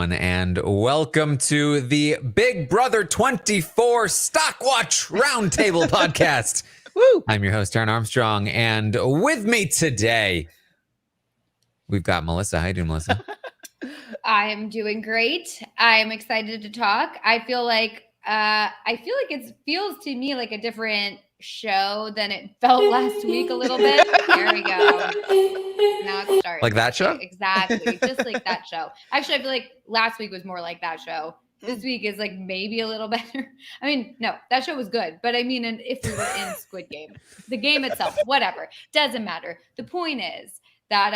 everyone, and welcome to the Big Brother 24 Stockwatch Roundtable podcast. Woo! I'm your host, Taran Armstrong, and with me today, we've got Melissa. How you doing, Melissa? I'm doing great. I'm excited to talk. I feel like it feels to me like a different show than it felt last week a little bit. There we go. Now it's starting. Like that show? Exactly. Just like that show. Actually, I feel like last week was more like that show. This week is like maybe a little better. I mean, no, that show was good. But I mean, if we were in Squid Game, the game itself, whatever, doesn't matter. The point is that,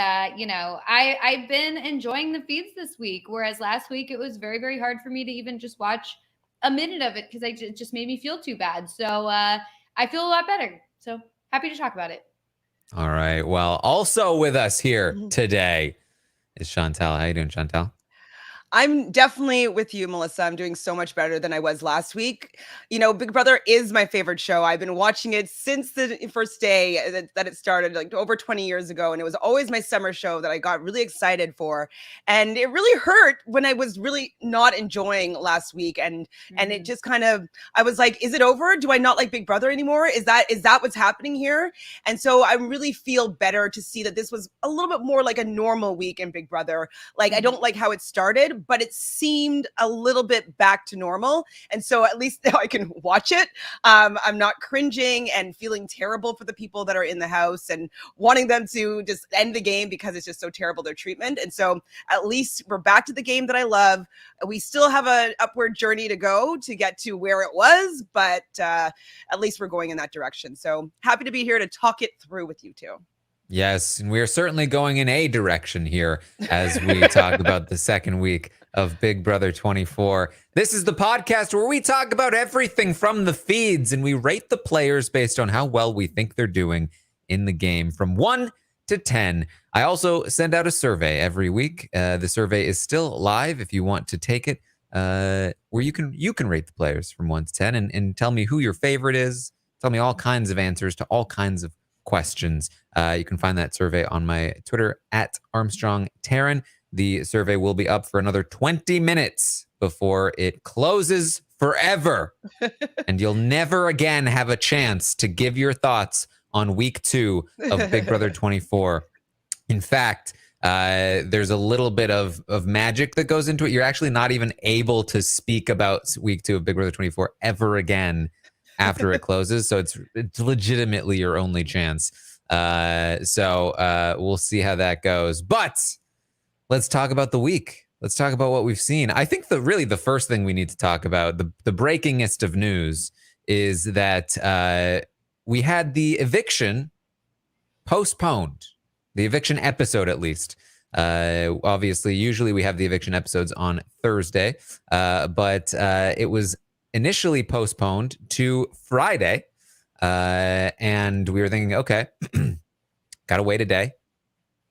I've been enjoying the feeds this week, whereas last week it was very, very hard for me to even just watch a minute of it because it just made me feel too bad. So I feel a lot better. So happy to talk about it. All right. Well, also with us here today is Chantele. How you doing, Chantele? I'm definitely with you, Melissa. I'm doing so much better than I was last week. You know, Big Brother is my favorite show. I've been watching it since the first day that it started, like over 20 years ago. And it was always my summer show that I got really excited for. And it really hurt when I was really not enjoying last week. And it just kind of, I was like, is it over? Do I not like Big Brother anymore? Is that what's happening here? And so I really feel better to see that this was a little bit more like a normal week in Big Brother. Like, I don't like how it started, but it seemed a little bit back to normal. And so at least now I can watch it. I'm not cringing and feeling terrible for the people that are in the house and wanting them to just end the game because it's just so terrible, their treatment. And so at least we're back to the game that I love. We still have an upward journey to go to get to where it was, but at least we're going in that direction. So happy to be here to talk it through with you two. Yes, and we are certainly going in a direction here as we talk about the second week of Big Brother 24. This is the podcast where we talk about everything from the feeds and we rate the players based on how well we think they're doing in the game from 1 to 10. I also send out a survey every week. The survey is still live if you want to take it, where you can rate the players from 1 to 10 and tell me who your favorite is. Tell me all kinds of answers to all kinds of questions. You can find that survey on my Twitter at Armstrong Taran. The survey will be up for another 20 minutes before it closes forever. And you'll never again have a chance to give your thoughts on week 2 of Big Brother 24. In fact, there's a little bit of magic that goes into it. You're actually not even able to speak about week 2 of Big Brother 24 ever again after it closes. So it's legitimately your only chance. So we'll see how that goes. But let's talk about the week. Let's talk about what we've seen. I think the first thing we need to talk about, the breakingest of news, is that we had the eviction postponed. The eviction episode, at least. Obviously, usually we have the eviction episodes on Thursday, but it was initially postponed to Friday. And we were thinking, okay, gotta wait a day.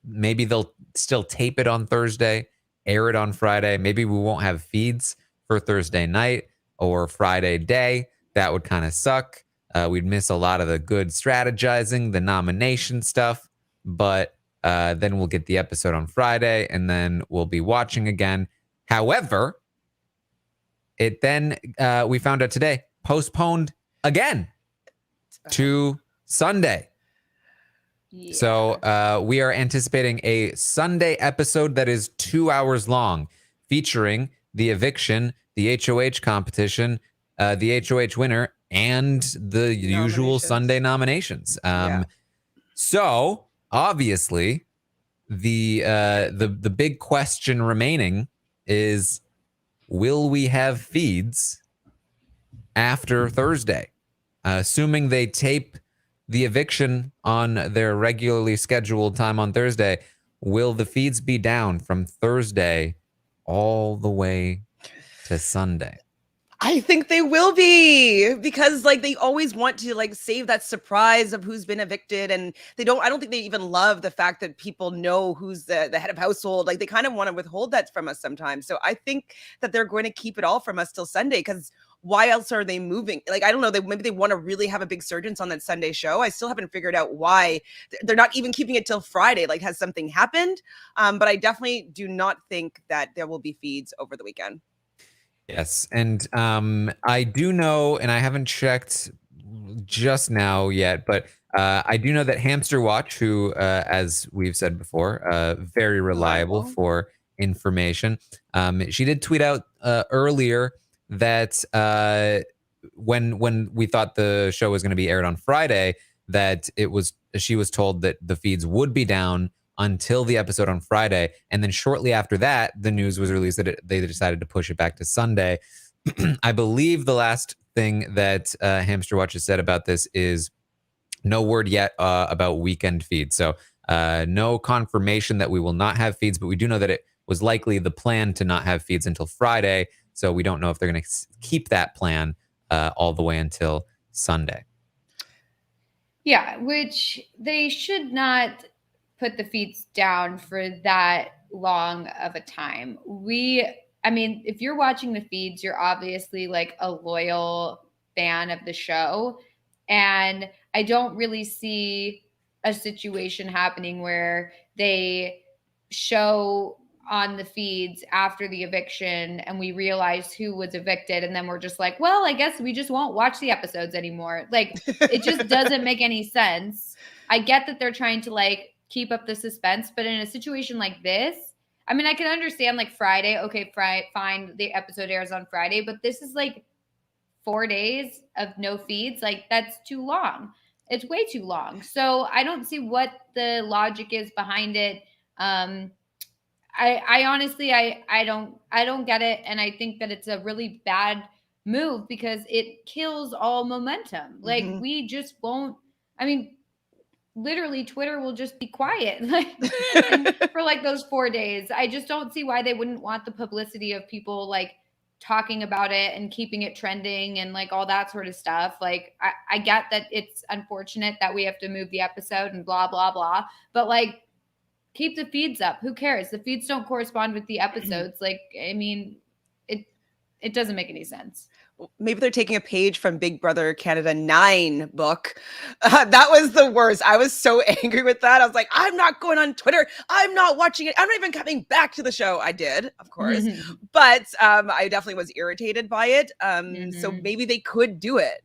Maybe they'll still tape it on Thursday, air it on Friday. Maybe we won't have feeds for Thursday night or Friday day. That would kind of suck. We'd miss a lot of the good strategizing, the nomination stuff. But then we'll get the episode on Friday, and then we'll be watching again. However, it then, we found out today, postponed again to Sunday. Yeah. So we are anticipating a Sunday episode that is 2 hours long, featuring the eviction, the HOH competition, the HOH winner, and the usual Sunday nominations. So obviously, the big question remaining is, will we have feeds after Thursday? Assuming they tape the eviction on their regularly scheduled time on Thursday, will the feeds be down from Thursday all the way to Sunday? I think they will be, because like they always want to like save that surprise of who's been evicted, and I don't think they even love the fact that people know who's the head of household. Like they kind of want to withhold that from us sometimes. So I think that they're going to keep it all from us till Sunday, because why else are they moving? Like, I don't know, maybe they want to really have a big surgeons on that Sunday show. I still haven't figured out why they're not even keeping it till Friday. Like, has something happened? But I definitely do not think that there will be feeds over the weekend. Yes. And I do know, and I haven't checked just now yet, but I do know that Hamster Watch, who, as we've said before, very reliable for information. She did tweet out earlier that when we thought the show was going to be aired on Friday, that she was told that the feeds would be down until the episode on Friday. And then shortly after that, the news was released that they decided to push it back to Sunday. I believe the last thing that Hamster Watch has said about this is no word yet about weekend feeds. So no confirmation that we will not have feeds, but we do know that it was likely the plan to not have feeds until Friday. So we don't know if they're going to keep that plan all the way until Sunday. Yeah, which they should not put the feeds down for that long of a time. I mean, if you're watching the feeds, you're obviously like a loyal fan of the show. And I don't really see a situation happening where they show on the feeds after the eviction and we realize who was evicted. And then we're just like, well, I guess we just won't watch the episodes anymore. Like, it just doesn't make any sense. I get that they're trying to like keep up the suspense, but in a situation like this, I mean, I can understand like Friday, okay, fine, the episode airs on Friday, but this is like 4 days of no feeds. Like, that's too long. It's way too long. So I don't see what the logic is behind it. I honestly, I don't get it. And I think that it's a really bad move because it kills all momentum. Like, we just won't, I mean, literally Twitter will just be quiet for like those 4 days. I just don't see why they wouldn't want the publicity of people like talking about it and keeping it trending and like all that sort of stuff. Like, I get that it's unfortunate that we have to move the episode and blah, blah, blah, but like, keep the feeds up. Who cares? The feeds don't correspond with the episodes. Like, I mean, it doesn't make any sense. Maybe they're taking a page from Big Brother Canada 9 book. That was the worst. I was so angry with that. I was like, I'm not going on Twitter. I'm not watching it. I'm not even coming back to the show. I did, of course. But I definitely was irritated by it. So maybe they could do it.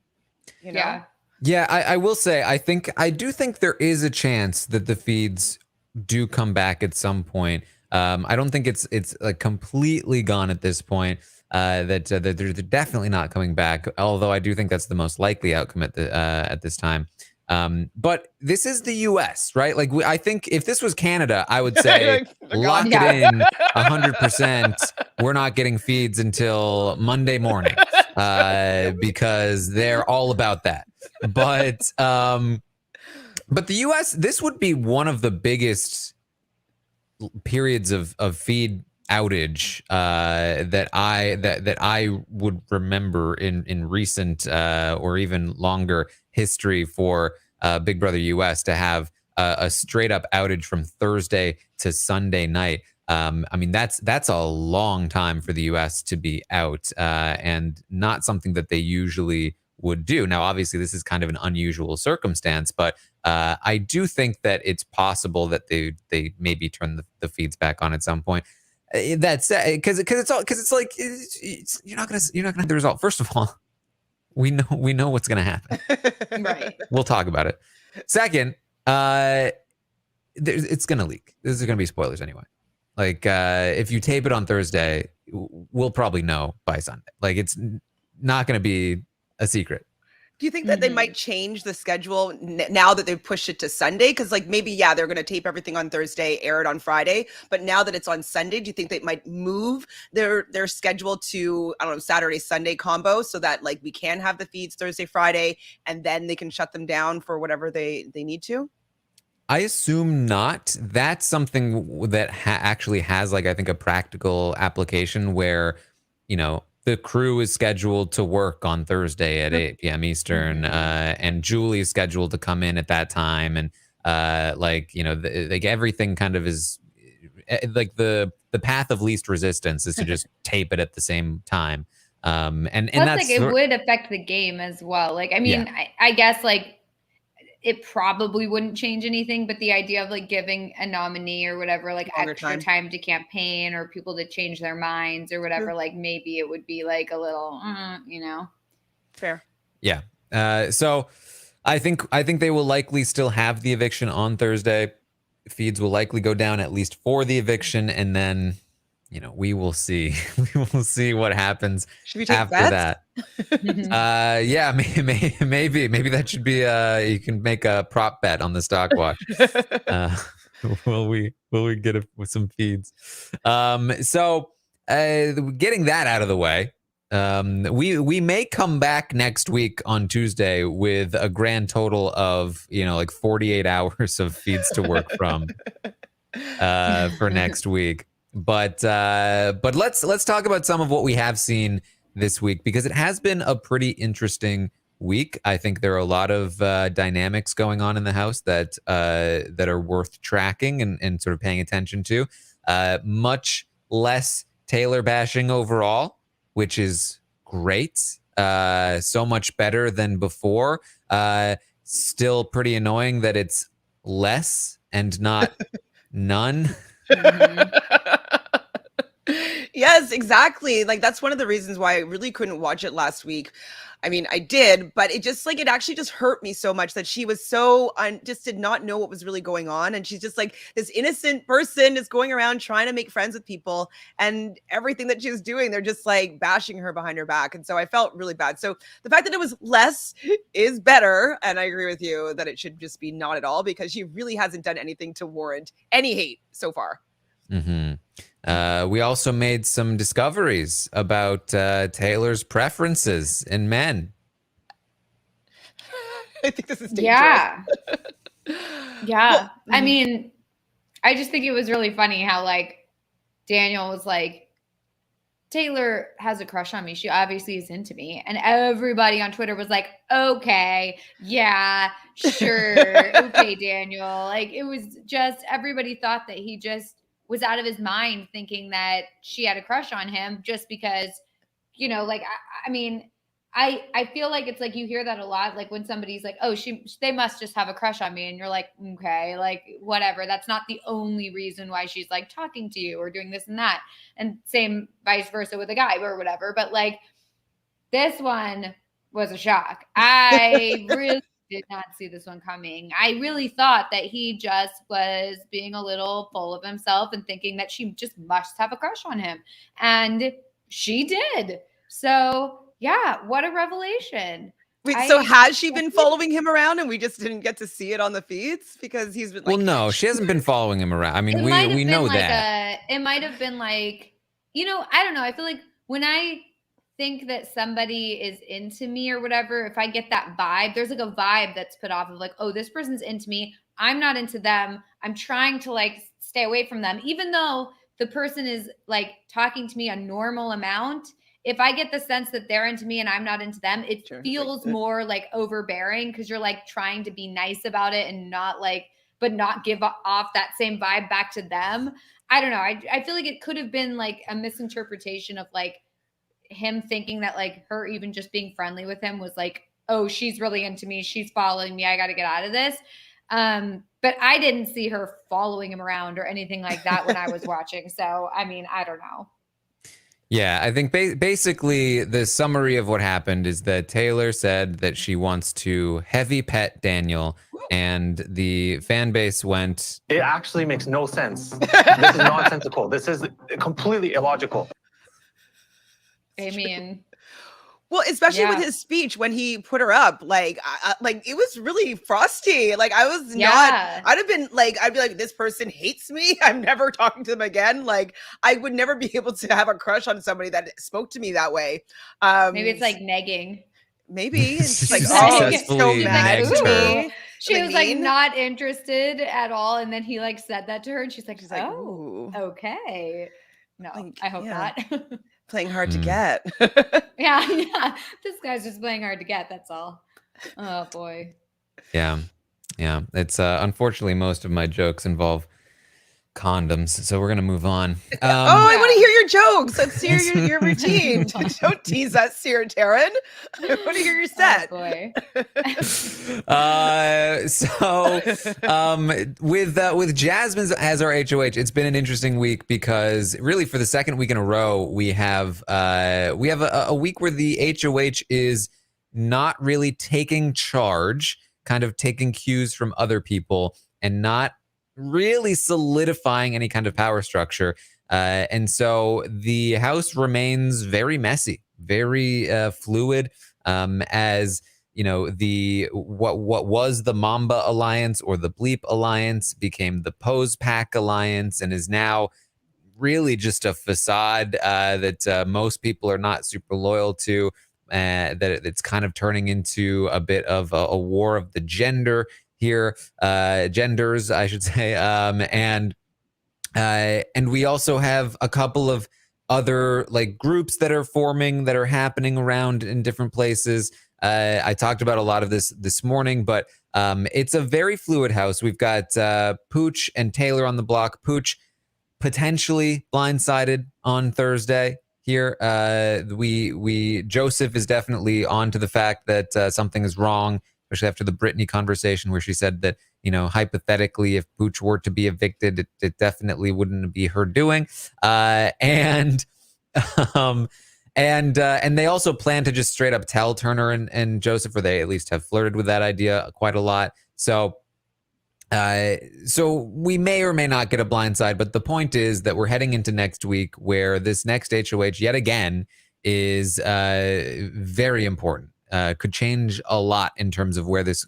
You know? Yeah, I will say, I do think there is a chance that the feeds do come back at some point. I don't think it's like completely gone at this point. That they're definitely not coming back. Although I do think that's the most likely outcome at this time. But this is the U.S., right? Like, I think if this was Canada, I would say lock it in 100%. We're not getting feeds until Monday morning because they're all about that. But the U.S., this would be one of the biggest periods of feed outage that I would remember in recent or even longer history for Big Brother US to have a straight up outage from Thursday to Sunday night. I mean, that's a long time for the US to be out and not something that they usually would do. Now, obviously, this is kind of an unusual circumstance, but I do think that it's possible that they maybe turn the feeds back on at some point. That's because it's like you're not gonna have the result. First of all, we know what's gonna happen. Right. We'll talk about it. Second, it's gonna leak. This is gonna be spoilers anyway. Like if you tape it on Thursday, we'll probably know by Sunday. Like, it's not gonna be a secret. Do you think that they might change the schedule now that they've pushed it to Sunday? Because like maybe, they're going to tape everything on Thursday, air it on Friday. But now that it's on Sunday, do you think they might move their schedule to, I don't know, Saturday, Sunday combo so that like we can have the feeds Thursday, Friday, and then they can shut them down for whatever they need to? I assume not. That's something that actually has, like, I think a practical application where, you know, the crew is scheduled to work on Thursday at 8 p.m. Eastern, and Julie's scheduled to come in at that time. And like, you know, like everything kind of is like the path of least resistance is to just tape it at the same time. And Plus, that's like, it would affect the game as well. Like, I mean, I guess like it probably wouldn't change anything, but the idea of like giving a nominee or whatever, like Longer extra time to campaign or people to change their minds or whatever, like maybe it would be like a little, you know. Fair. Yeah. So I think they will likely still have the eviction on Thursday. Feeds will likely go down at least for the eviction, and then, you know, we will see. We will see what happens Should we take after bets? that. Yeah, maybe that should be. You can make a prop bet on the stock watch. Will we get it with some feeds? So getting that out of the way. We may come back next week on Tuesday with a grand total of, you know, like 48 hours of feeds to work from for next week. But let's talk about some of what we have seen this week, because it has been a pretty interesting week. I think there are a lot of dynamics going on in the house that are worth tracking and sort of paying attention to. Much less Taylor bashing overall, which is great. So much better than before. Still pretty annoying that it's less and not none. Yes, exactly. Like that's one of the reasons why I really couldn't watch it last week. I mean, I did, but it just like it actually just hurt me so much that she was so just did not know what was really going on, and she's just like this innocent person is going around trying to make friends with people, and everything that she's doing, they're just like bashing her behind her back, and so I felt really bad. So the fact that it was less is better, and I agree with you that it should just be not at all, because she really hasn't done anything to warrant any hate so far. We also made some discoveries about Taylor's preferences in men. I think this is dangerous. Yeah. Well, I mean, I just think it was really funny how like Daniel was like, Taylor has a crush on me. She obviously is into me. And everybody on Twitter was like, okay, yeah, sure. Okay, Daniel. Like it was just, everybody thought that he just was out of his mind thinking that she had a crush on him just because, you know, like, I mean, I feel like it's like you hear that a lot, like when somebody's like, oh, they must just have a crush on me. And you're like, okay, like whatever. That's not the only reason why she's like talking to you or doing this and that. And same vice versa with a guy or whatever. But like this one was a shock. I really did not see this one coming. I really thought that he just was being a little full of himself and thinking that she just must have a crush on him. And she did. So yeah, what a revelation. Wait, so has she been following him around and we just didn't get to see it on the feeds because he's been like... Well, no, she hasn't been following him around. I mean, we know like that. It might have been like, you know, I don't know. I feel like when I think that somebody is into me or whatever, if I get that vibe, there's like a vibe that's put off of like, oh, this person's into me. I'm not into them. I'm trying to like stay away from them, even though the person is like talking to me a normal amount. If I get the sense that they're into me and I'm not into them, it feels more like overbearing because you're like trying to be nice about it and not like, but not give off that same vibe back to them. I don't know. I feel like it could have been like a misinterpretation of like him thinking that like her even just being friendly with him was like, oh, she's really into me. She's following me. I got to get out of this. But I didn't see her following him around or anything like that when I was watching. So, I mean, I don't know. Yeah, I think basically the summary of what happened is that Taylor said that she wants to heavy pet Daniel, and the fan base went... It actually makes no sense. This is nonsensical. This is completely illogical. I mean... Well, especially with his speech when he put her up, like it was really frosty. Like I was not, I'd be like, this person hates me. I'm never talking to them again. Like I would never be able to have a crush on somebody that spoke to me that way. Maybe it's like negging. Maybe it's like, oh, so mad at me. She was like not interested at all. And then he like said that to her and she's like, oh, okay. No, I hope not. Playing hard to get. Yeah. This guy's just playing hard to get. That's all. Oh boy. Yeah. It's unfortunately most of my jokes involve condoms. So we're gonna move on. I want to hear your jokes. Let's hear your routine. Don't tease us here, Taran. I want to hear your set. Oh boy. With Jasmine as our HOH, it's been an interesting week because really for the second week in a row, we have a week where the HOH is not really taking charge, kind of taking cues from other people and not really solidifying any kind of power structure. And so the house remains very messy, very fluid, as you know, what was the Mamba Alliance or the Bleep Alliance became the Pose Pack Alliance and is now really just a facade that most people are not super loyal to, that it's kind of turning into a bit of a war of the genders, I should say. And we also have a couple of other like groups that are forming, that are happening around in different places. I talked about a lot of this morning, but it's a very fluid house. We've got Pooch and Taylor on the block. Pooch potentially blindsided on Thursday here. Joseph is definitely on to the fact that something is wrong, especially after the Brittany conversation where she said that, you know, hypothetically, if Pooch were to be evicted, it definitely wouldn't be her doing. And they also plan to just straight up tell Turner and Joseph, or they at least have flirted with that idea quite a lot. So we may or may not get a blindside, but the point is that we're heading into next week where this next HOH yet again is very important. Could change a lot in terms of where this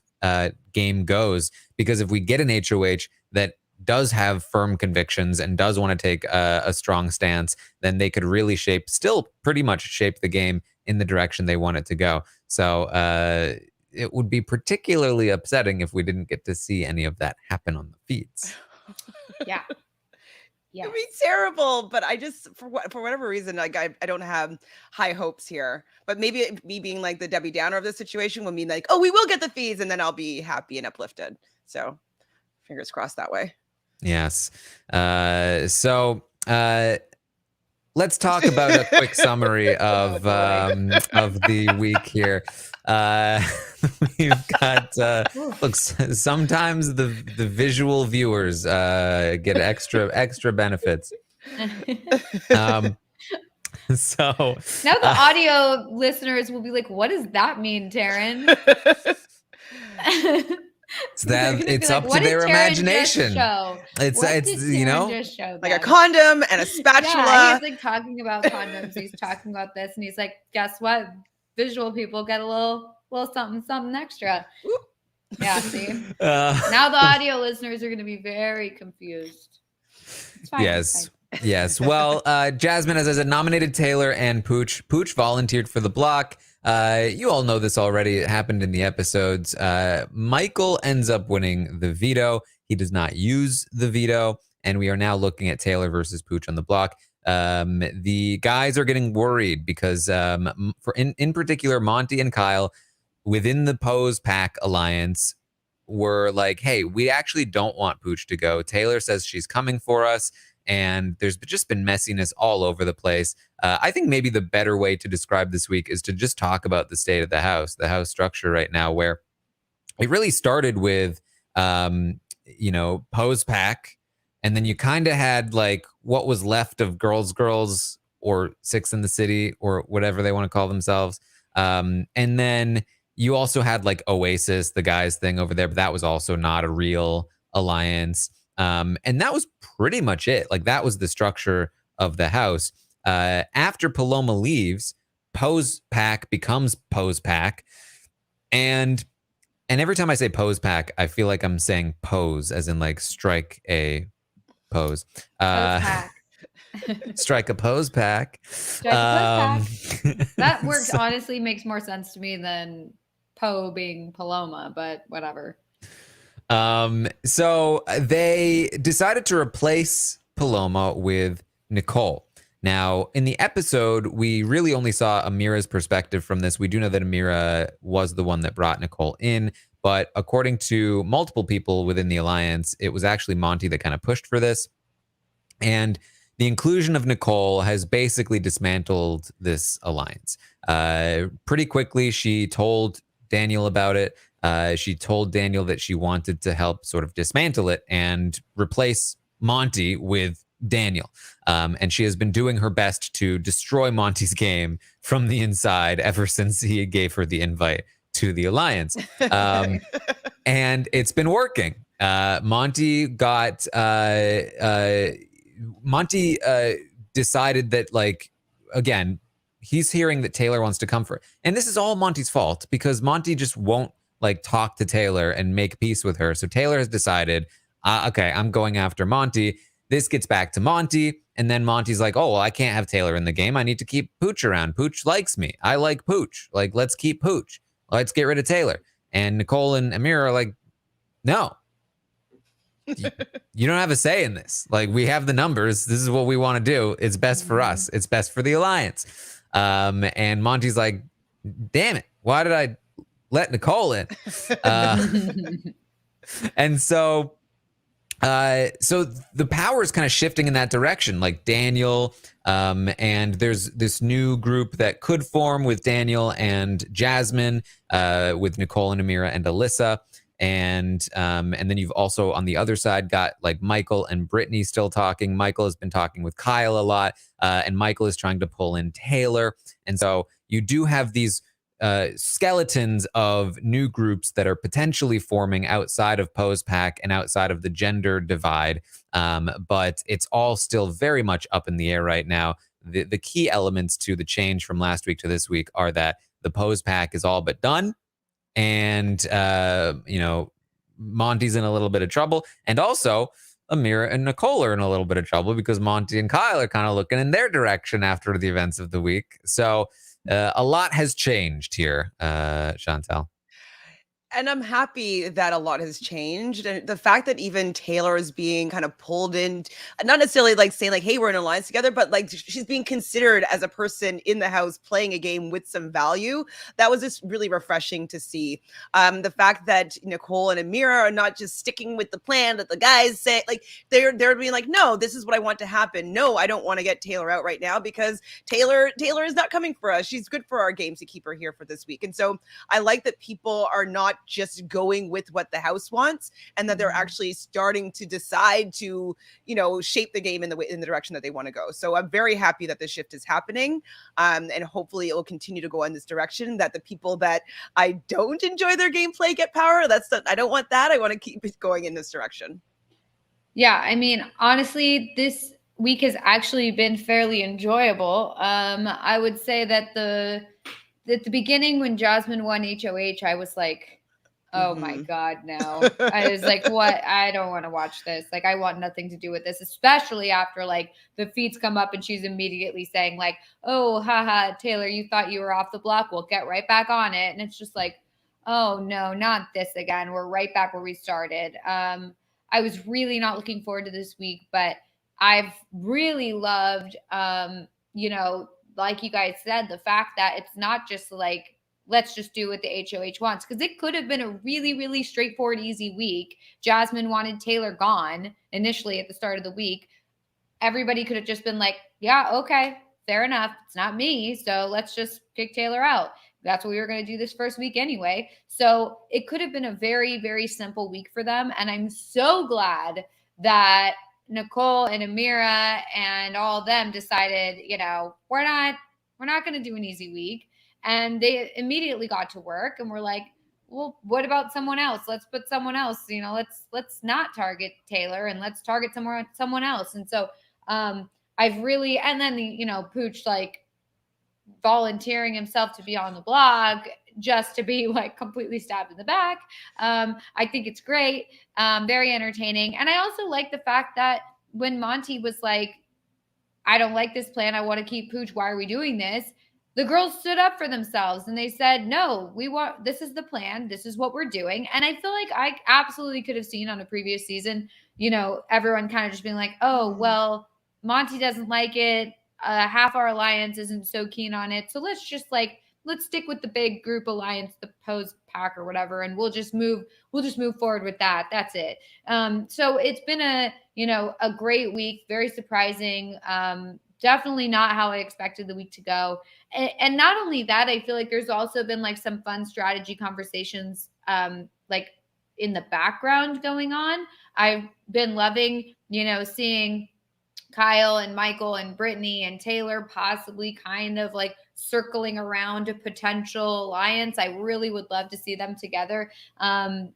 game goes, because if we get an HOH that does have firm convictions and does want to take a strong stance, then they could really still pretty much shape the game in the direction they want it to go. So it would be particularly upsetting if we didn't get to see any of that happen on the feeds. Yeah. Yeah. It'd be terrible, but I just, for whatever reason, like I don't have high hopes here. But maybe me being like the Debbie Downer of the situation will mean like, oh, we will get the feeds, and then I'll be happy and uplifted. So fingers crossed that way. Yes. Let's talk about a quick summary of the week here. We've got sometimes the visual viewers get extra benefits. So now the audio listeners will be like, what does that mean, Taran? It's up to their imagination. It's you know, like a condom and a spatula. Yeah, he's like talking about condoms. He's talking about this, and he's like, guess what? Visual people get a little something extra. Yeah, see. Now the audio listeners are going to be very confused. It's fine. Yes. Yes. Well, Jasmine, as I said, nominated Taylor and Pooch. Pooch volunteered for the block. You all know this already. It happened in the episodes. Michael ends up winning the veto. He does not use the veto. And we are now looking at Taylor versus Pooch on the block. The guys are getting worried because in particular, Monty and Kyle within the Pose Pack Alliance were like, hey, we actually don't want Pooch to go. Taylor says she's coming for us. And there's just been messiness all over the place. I think maybe the better way to describe this week is to just talk about the state of the house structure right now, where it really started with, Pose Pack. And then you kind of had like what was left of Girls or Six in the City or whatever they want to call themselves. And then you also had like Oasis, the guys thing over there, but that was also not a real alliance. And that was pretty much it. Like that was the structure of the house. After Paloma leaves, Pose Pack becomes Pose Pack. And every time I say Pose Pack, I feel like I'm saying pose as in like strike a pose. Strike a Pose Pack. That word honestly makes more sense to me than Poe being Paloma, but whatever. So they decided to replace Paloma with Nicole. Now, in the episode, we really only saw Amira's perspective from this. We do know that Amira was the one that brought Nicole in, but according to multiple people within the alliance, it was actually Monty that kind of pushed for this. And the inclusion of Nicole has basically dismantled this alliance. Pretty quickly, she told Daniel about it. She told Daniel that she wanted to help sort of dismantle it and replace Monty with Daniel. And she has been doing her best to destroy Monty's game from the inside ever since he gave her the invite to the alliance. And it's been working. Monty decided that, like, again, he's hearing that Taylor wants to come for it. And this is all Monty's fault because Monty just won't like talk to Taylor and make peace with her. So Taylor has decided, okay, I'm going after Monty. This gets back to Monty. And then Monty's like, oh, well, I can't have Taylor in the game. I need to keep Pooch around. Pooch likes me. I like Pooch. Like, let's keep Pooch. Let's get rid of Taylor. And Nicole and Amira are like, no. You don't have a say in this. Like, we have the numbers. This is what we want to do. It's best for us. It's best for the alliance. And Monty's like, damn it. Why did I let Nicole in? And so the power is kind of shifting in that direction. Like Daniel, and there's this new group that could form with Daniel and Jasmine, with Nicole and Amira and Alyssa. And then you've also on the other side got like Michael and Brittany still talking. Michael has been talking with Kyle a lot, and Michael is trying to pull in Taylor. And so you do have these skeletons of new groups that are potentially forming outside of Pose Pack and outside of the gender divide. But it's all still very much up in the air right now. The key elements to the change from last week to this week are that the Pose Pack is all but done. And, Monty's in a little bit of trouble. And also, Amira and Nicole are in a little bit of trouble because Monty and Kyle are kind of looking in their direction after the events of the week. So a lot has changed here, Chantele. And I'm happy that a lot has changed. And the fact that even Taylor is being kind of pulled in, not necessarily like saying like, hey, we're in an alliance together, but like she's being considered as a person in the house playing a game with some value. That was just really refreshing to see. The fact that Nicole and Amira are not just sticking with the plan that the guys say, like they're being like, no, this is what I want to happen. No, I don't want to get Taylor out right now because Taylor is not coming for us. She's good for our game to keep her here for this week. And so I like that people are not just going with what the house wants and that they're actually starting to decide to, shape the game in the direction that they want to go. So I'm very happy that this shift is happening. And hopefully it will continue to go in this direction, that the people that I don't enjoy their gameplay get power. I don't want that. I want to keep it going in this direction. Yeah. I mean, honestly, this week has actually been fairly enjoyable. I would say that at the beginning when Jasmine won HOH, I was like, oh my God, no. I was like, what? I don't want to watch this. Like, I want nothing to do with this, especially after like the feeds come up and she's immediately saying like, oh, haha, Taylor, you thought you were off the block. We'll get right back on it. And it's just like, oh no, not this again. We're right back where we started. I was really not looking forward to this week, but I've really loved, like you guys said, the fact that it's not just like, let's just do what the HOH wants. Because it could have been a really, really straightforward, easy week. Jasmine wanted Taylor gone initially at the start of the week. Everybody could have just been like, yeah, okay, fair enough. It's not me. So let's just kick Taylor out. That's what we were going to do this first week anyway. So it could have been a very, very simple week for them. And I'm so glad that Nicole and Amira and all of them decided, we're not going to do an easy week. And they immediately got to work and were like, well, what about someone else? Let's put someone else, let's not target Taylor and let's target someone else. And so I've really, and then, Pooch like volunteering himself to be on the blog just to be like completely stabbed in the back. I think it's great. Very entertaining. And I also like the fact that when Monty was like, I don't like this plan. I want to keep Pooch. Why are we doing this? The girls stood up for themselves and they said, no, this is the plan. This is what we're doing. And I feel like I absolutely could have seen on a previous season, everyone kind of just being like, oh, well, Monty doesn't like it. Half our alliance isn't so keen on it. So let's just like let's stick with the big group alliance, the Pose pack or whatever, and we'll just move forward with that. That's it. So it's been a great week, very surprising. Definitely not how I expected the week to go. And not only that, I feel like there's also been like some fun strategy conversations like in the background going on. I've been loving, seeing Kyle and Michael and Brittany and Taylor possibly kind of like circling around a potential alliance. I really would love to see them together. And,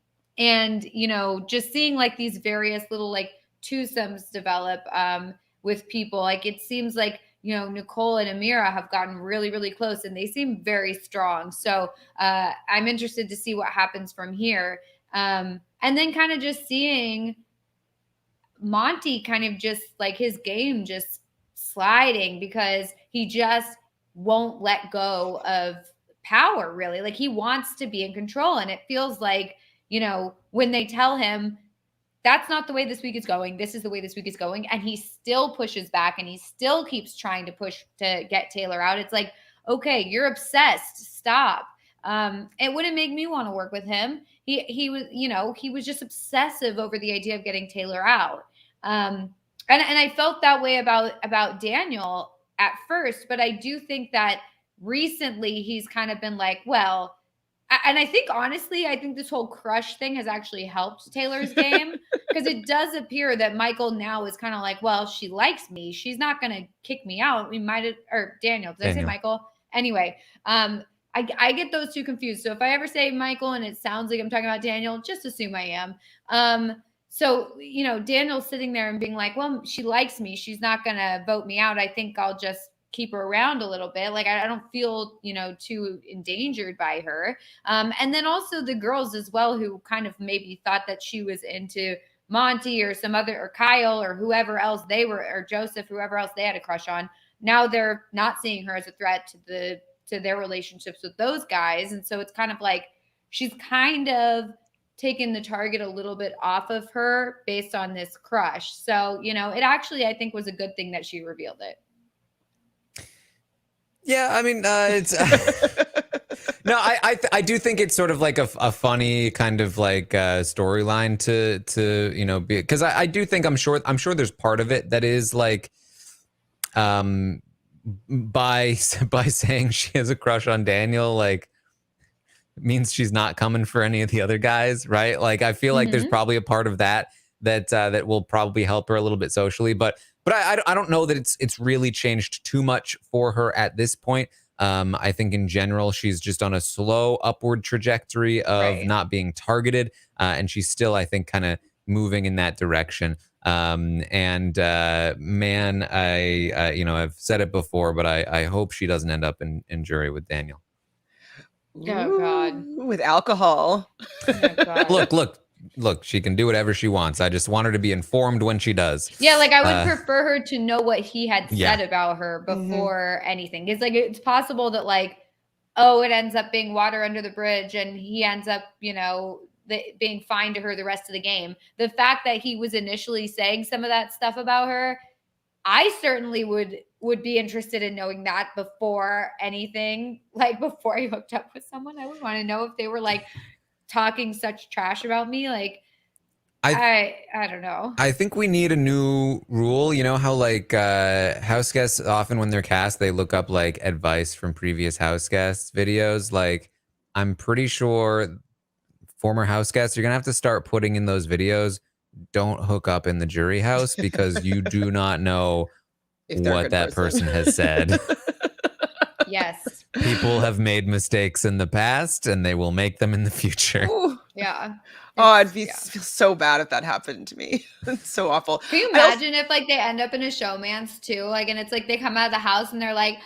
just seeing like these various little like twosomes develop with people. Like it seems like, Nicole and Amira have gotten really, really close and they seem very strong. So I'm interested to see what happens from here. And then kind of just seeing Monty kind of just like his game just sliding because he just won't let go of power, really. Like he wants to be in control. And it feels like, when they tell him that's not the way this week is going, this is the way this week is going, and he still pushes back and he still keeps trying to push to get Taylor out. It's like, okay, you're obsessed. Stop. It wouldn't make me want to work with him. He was, he was just obsessive over the idea of getting Taylor out. And I felt that way about Daniel at first, but I do think that recently he's kind of been like, well, and I think honestly, I think this whole crush thing has actually helped Taylor's game because it does appear that Michael now is kind of like, well, she likes me. She's not going to kick me out. We might have, or Daniel, did I say Michael? Anyway, I get those two confused. So if I ever say Michael and it sounds like I'm talking about Daniel, just assume I am. So, Daniel's sitting there and being like, well, she likes me. She's not going to vote me out. I think I'll just keep her around a little bit. Like, I don't feel, too endangered by her. And then also the girls as well, who kind of maybe thought that she was into Monty or some other, or Kyle or whoever else they were, or Joseph, whoever else they had a crush on. Now they're not seeing her as a threat to their relationships with those guys. And so it's kind of like, she's kind of taken the target a little bit off of her based on this crush. So, it actually, I think, was a good thing that she revealed it. Yeah, I mean, it's no, I do think it's sort of like a funny kind of like storyline to be, because I do think I'm sure there's part of it that is like by saying she has a crush on Daniel, like means she's not coming for any of the other guys, right? Like I feel like there's probably a part of that will probably help her a little bit socially, but I don't know that it's really changed too much for her at this point. I think in general she's just on a slow upward trajectory of not being targeted, and she's still, I think, kind of moving in that direction. Man, I've said it before, but I hope she doesn't end up in jury with Daniel. Oh God, with alcohol. Oh, God. Look, she can do whatever she wants. I just want her to be informed when she does. Yeah, like I would prefer her to know what he had said about her before anything. It's like, it's possible that like, it ends up being water under the bridge and he ends up, being fine to her the rest of the game. The fact that he was initially saying some of that stuff about her, I certainly would be interested in knowing that before anything, like before I hooked up with someone. I would want to know if they were like talking such trash about me. Like, I don't know. I think we need a new rule. You know how like house guests often when they're cast, they look up like advice from previous house guests videos. Like I'm pretty sure former house guests, you're going to have to start putting in those videos. Don't hook up in the jury house because you do not know what that person has said. Yes. People have made mistakes in the past and they will make them in the future. Ooh. Yeah. Oh, I'd feel so bad if that happened to me. It's so awful. Can you imagine if like they end up in a showmance too? Like, and it's like they come out of the house and they're like,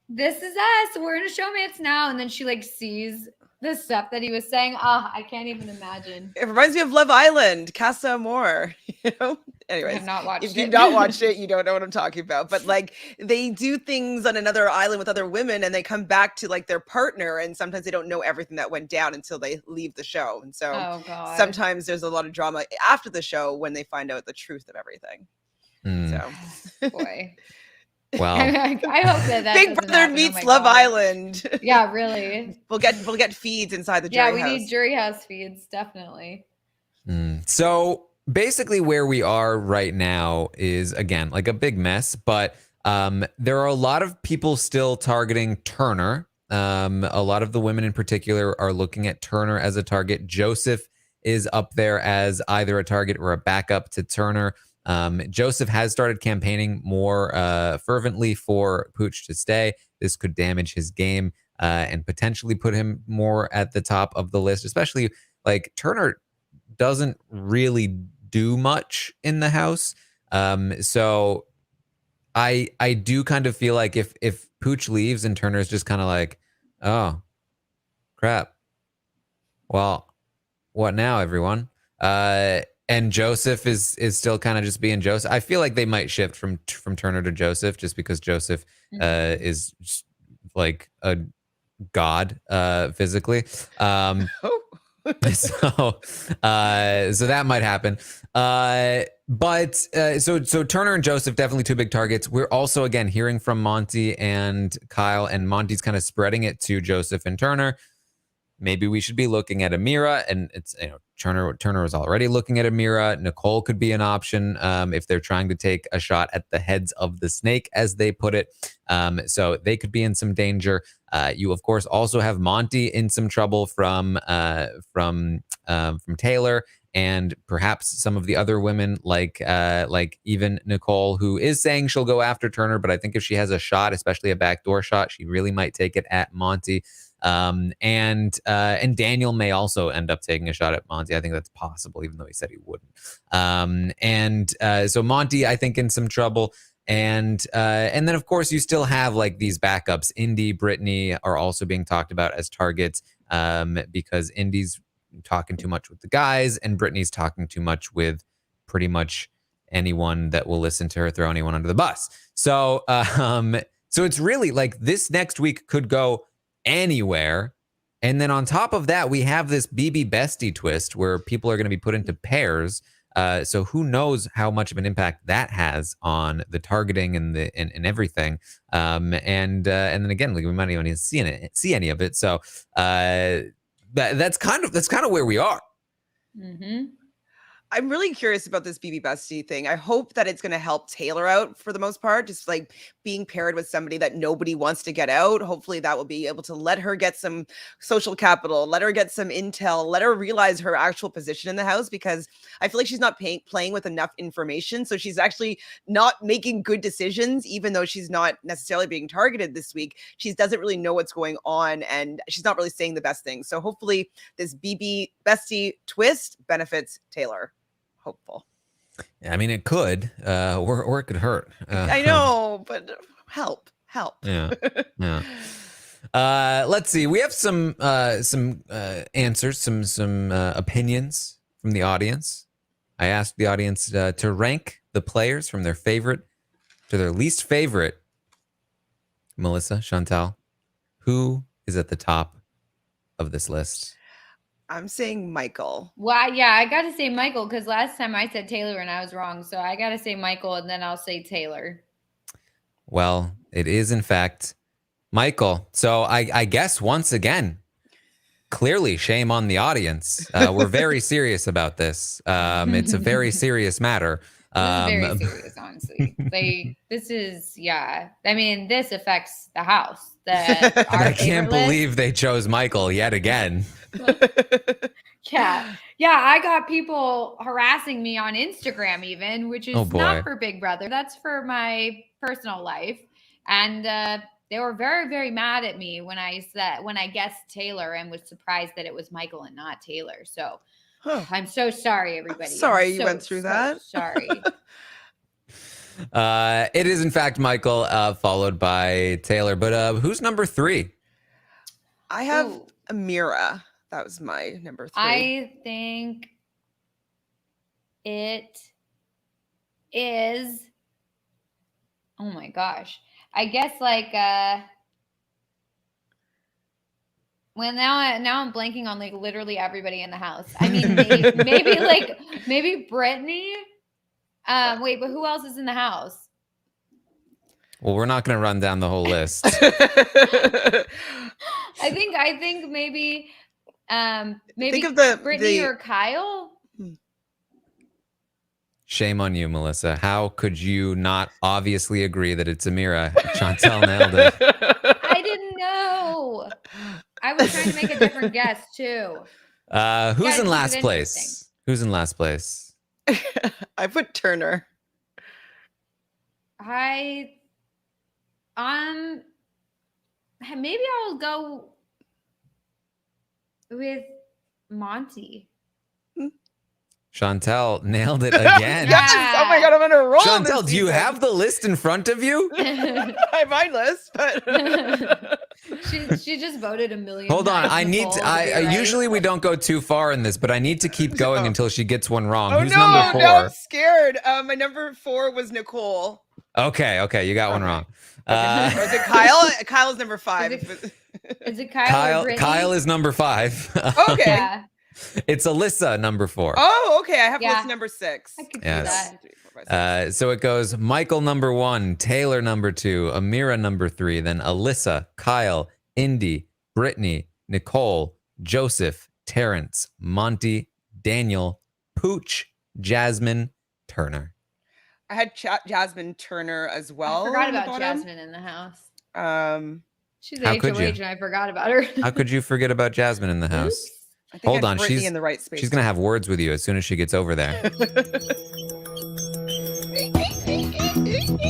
this is us. We're in a showmance now. And then she like sees the stuff that he was saying. Oh, I can't even imagine. It reminds me of Love Island, Casa Amor, Anyways, I've not watched if you've not watched it, you don't know what I'm talking about. But like they do things on another island with other women and they come back to like their partner and sometimes they don't know everything that went down until they leave the show. And so sometimes there's a lot of drama after the show when they find out the truth of everything. So boy. Well, I hope that Big doesn't Brother happen. meets Oh my Love God. Island. Yeah, really. We'll get feeds inside the jury Yeah, we house. need jury house feeds, definitely. So basically where we are right now is, again, like a big mess, but there are a lot of people still targeting Turner. A lot of the women in particular are looking at Turner as a target. Joseph is up there as either a target or a backup to Turner. Joseph has started campaigning more fervently for Pooch to stay. This could damage his game and potentially put him more at the top of the list, especially like Turner doesn't really do much in the house. So I do kind of feel like if Pooch leaves and Turner's just kind of like, oh crap. Well, what now, everyone? And Joseph is still kind of just being Joseph. I feel like they might shift from Turner to Joseph just because Joseph is just like a god physically. Oh. So that might happen. So Turner and Joseph, definitely two big targets. We're also, again, hearing from Monty and Kyle, and Monty's kind of spreading it to Joseph and Turner. Maybe we should be looking at Amira, and it's, Turner was already looking at Amira. Nicole could be an option if they're trying to take a shot at the heads of the snake, as they put it. So they could be in some danger. You, of course, also have Monty in some trouble from Taylor, and perhaps some of the other women, like even Nicole, who is saying she'll go after Turner, but I think if she has a shot, especially a backdoor shot, she really might take it at Monty. And Daniel may also end up taking a shot at Monty. I think that's possible, even though he said he wouldn't. So Monty, I think, in some trouble. And then, of course, you still have like these backups. Indy, Brittany are also being talked about as targets because Indy's talking too much with the guys, and Brittany's talking too much with pretty much anyone that will listen to her throw anyone under the bus. So it's really like this next week could go anywhere. And then on top of that, we have this BB bestie twist where people are going to be put into pairs. So who knows how much of an impact that has on the targeting and everything. And then again, like, we might not even see any of it. So that's kind of where we are. Mm-hmm. I'm really curious about this BB Bestie thing. I hope that it's going to help Taylor out for the most part, just like being paired with somebody that nobody wants to get out. Hopefully that will be able to let her get some social capital, let her get some intel, let her realize her actual position in the house, because I feel like she's not playing with enough information. So she's actually not making good decisions, even though she's not necessarily being targeted this week. She doesn't really know what's going on, and she's not really saying the best things. So hopefully this BB Bestie twist benefits Taylor. Hopeful. I mean, it could, or it could hurt. I know, but help. Yeah. Let's see. We have some answers, some opinions from the audience. I asked the audience to rank the players from their favorite to their least favorite. Melissa, Chantele, who is at the top of this list? I'm saying Michael. Well, yeah, I got to say Michael, because last time I said Taylor and I was wrong. So I got to say Michael, and then I'll say Taylor. Well, it is, in fact, Michael. So I guess, once again, clearly shame on the audience. We're very serious about this. It's a very serious matter. This is very serious, honestly. This is, yeah. I mean, this affects the house. I can't believe they chose Michael yet again. Yeah. I got people harassing me on Instagram, even, which is not for Big Brother. That's for my personal life. And they were very, very mad at me when I guessed Taylor and was surprised that it was Michael and not Taylor. So I'm so sorry, everybody. Sorry you went through that. Sorry. It is, in fact, Michael, followed by Taylor. But who's number 3? I have Amira. That was my number 3. I think it is. Oh my gosh. I guess like well, now I'm blanking on like literally everybody in the house. I mean, maybe Brittany. Wait, but who else is in the house? Well, we're not going to run down the whole list. I think maybe Think of the Brittany or Kyle. Shame on you, Melissa. How could you not obviously agree that it's Amira? Chantele nailed it. I didn't know. I was trying to make a different guess too. Who's in last place? Who's in last place? I put Turner. Maybe I'll go with Monty. Chantele nailed it again. Yes! Oh my God, I'm on a roll. Chantele, do you have the list in front of you? I have my list, but she just voted 1 million. Hold on, I need to. right. Usually we don't go too far in this, but I need to keep going until she gets one wrong. Oh, Who's no, number 4? No, I'm scared. My number 4 was Nicole. Okay, you got one wrong. Or is it Kyle? Kyle's number 5. Is it Kyle? Or Brittany? Kyle is number 5. Okay. Yeah. It's Alyssa, number 4. Oh, okay. I have list number 6. I could Yes. do that. So it goes Michael number 1, Taylor number 2, Amira number 3, then Alyssa, Kyle, Indy, Brittany, Nicole, Joseph, Terrence, Monty, Daniel, Pooch, Jasmine, Turner. I had Jasmine Turner as well. I forgot about Jasmine in the house. She's How the could HOH you? and I forgot about her. How could you forget about Jasmine in the house? Oops. I think Hold I had on, Brittany in the right space. She's gonna have words with you as soon as she gets over there.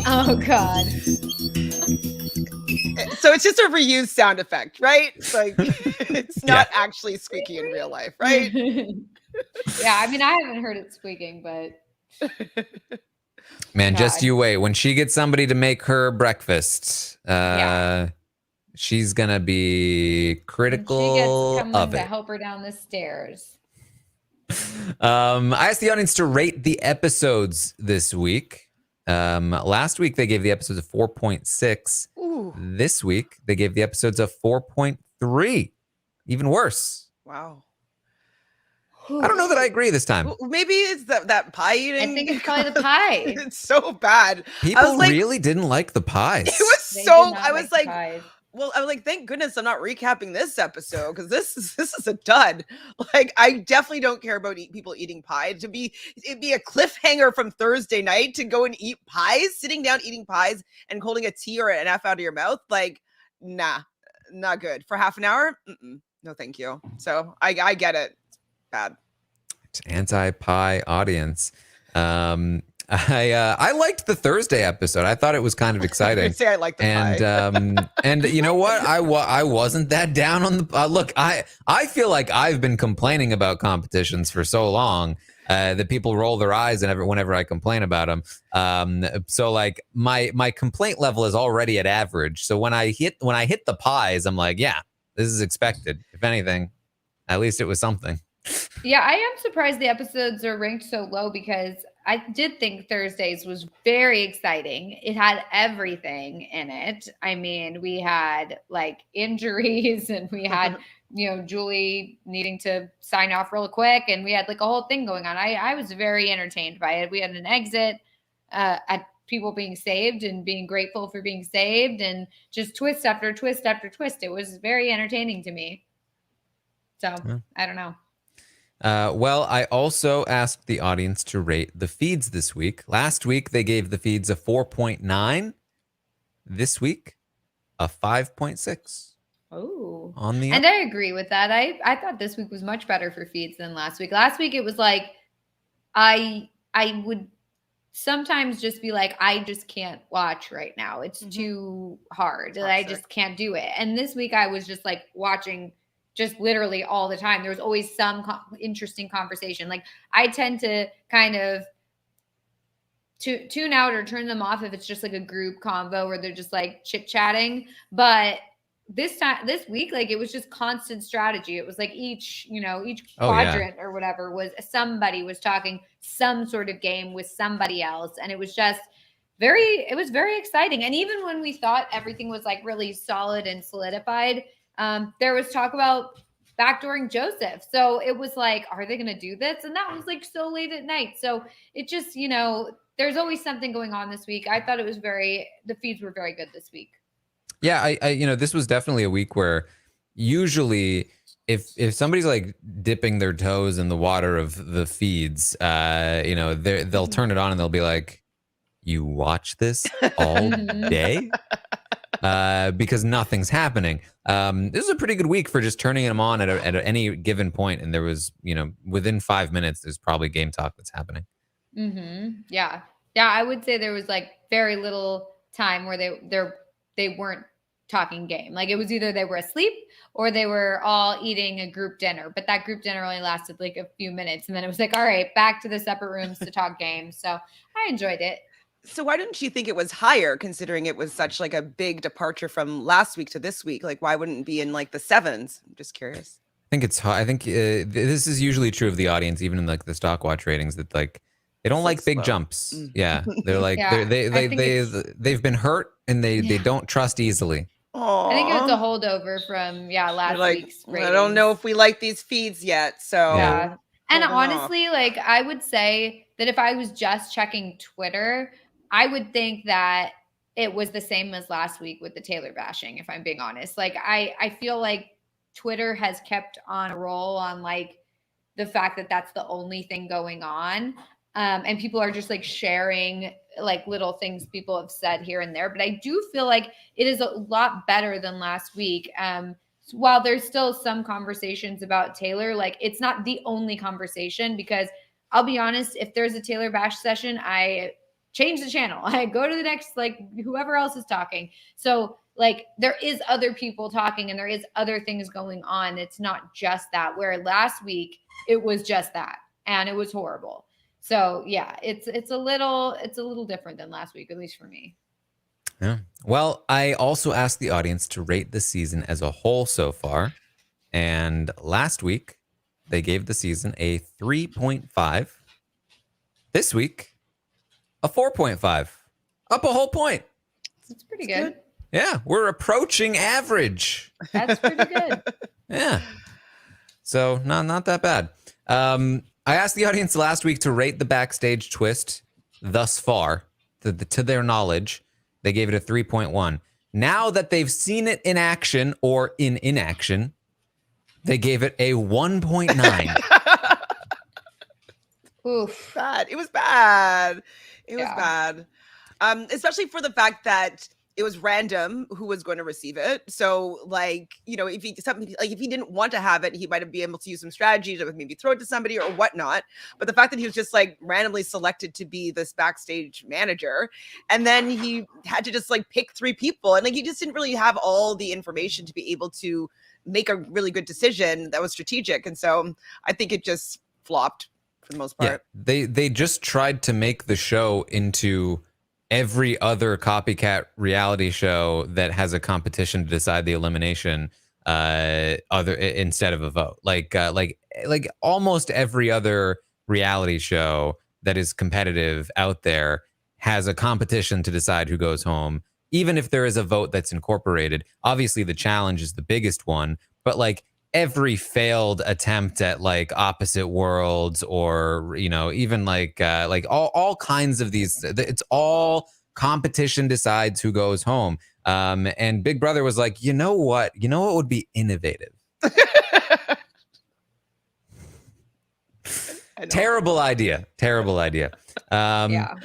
Oh God. So it's just a reused sound effect, right? It's like it's not actually squeaky in real life, right? Yeah, I mean I haven't heard it squeaking, but Man, God. just you wait. When she gets somebody to make her breakfast, she's gonna be critical she gets someone of to it. help her down the stairs. I asked the audience to rate the episodes this week. Last week they gave the episodes a 4.6. Ooh. This week they gave the episodes a 4.3. Even worse. Wow. I don't know that I agree this time. Maybe it's that pie eating. I think it's probably the pie. It's so bad. People really didn't like the pies. It was They so. did not I was the like, pies. well, I was like, thank goodness I'm not recapping this episode because this is a dud. Like, I definitely don't care about people eating pie. It'd be a cliffhanger from Thursday night to go and eat pies, sitting down eating pies and holding a T or an F out of your mouth. Like, nah, not good for half an hour. No, thank you. So I get it. It's bad. It's anti-pie audience. I liked the Thursday episode. I thought it was kind of exciting. Say I like the pie. And you know what? I wasn't that down on the look. I feel like I've been complaining about competitions for so long that people roll their eyes whenever I complain about them. So like my complaint level is already at average. So when I hit the pies, I'm like, yeah, this is expected. If anything, at least it was something. Yeah, I am surprised the episodes are ranked so low because I did think Thursdays was very exciting. It had everything in it. I mean, we had like injuries and we had, Julie needing to sign off real quick and we had like a whole thing going on. I was very entertained by it. We had an exit at people being saved and being grateful for being saved and just twist after twist after twist. It was very entertaining to me. So I don't know. Well, I also asked the audience to rate the feeds this week. Last week, they gave the feeds a 4.9. This week, a 5.6. Oh, and I agree with that. I thought this week was much better for feeds than last week. Last week, it was like, I would sometimes just be like, I just can't watch right now. It's too hard. I just can't do it. And this week, I was just like watching just literally all the time. There was always some interesting conversation. Like I tend to kind of tune out or turn them off if it's just like a group convo where they're just like chit chatting. But this week, like it was just constant strategy. It was like each quadrant or whatever somebody was talking some sort of game with somebody else. And it was just very exciting. And even when we thought everything was like really solid and solidified, there was talk about backdooring Joseph. So it was like, are they going to do this? And that was like so late at night. So it just, there's always something going on this week. I thought the feeds were very good this week. Yeah, I this was definitely a week where usually if somebody's like dipping their toes in the water of the feeds, they'll turn it on and they'll be like, "You watch this all day?" Because nothing's happening. This is a pretty good week for just turning them on at any given point, and there was, within 5 minutes, there's probably game talk that's happening. Yeah, I would say there was like very little time where they weren't talking game. Like it was either they were asleep or they were all eating a group dinner, but that group dinner only lasted like a few minutes, and then it was like, all right, back to the separate rooms to talk games. So I enjoyed it. So why didn't you think it was higher, considering it was such like a big departure from last week to this week? Like, why wouldn't it be in like the 7s? I'm just curious. I think it's high. I think this is usually true of the audience, even in like the stock watch ratings, that like they don't So like big slow. jumps. Yeah, they're like Yeah, they've been hurt and they don't trust easily. I think it was a holdover from last week's ratings. I don't know if we like these feeds yet. So yeah. And holding honestly, like I would say that if I was just checking Twitter, I would think that it was the same as last week with the Taylor bashing, if I'm being honest. Like I feel like Twitter has kept on a roll on like the fact that that's the only thing going on. And people are just like sharing like little things people have said here and there. But I do feel like it is a lot better than last week. While there's still some conversations about Taylor, like it's not the only conversation, because I'll be honest, if there's a Taylor bash session, I change the channel. I go to the next, like whoever else is talking. So like there is other people talking and there is other things going on. It's not just that, where last week it was just that and it was horrible. So yeah, it's a little different than last week, at least for me. Yeah. Well, I also asked the audience to rate the season as a whole so far. And last week, they gave the season a 3.5. This week, a 4.5. Up a whole point. It's pretty good. Yeah, we're approaching average. That's pretty good. Yeah. So not that bad. I asked the audience last week to rate the backstage twist thus far, to their knowledge. They gave it a 3.1. Now that they've seen it in action or in inaction, they gave it a 1.9. Oof. Bad. It was bad. It was Yeah. bad. Especially for the fact that it was random who was going to receive it. So like, if he didn't want to have it, he might have been able to use some strategy to maybe throw it to somebody or whatnot. But the fact that he was just like randomly selected to be this backstage manager, and then he had to just like pick 3 people, and like he just didn't really have all the information to be able to make a really good decision that was strategic. And so I think it just flopped for the most part. Yeah, they just tried to make the show into every other copycat reality show that has a competition to decide the elimination instead of a vote. Like almost every other reality show that is competitive out there has a competition to decide who goes home, even if there is a vote that's incorporated. Obviously the challenge is the biggest one, but like every failed attempt at like opposite worlds, or even like all kinds of these, it's all competition decides who goes home. And Big Brother was like, you know what would be innovative? Terrible idea. Yeah.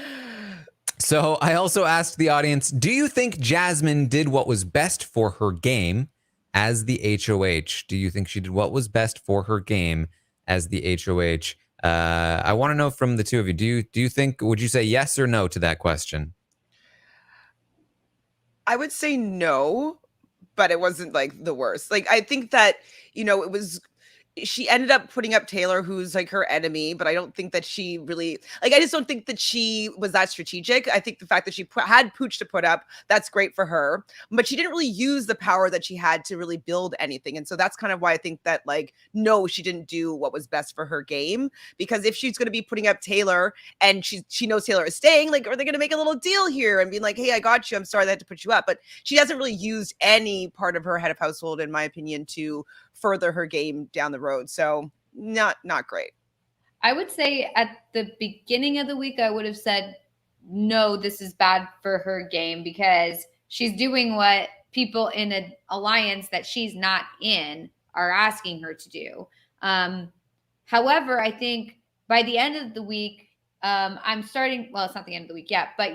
So I also asked the audience, do you think Jasmine did what was best for her game as the HOH? Do you think she did what was best for her game as the HOH? I want to know from the two of you. Do you think, would you say yes or no to that question? I would say no, but it wasn't like the worst. Like I think that, it was, she ended up putting up Taylor, who's like her enemy, but I don't think that she really, like, I just don't think that she was that strategic. I think the fact that she had Pooch to put up, that's great for her, but she didn't really use the power that she had to really build anything. And so that's kind of why I think that, like, no, she didn't do what was best for her game, because if she's going to be putting up Taylor and she knows Taylor is staying, like, are they going to make a little deal here and be like, hey, I got you, I'm sorry they had to put you up. But she hasn't really used any part of her head of household, in my opinion, to further her game down the road. So not great. I would say at the beginning of the week, I would have said no, this is bad for her game because she's doing what people in an alliance that she's not in are asking her to do. However, I think by the end of the week, I'm starting, well, it's not the end of the week yet, but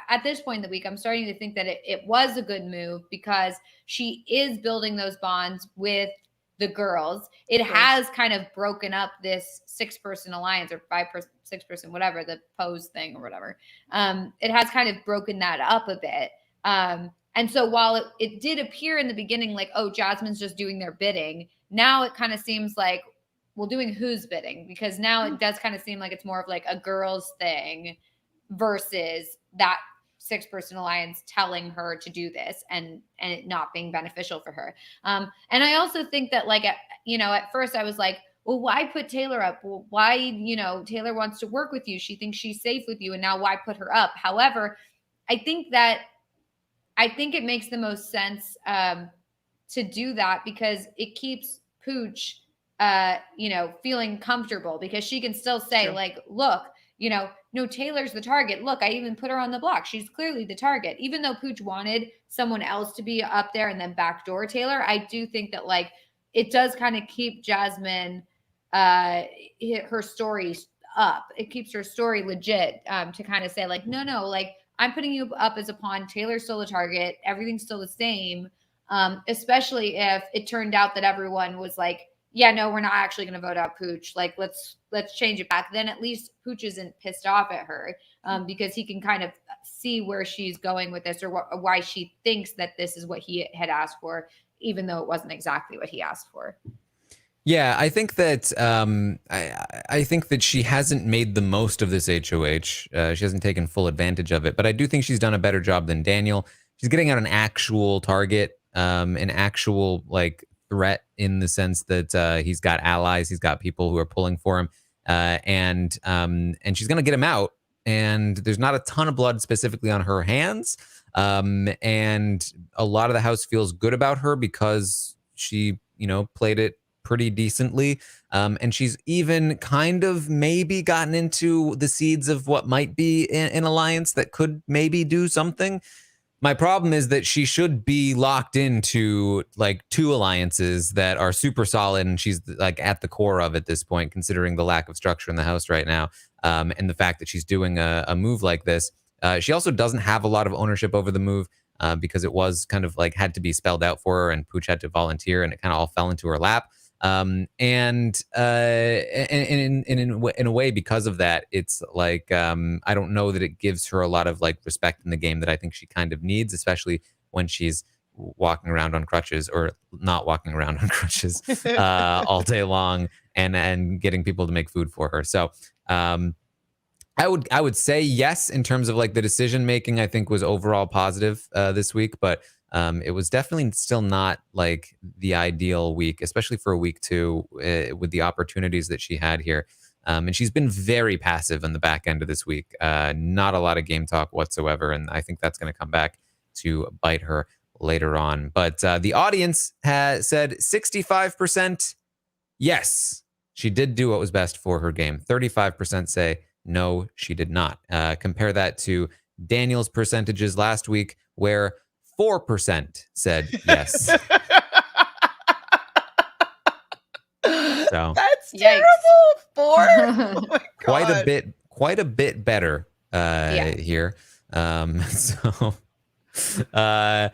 at this point in the week, I'm starting to think that it was a good move because she is building those bonds with the girls. It has kind of broken up this 6-person alliance or 5-person, 6-person, whatever, the pose thing or whatever. It has kind of broken that up a bit. And so while it did appear in the beginning like, oh, Jasmine's just doing their bidding, now it kind of seems like, well, doing whose bidding? Because now it does kind of seem like it's more of like a girls thing versus that 6-person alliance telling her to do this and it not being beneficial for her. And I also think that like, at first I was like, well, why put Taylor up? Well, why, Taylor wants to work with you. She thinks she's safe with you. And now why put her up? However, I think it makes the most sense to do that because it keeps Pooch, feeling comfortable because she can still say like, look, no, Taylor's the target. Look, I even put her on the block. She's clearly the target. Even though Pooch wanted someone else to be up there and then backdoor Taylor, I do think that like it does kind of keep Jasmine, her story up. It keeps her story legit to kind of say like, no, like I'm putting you up as a pawn. Taylor's still the target. Everything's still the same. Especially if it turned out that everyone was like, yeah, no, we're not actually going to vote out Pooch. Like, let's change it back. Then at least Pooch isn't pissed off at her because he can kind of see where she's going with this or why she thinks that this is what he had asked for, even though it wasn't exactly what he asked for. Yeah, I think that I think that she hasn't made the most of this HOH. She hasn't taken full advantage of it, but I do think she's done a better job than Daniel. She's getting out an actual target, an actual like threat in the sense that he's got allies, he's got people who are pulling for him, and she's gonna get him out. And there's not a ton of blood specifically on her hands, and a lot of the house feels good about her because she, played it pretty decently, and she's even kind of maybe gotten into the seeds of what might be an alliance that could maybe do something. My problem is that she should be locked into like 2 alliances that are super solid, and she's like at the core of at this point, considering the lack of structure in the house right now, and the fact that she's doing a move like this. She also doesn't have a lot of ownership over the move because it was kind of like had to be spelled out for her, and Pooch had to volunteer, and it kind of all fell into her lap. And in a way, because of that, it's like I don't know that it gives her a lot of like respect in the game that I think she kind of needs, especially when she's walking around on crutches or not walking around on crutches all day long and getting people to make food for her. So I would say yes in terms of like the decision making. I think was overall positive this week, but it was definitely still not like the ideal week, especially for a week 2 with the opportunities that she had here. And she's been very passive in the back end of this week. Not a lot of game talk whatsoever. And I think that's going to come back to bite her later on. But the audience has said 65% yes, she did do what was best for her game. 35% say no, she did not. Compare that to Daniel's percentages last week, where 4% said yes. So that's terrible. 4. Oh my God. Quite a bit better here. So I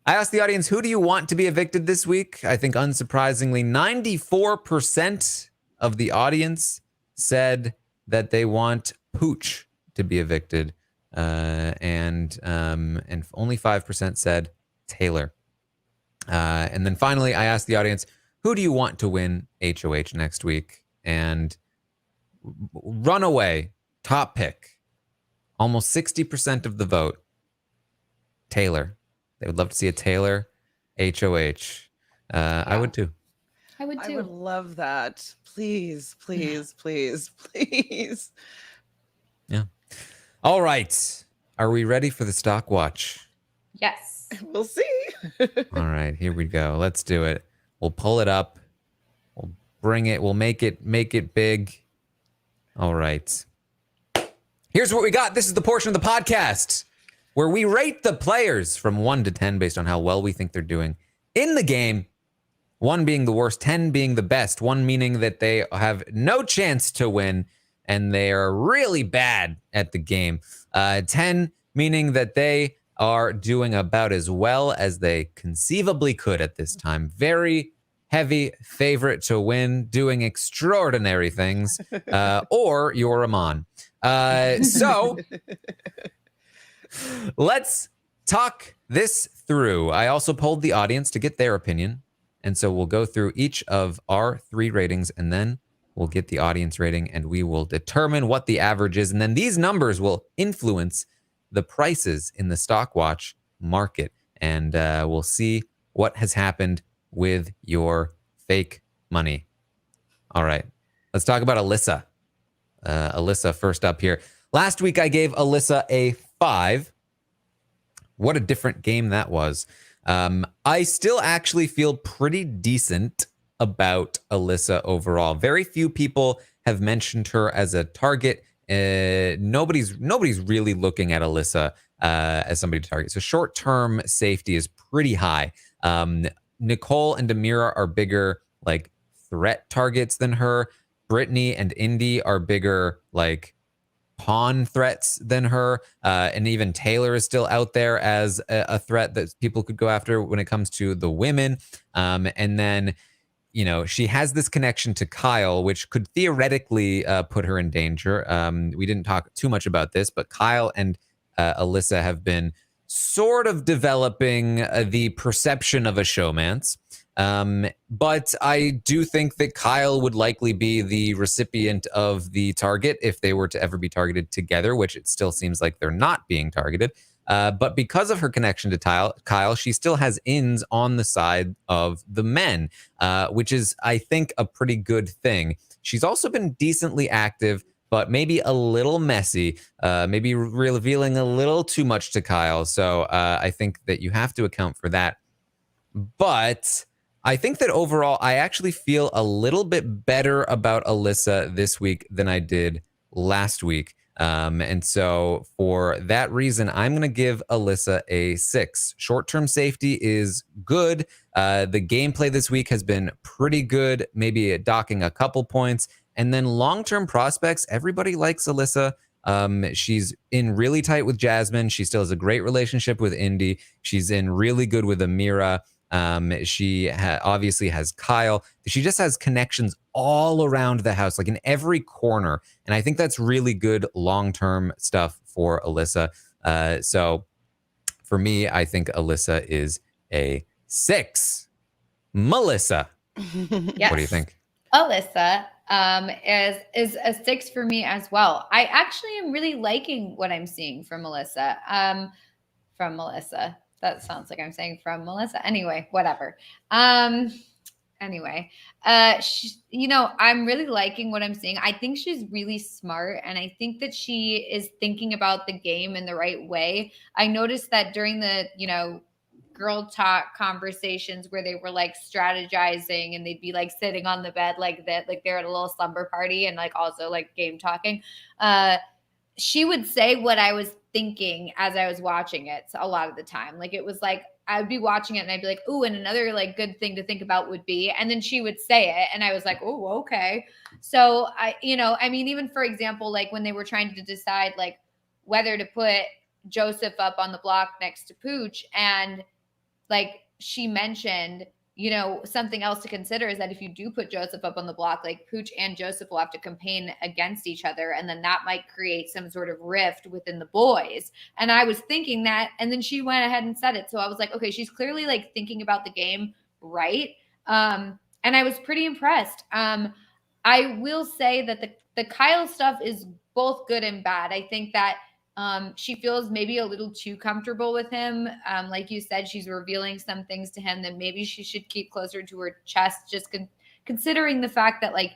asked the audience, who do you want to be evicted this week? I think unsurprisingly, 94% of the audience said that they want Pooch to be evicted. And only 5% said Taylor. And then finally, I asked the audience, who do you want to win HOH next week? And runaway top pick, almost 60% of the vote, Taylor. They would love to see a Taylor HOH. I would too. I would too. I would love that. Please, please, please, please. Yeah. All right. Are we ready for the stock watch? Yes. We'll see. All right, here we go. Let's do it. We'll pull it up. We'll bring it. We'll make it big. All right. Here's what we got. This is the portion of the podcast where we rate the players from 1 to 10 based on how well we think they're doing in the game. 1 being the worst, 10 being the best. 1 meaning that they have no chance to win and they are really bad at the game. 10 meaning that they are doing about as well as they conceivably could at this time. Very heavy favorite to win, doing extraordinary things, or you're Aman. So let's talk this through. I also polled the audience to get their opinion. And so we'll go through each of our 3 ratings and then we'll get the audience rating and we will determine what the average is. And then these numbers will influence the prices in the stock watch market. And we'll see what has happened with your fake money. All right, let's talk about Alyssa. Alyssa first up here. Last week I gave Alyssa a 5. What a different game that was. I still actually feel pretty decent about Alyssa overall. Very few people have mentioned her as a target. Nobody's really looking at Alyssa as somebody to target. So short-term safety is pretty high. Nicole and Amira are bigger like threat targets than her. Brittany and Indy are bigger like pawn threats than her. And even Taylor is still out there as a threat that people could go after when it comes to the women. And then, you know, she has this connection to Kyle, which could theoretically put her in danger. We didn't talk too much about this, but Kyle and Alyssa have been sort of developing the perception of a showmance. But I do think that Kyle would likely be the recipient of the target if they were to ever be targeted together, which it still seems like they're not being targeted. But because of her connection to Kyle, she still has ins on the side of the men, which is, I think, a pretty good thing. She's also been decently active, but maybe a little messy, maybe revealing a little too much to Kyle. So I think that you have to account for that. But I think that overall, I actually feel a little bit better about Alyssa this week than I did last week. And so for that reason, I'm going to give Alyssa a 6. Short-term safety is good. The gameplay this week has been pretty good, maybe docking a couple points. And then long-term prospects, everybody likes Alyssa. She's in really tight with Jasmine. She still has a great relationship with Indy. She's in really good with Amira. She obviously has Kyle. She just has connections all around the house, like in every corner. And I think that's really good long-term stuff for Alyssa. So for me, I think Alyssa is a 6. Melissa, Yes. what do you think? Alyssa is a 6 for me as well. I actually am really liking what I'm seeing from Melissa. That sounds like I'm saying from Melissa. Anyway, whatever. Anyway, you know, I'm really liking what I'm seeing. I think she's really smart, and I think that she is thinking about the game in the right way. I noticed that during the, you know, girl talk conversations where they were like strategizing and they'd be like sitting on the bed like that, like they're at a little slumber party and like also like game talking. She would say what I was thinking as I was watching it a lot of the time. Like it was like, I would be watching it and I'd be like, ooh, and another like good thing to think about would be, and then she would say it and I was like, oh, okay. So I, you know, I mean, even for example, like when they were trying to decide like whether to put Joseph up on the block next to Pooch, and like she mentioned, you know, something else to consider is that if you do put Joseph up on the block, like Pooch and Joseph will have to campaign against each other. And then that might create some sort of rift within the boys. And I was thinking that, and then she went ahead and said it. So I was like, okay, she's clearly like thinking about the game right. And I was pretty impressed. I will say that the Kyle stuff is both good and bad. I think that she feels maybe a little too comfortable with him. Like you said, she's revealing some things to him that maybe she should keep closer to her chest, just considering the fact that like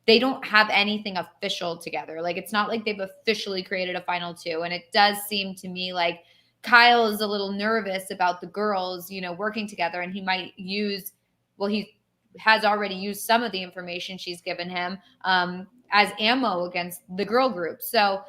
they don't have anything official together. Like it's not like they've officially created a final 2. And it does seem to me like Kyle is a little nervous about the girls, you know, working together, and he might use, well, he has already used some of the information she's given him as ammo against the girl group. So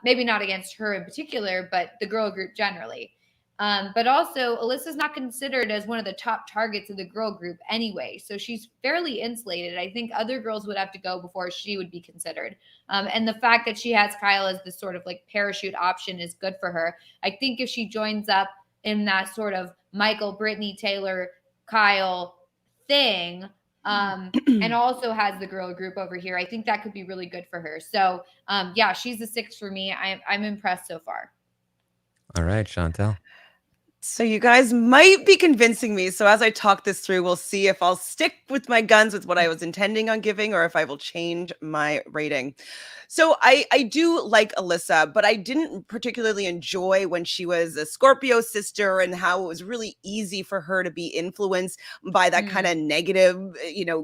Maybe not against her in particular, but the girl group generally. But also, Alyssa's not considered as one of the top targets of the girl group anyway. So she's fairly insulated. I think other girls would have to go before she would be considered. And the fact that she has Kyle as this sort of like parachute option is good for her. I think if she joins up in that sort of Michael, Brittany, Taylor, Kyle thing, and also has the girl group over here, I think that could be really good for her. So yeah, she's a 6 for me. I'm impressed so far. All right, Chantele. So you guys might be convincing me. So as I talk this through, we'll see if I'll stick with my guns with what I was intending on giving or if I will change my rating. So I do like Alyssa, but I didn't particularly enjoy when she was a Scorpio sister and how it was really easy for her to be influenced by that kind of negative,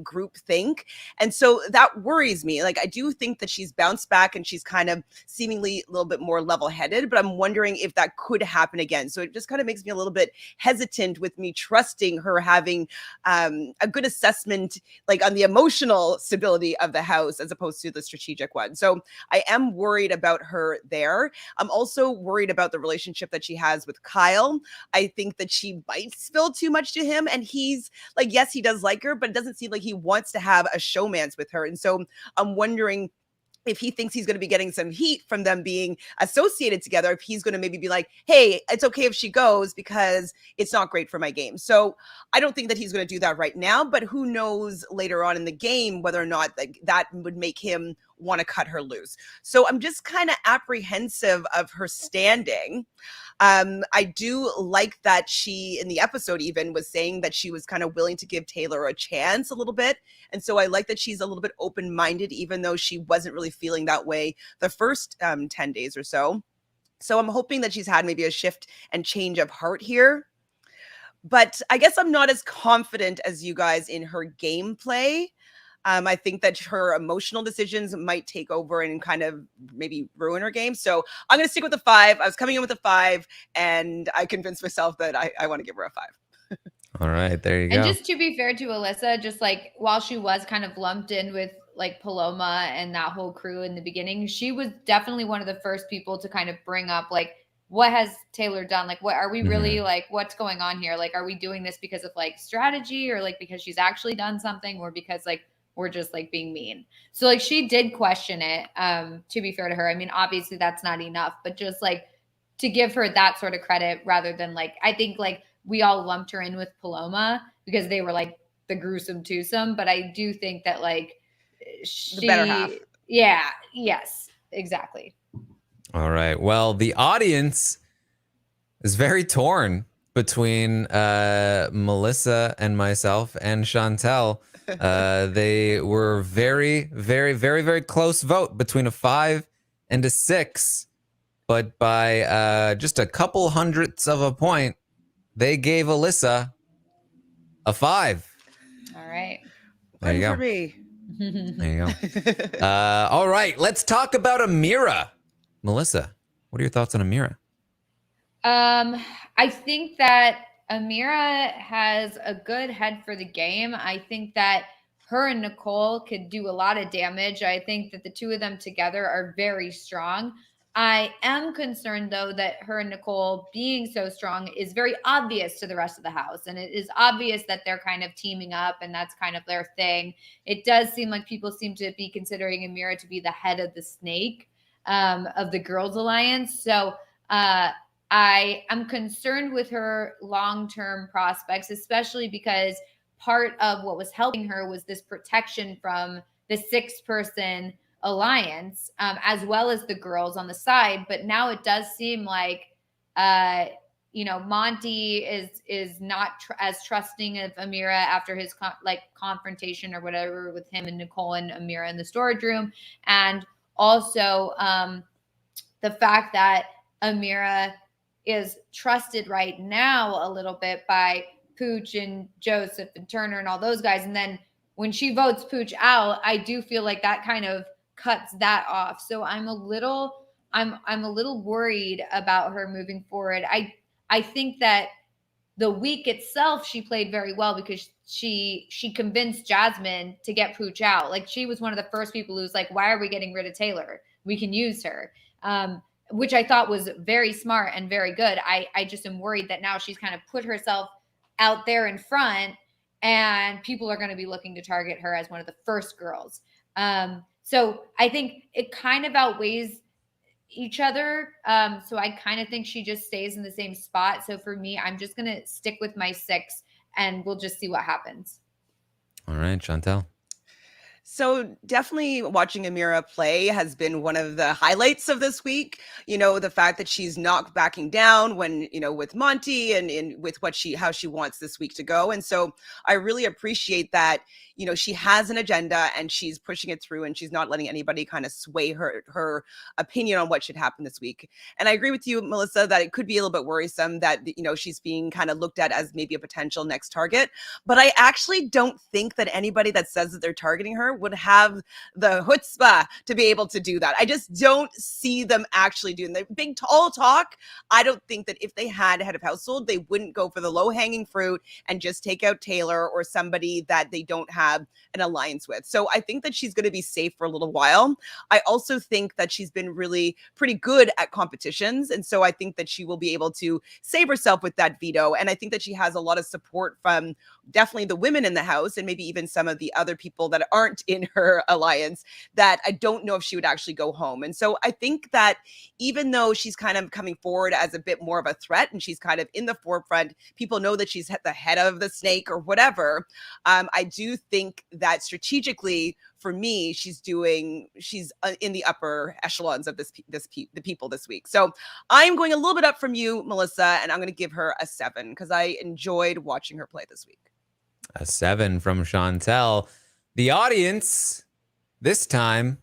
group think. And so that worries me. Like, I do think that she's bounced back and she's kind of seemingly a little bit more level-headed, but I'm wondering if that could happen again. So it just kind of makes me a little bit hesitant with me trusting her having a good assessment, like on the emotional stability of the house as opposed to the strategic one. So I am worried about her there. I'm also worried about the relationship that she has with Kyle. I think that she might spill too much to him. And he's like, yes, he does like her, but it doesn't seem like he wants to have a showmance with her. And so I'm wondering if he thinks he's going to be getting some heat from them being associated together, if he's going to maybe be like, hey, it's okay if she goes because it's not great for my game. So I don't think that he's going to do that right now, but who knows later on in the game whether or not that would make him want to cut her loose. So I'm just kind of apprehensive of her standing. I do like that she, in the episode even, was saying that she was kind of willing to give Taylor a chance a little bit. And so I like that she's a little bit open-minded, even though she wasn't really feeling that way the first 10 days or so. So I'm hoping that she's had maybe a shift and change of heart here. But I guess I'm not as confident as you guys in her gameplay. I think that her emotional decisions might take over and kind of maybe ruin her game. So I'm going to stick with the 5. I was coming in with a 5, and I convinced myself that I want to give her a 5. All right, there you go. And just to be fair to Alyssa, just like while she was kind of lumped in with like Paloma and that whole crew in the beginning, she was definitely one of the first people to kind of bring up like, what has Taylor done? Like, what are we really like, what's going on here? Like, are we doing this because of like strategy or like because she's actually done something or because like we're just like being mean? So like she did question it, to be fair to her. I mean, obviously that's not enough, but just like to give her that sort of credit rather than like, I think like we all lumped her in with Paloma because they were like the gruesome twosome. But I do think that like The better half. Yeah. Yes, exactly. All right. Well, the audience is very torn between Melissa and myself and Chantele. They were very, very, very, very close vote between a 5 and a 6. But by just a couple hundredths of a point, they gave Alyssa a 5. All right. There you go. For me. There you go. All right. Let's talk about Amira. Melissa, what are your thoughts on Amira? I think that Amira has a good head for the game. I think that her and Nicole could do a lot of damage. I think that the two of them together are very strong. I am concerned, though, that her and Nicole being so strong is very obvious to the rest of the house. And it is obvious that they're kind of teaming up and that's kind of their thing. It does seem like people seem to be considering Amira to be the head of the snake of the Girls Alliance. So I am concerned with her long-term prospects, especially because part of what was helping her was this protection from the 6-person alliance, as well as the girls on the side. But now it does seem like, Monty is not as trusting of Amira after his confrontation or whatever with him and Nicole and Amira in the storage room. And also the fact that Amira is trusted right now a little bit by Pooch and Joseph and Turner and all those guys. And then when she votes Pooch out, I do feel like that kind of cuts that off. So I'm a little worried about her moving forward. I think that the week itself, she played very well because she convinced Jasmine to get Pooch out. Like, she was one of the first people who was like, why are we getting rid of Taylor? We can use her. Which I thought was very smart and very good. I just am worried that now she's kind of put herself out there in front and people are going to be looking to target her as one of the first girls. So I think it kind of outweighs each other. So I kind of think she just stays in the same spot. So for me, I'm just going to stick with my 6 and we'll just see what happens. All right, Chantele. So definitely watching Amira play has been one of the highlights of this week. You know, the fact that she's not backing down when, you know, with Monty and with how she wants this week to go. And so I really appreciate that, you know, she has an agenda and she's pushing it through and she's not letting anybody kind of sway her opinion on what should happen this week. And I agree with you, Melissa, that it could be a little bit worrisome that, you know, she's being kind of looked at as maybe a potential next target. But I actually don't think that anybody that says that they're targeting her would have the chutzpah to be able to do that. I just don't see them actually doing the big tall talk. I don't think that if they had a head of household, they wouldn't go for the low hanging fruit and just take out Taylor or somebody that they don't have an alliance with. So I think that she's going to be safe for a little while. I also think that she's been really pretty good at competitions. And so I think that she will be able to save herself with that veto. And I think that she has a lot of support from definitely the women in the house and maybe even some of the other people that aren't in her alliance, that I don't know if she would actually go home. And so I think that even though she's kind of coming forward as a bit more of a threat and she's kind of in the forefront, people know that she's at the head of the snake or whatever. I do think that strategically for me, she's in the upper echelons of the people this week. So I'm going a little bit up from you, Melissa, and I'm going to give her a 7 because I enjoyed watching her play this week. A 7 from Chantele. The audience this time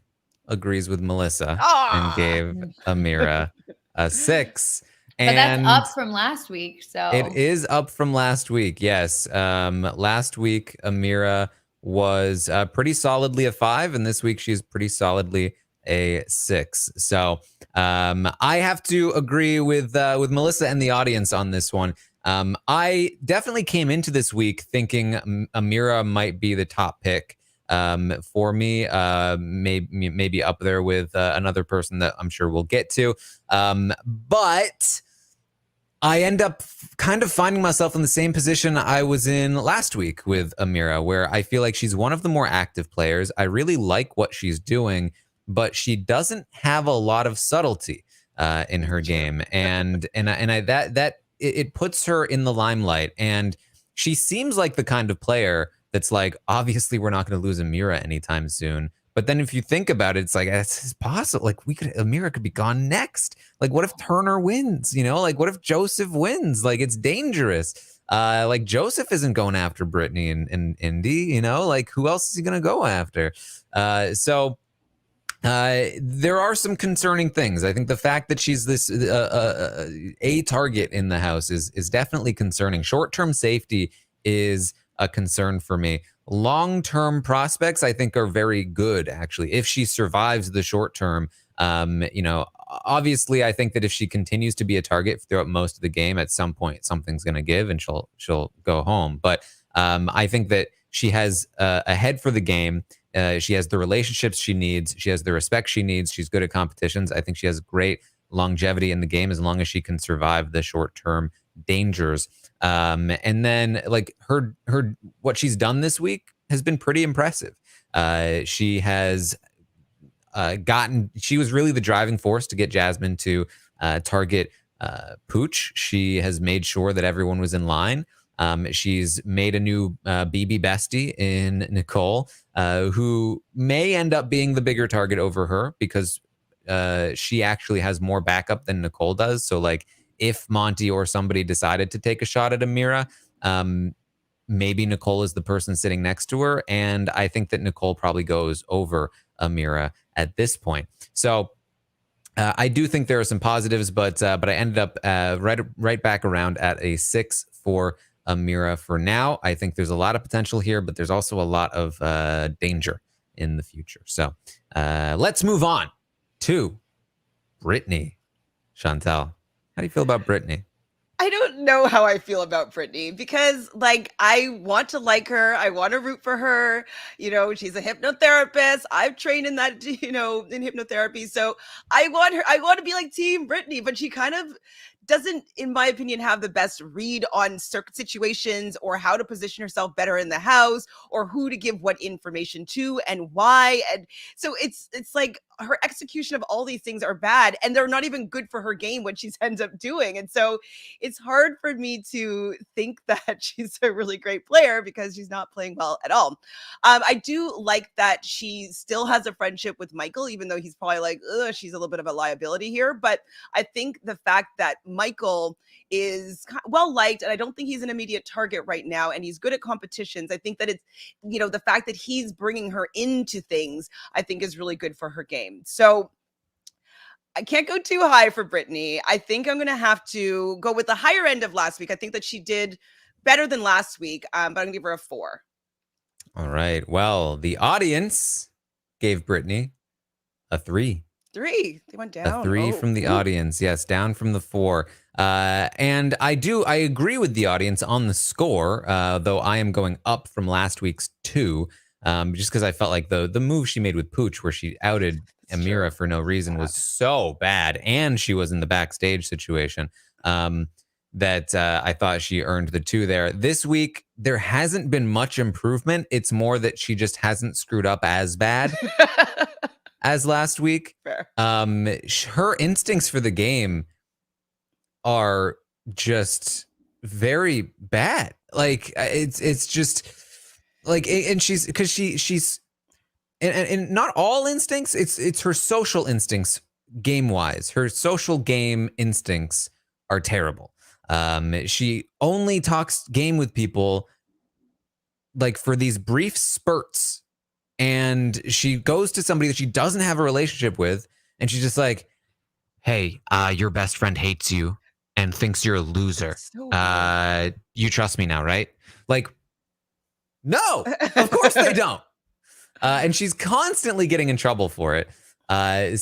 agrees with Melissa and gave Amira a 6. But that's up from last week. So it is up from last week. Yes. Last week, Amira was pretty solidly a 5, and this week she's pretty solidly a 6. So I have to agree with Melissa and the audience on this one. I definitely came into this week thinking Amira might be the top pick for me, maybe up there with another person that I'm sure we'll get to. But I end up kind of finding myself in the same position I was in last week with Amira, where I feel like she's one of the more active players. I really like what she's doing, but she doesn't have a lot of subtlety in her game, and it puts her in the limelight. And she seems like the kind of player that's like, obviously we're not going to lose Amira anytime soon. But then if you think about it, it's like, it's possible. Like Amira could be gone next. Like, what if Turner wins? You know, like what if Joseph wins? Like, it's dangerous. Like Joseph isn't going after Brittany and Indy, you know, like who else is he going to go after? So there are some concerning things. I think the fact that she's this a target in the house is definitely concerning. Short-term safety is a concern for me. Long-term prospects, I think, are very good, actually. If she survives the short term, you know, obviously, I think that if she continues to be a target throughout most of the game, at some point something's going to give and she'll go home. But I think that she has a head for the game. She has the relationships she needs. She has the respect she needs. She's good at competitions. I think she has great longevity in the game as long as she can survive the short-term dangers. And then like her what she's done this week has been pretty impressive. She has she was really the driving force to get Jasmine to target Pooch. She has made sure that everyone was in line. She's made a new BB bestie in Nicole, who may end up being the bigger target over her because she actually has more backup than Nicole does. So like if Monty or somebody decided to take a shot at Amira, maybe Nicole is the person sitting next to her. And I think that Nicole probably goes over Amira at this point. So I do think there are some positives, but I ended up right back around at a 6 for Amira for now. I think there's a lot of potential here, but there's also a lot of danger in the future. So let's move on to Brittany. Chantele, how do you feel about Brittany? I don't know how I feel about Brittany because, like, I want to like her. I want to root for her. You know, she's a hypnotherapist. I've trained in that, in hypnotherapy. So I want her. I want to be like Team Brittany, but she kind of doesn't, in my opinion, have the best read on circuit situations or how to position herself better in the house or who to give what information to and why. And so it's like her execution of all these things are bad and they're not even good for her game, what she ends up doing. And so it's hard for me to think that she's a really great player because she's not playing well at all. I do like that she still has a friendship with Michael, even though he's probably like, ugh, she's a little bit of a liability here. But I think the fact that Michael is well liked, and I don't think he's an immediate target right now, and he's good at competitions. I think that it's, the fact that he's bringing her into things, I think is really good for her game. So I can't go too high for Brittany. I think I'm going to have to go with the higher end of last week. I think that she did better than last week, but I'm going to give her a 4. All right. Well, the audience gave Brittany a 3. 3. They went down. A 3 from the audience. Yes, down from the 4. And I agree with the audience on the score, though I am going up from last week's 2, just because I felt like the move she made with Pooch, where she outed Amira for no reason, was so bad, and she was in the backstage situation, that I thought she earned the 2 there. This week, there hasn't been much improvement. It's more that she just hasn't screwed up as bad as last week. Fair. Her instincts for the game are just very bad. Like it's just like, and she's and not all instincts. It's her social instincts game wise. Her social game instincts are terrible. She only talks game with people like for these brief spurts. And she goes to somebody that she doesn't have a relationship with, and she's just like, "Hey, your best friend hates you and thinks you're a loser. So You trust me now, right?" Like, no, of course they don't. And she's constantly getting in trouble for it. I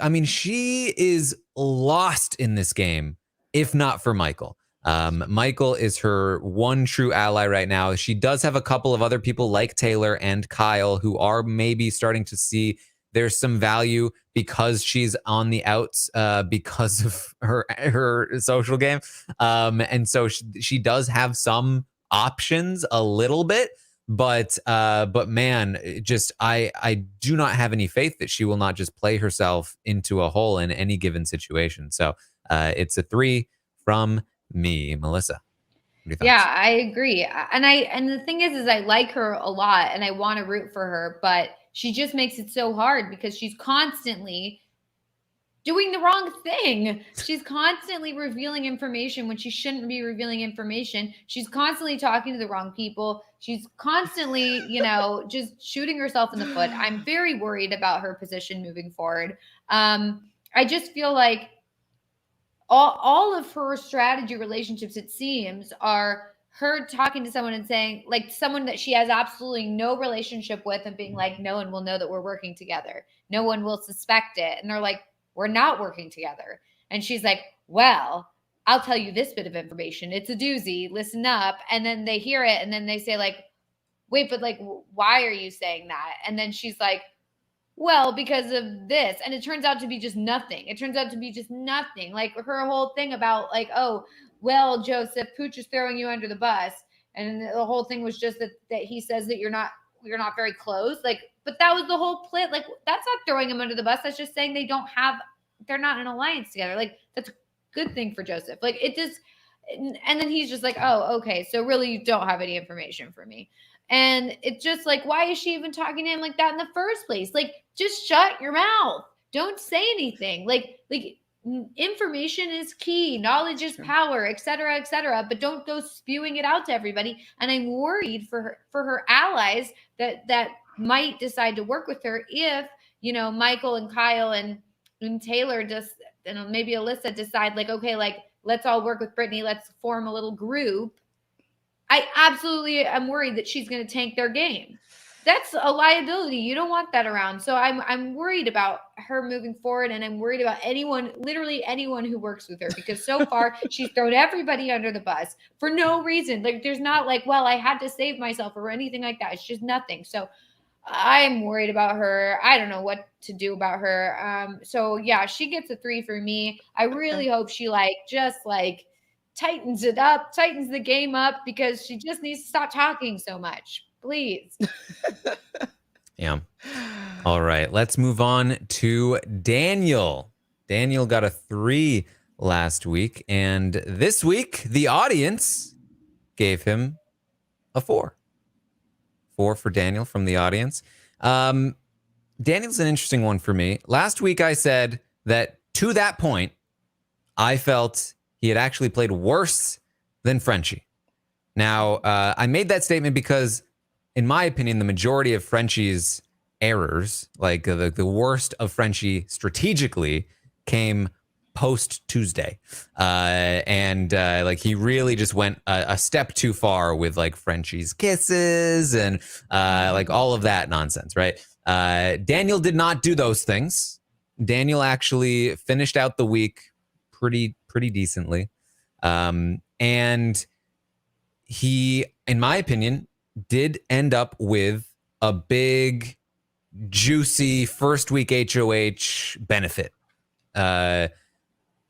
mean, she is lost in this game, if not for Michael. Michael is her one true ally right now. She does have a couple of other people like Taylor and Kyle who are maybe starting to see there's some value because she's on the outs because of her social game. And so she does have some options a little bit, but man, just I do not have any faith that she will not just play herself into a hole in any given situation. So it's a 3 from me. Melissa, what are your thoughts? Yeah, I agree. And the thing is I like her a lot and I want to root for her, but she just makes it so hard because she's constantly doing the wrong thing. She's constantly revealing information when she shouldn't be revealing information. She's constantly talking to the wrong people. She's constantly, just shooting herself in the foot. I'm very worried about her position moving forward. I just feel like all of her strategy relationships, it seems, are her talking to someone and saying, like, someone that she has absolutely no relationship with and being like, no one will know that we're working together. No one will suspect it. And they're like, we're not working together. And she's like, well, I'll tell you this bit of information. It's a doozy. Listen up. And then they hear it. And then they say, like, wait, but like, why are you saying that? And then she's like, well, because of this. And it turns out to be just nothing. Like her whole thing about like, oh, well, Joseph, Pooch is throwing you under the bus. And the whole thing was just that he says that you're not very close. Like, but that was the whole plan. Like, that's not throwing him under the bus. That's just saying they're not in alliance together. Like, that's a good thing for Joseph. Like, it just, and then he's just like, oh, okay. So really you don't have any information for me. And it's just like, why is she even talking to him like that in the first place? Like, just shut your mouth. Don't say anything. Like information is key. Knowledge is power, et cetera, but don't go spewing it out to everybody. And I'm worried for her allies that might decide to work with her if, Michael and Kyle and Taylor just, and maybe Alyssa decide like, okay, like, let's all work with Brittany. Let's form a little group. I absolutely am worried that she's going to tank their game. that's a liability. You don't want that around. So I'm worried about her moving forward, and I'm worried about literally anyone who works with her, because so far she's thrown everybody under the bus for no reason. Like, there's not like, well, I had to save myself or anything like that. It's just nothing. So I'm worried about her. I don't know what to do about her. So yeah, she gets a 3 for me. I really hope she just tightens it up, tightens the game up, because she just needs to stop talking so much. Please. Yeah. All right. Let's move on to Daniel. Daniel got a 3 last week, and this week the audience gave him a 4. 4 for Daniel from the audience. Daniel's an interesting one for me. Last week I said that to that point, I felt he had actually played worse than Frenchie. Now, I made that statement because, in my opinion, the majority of Frenchie's errors, like the worst of Frenchie strategically, came post Tuesday. He really just went a step too far with like Frenchie's kisses and all of that nonsense, right? Daniel did not do those things. Daniel actually finished out the week pretty decently. And he, in my opinion, did end up with a big, juicy first week HOH benefit.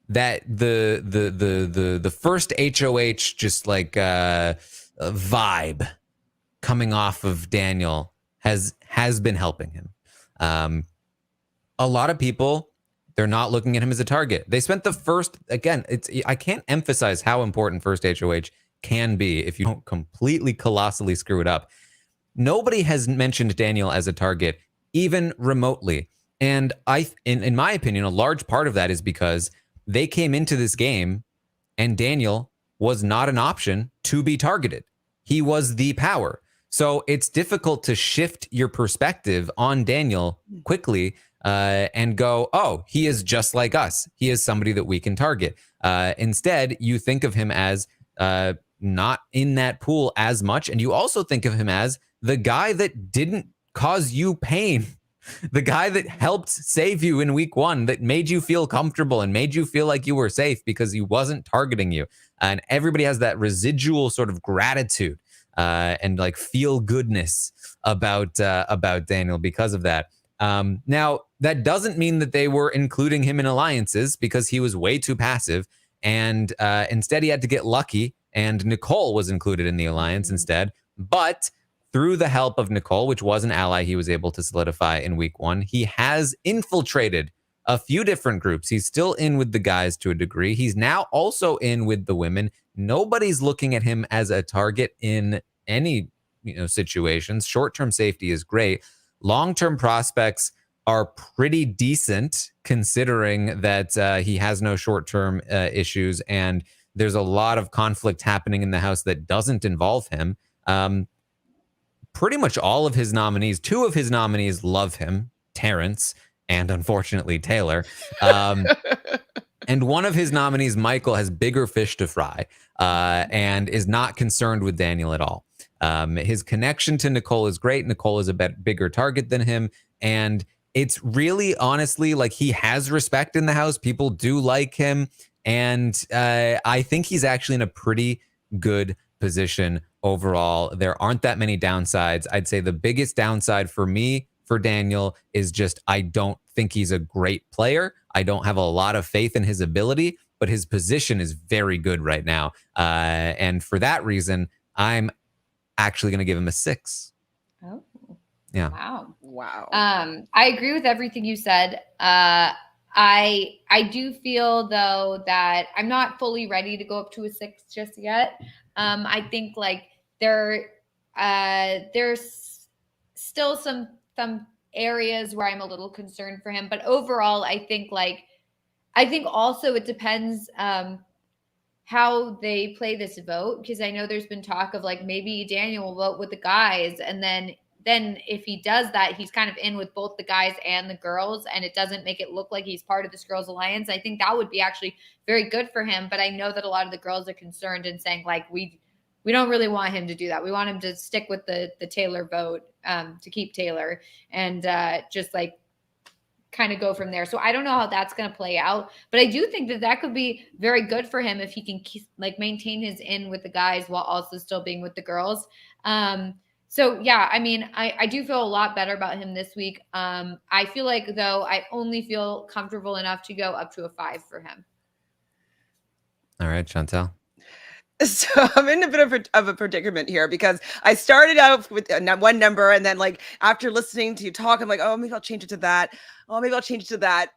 That the first HOH just vibe coming off of Daniel has been helping him. A lot of people, they're not looking at him as a target. They spent the first, again, I can't emphasize how important first HOH can be if you don't completely colossally screw it up. Nobody has mentioned Daniel as a target, even remotely. And in my opinion, a large part of that is because they came into this game and Daniel was not an option to be targeted. He was the power. So it's difficult to shift your perspective on Daniel quickly and go, oh, he is just like us. He is somebody that we can target. Instead, you think of him as not in that pool as much. And you also think of him as the guy that didn't cause you pain. The guy that helped save you in week 1, that made you feel comfortable and made you feel like you were safe because he wasn't targeting you. And everybody has that residual sort of gratitude and like feel goodness about Daniel because of that. Now, that doesn't mean that they were including him in alliances, because he was way too passive. And instead, he had to get lucky. And Nicole was included in the alliance instead. But through the help of Nicole, which was an ally he was able to solidify in week 1, he has infiltrated a few different groups. He's still in with the guys to a degree. He's now also in with the women. Nobody's looking at him as a target in any situations. Short-term safety is great. Long-term prospects are pretty decent, considering that he has no short-term issues, and there's a lot of conflict happening in the house that doesn't involve him. Pretty much all of his nominees, 2 of his nominees love him, Terrence and unfortunately Taylor. And one of his nominees, Michael, has bigger fish to fry and is not concerned with Daniel at all. His connection to Nicole is great. Nicole is a bigger target than him. And it's really, honestly, like, he has respect in the house. People do like him. And I think he's actually in a pretty good position overall. There aren't that many downsides. I'd say the biggest downside for me, for Daniel, is just I don't think he's a great player. I don't have a lot of faith in his ability, but his position is very good right now. And for that reason, I'm actually going to give him a 6. Oh, yeah. Wow. I agree with everything you said. I do feel, though, that I'm not fully ready to go up to a 6 just yet. I think there's still some areas where I'm a little concerned for him, but overall, I think also it depends how they play this vote, because I know there's been talk of maybe Daniel will vote with the guys, and then if he does that, he's kind of in with both the guys and the girls, and it doesn't make it look like he's part of this girls alliance. I think that would be actually very good for him. But I know that a lot of the girls are concerned and saying we don't really want him to do that. We want him to stick with the Taylor vote, to keep Taylor, and just like kind of go from there. So I don't know how that's going to play out, but I do think that that could be very good for him if he can like maintain his in with the guys while also still being with the girls. So yeah, I mean, I do feel a lot better about him this week. I feel like though I only feel comfortable enough to go up to a 5 for him. All right, Chantele. So I'm in a bit of a predicament here because I started out with one number, and then like after listening to you talk, I'm like, oh, maybe I'll change it to that. Oh, maybe I'll change it to that.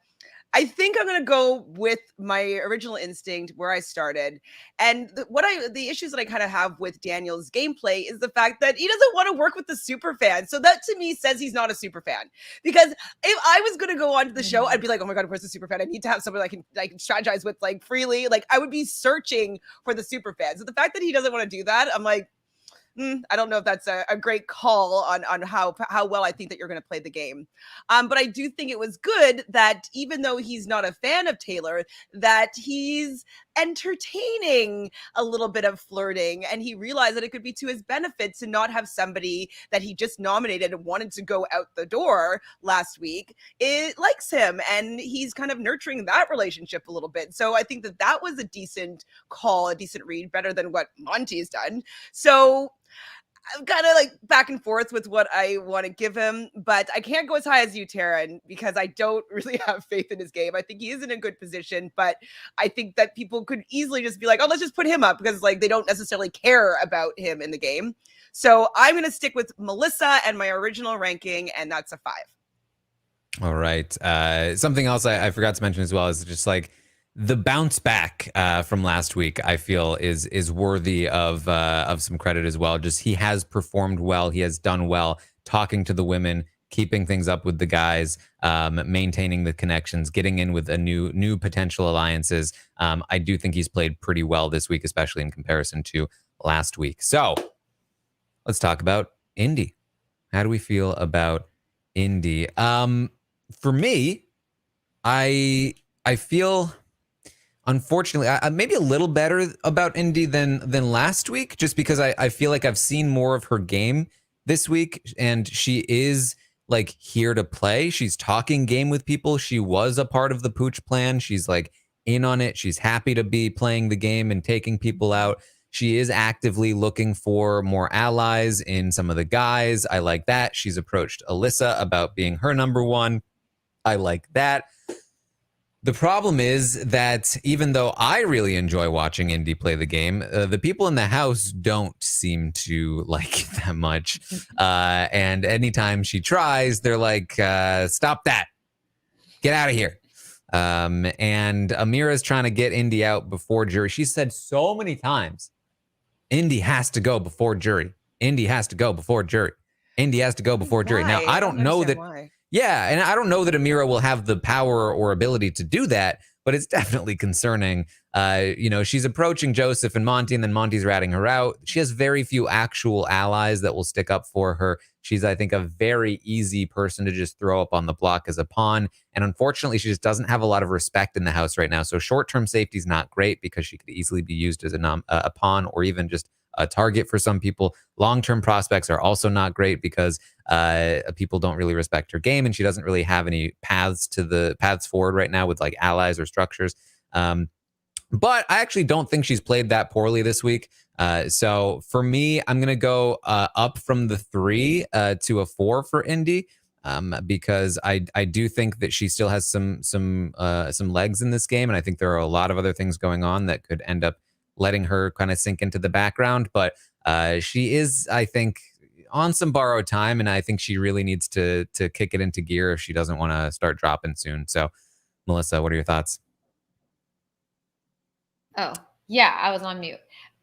I think I'm going to go with my original instinct where I started. And the issues that I kind of have with Daniel's gameplay is the fact that he doesn't want to work with the super fan. So that to me says he's not a super fan. Because if I was going to go onto the show, I'd be like, oh my God, where's the super fan? I need to have someone I can strategize with like freely. Like I would be searching for the super fan. So the fact that he doesn't want to do that, I'm like, I don't know if that's a great call on how well I think that you're going to play the game. But I do think it was good that even though he's not a fan of Taylor, that he's entertaining a little bit of flirting, and he realized that it could be to his benefit to not have somebody that he just nominated and wanted to go out the door last week. It likes him, and he's kind of nurturing that relationship a little bit. So I think that that was a decent call, a decent read, better than what Monty's done. So I'm kind of like back and forth with what I want to give him, but I can't go as high as you, Taran, because I don't really have faith in his game. I think he is in a good position, but I think that people could easily just be like, oh, let's just put him up because like they don't necessarily care about him in the game. So I'm going to stick with Melissa and my original ranking, and that's a 5. All right. Something else I forgot to mention as well is just like the bounce back from last week, I feel is worthy of some credit as well. Just he has performed well. He has done well talking to the women, keeping things up with the guys, maintaining the connections, getting in with a new potential alliances. I do think he's played pretty well this week, especially in comparison to last week. So let's talk about Indy. How do we feel about Indy? For me, I feel, unfortunately, maybe a little better about Indy than last week, just because I feel like I've seen more of her game this week, and she is like here to play. She's talking game with people. She was a part of the pooch plan. She's like in on it. She's happy to be playing the game and taking people out. She is actively looking for more allies in some of the guys. I like that. She's approached Alyssa about being her number one. I like that. The problem is that even though I really enjoy watching Indy play the game, the people in the house don't seem to like it that much. And anytime she tries, they're like, stop that. Get out of here. And Amira's trying to get Indy out before jury. She said so many times, Indy has to go before jury. Indy has to go before jury. Indy has to go before jury. Now, I don't know that. Why. Yeah, and I don't know that Amira will have the power or ability to do that, but it's definitely concerning. She's approaching Joseph and Monty, and then Monty's ratting her out. She has very few actual allies that will stick up for her. She's, I think, a very easy person to just throw up on the block as a pawn. And unfortunately, she just doesn't have a lot of respect in the house right now. So short-term safety is not great because she could easily be used as a pawn or even just a target for some people. Long-term prospects are also not great because people don't really respect her game, and she doesn't really have any paths forward right now with like allies or structures. But I actually don't think she's played that poorly this week. So for me, I'm gonna go up from the 3 to a 4 for Indy. Because I do think that she still has some legs in this game, and I think there are a lot of other things going on that could end up letting her kind of sink into the background. But she is, I think, on some borrowed time, and I think she really needs to kick it into gear if she doesn't want to start dropping soon. So, Melissa, what are your thoughts? Oh, yeah, I was on mute.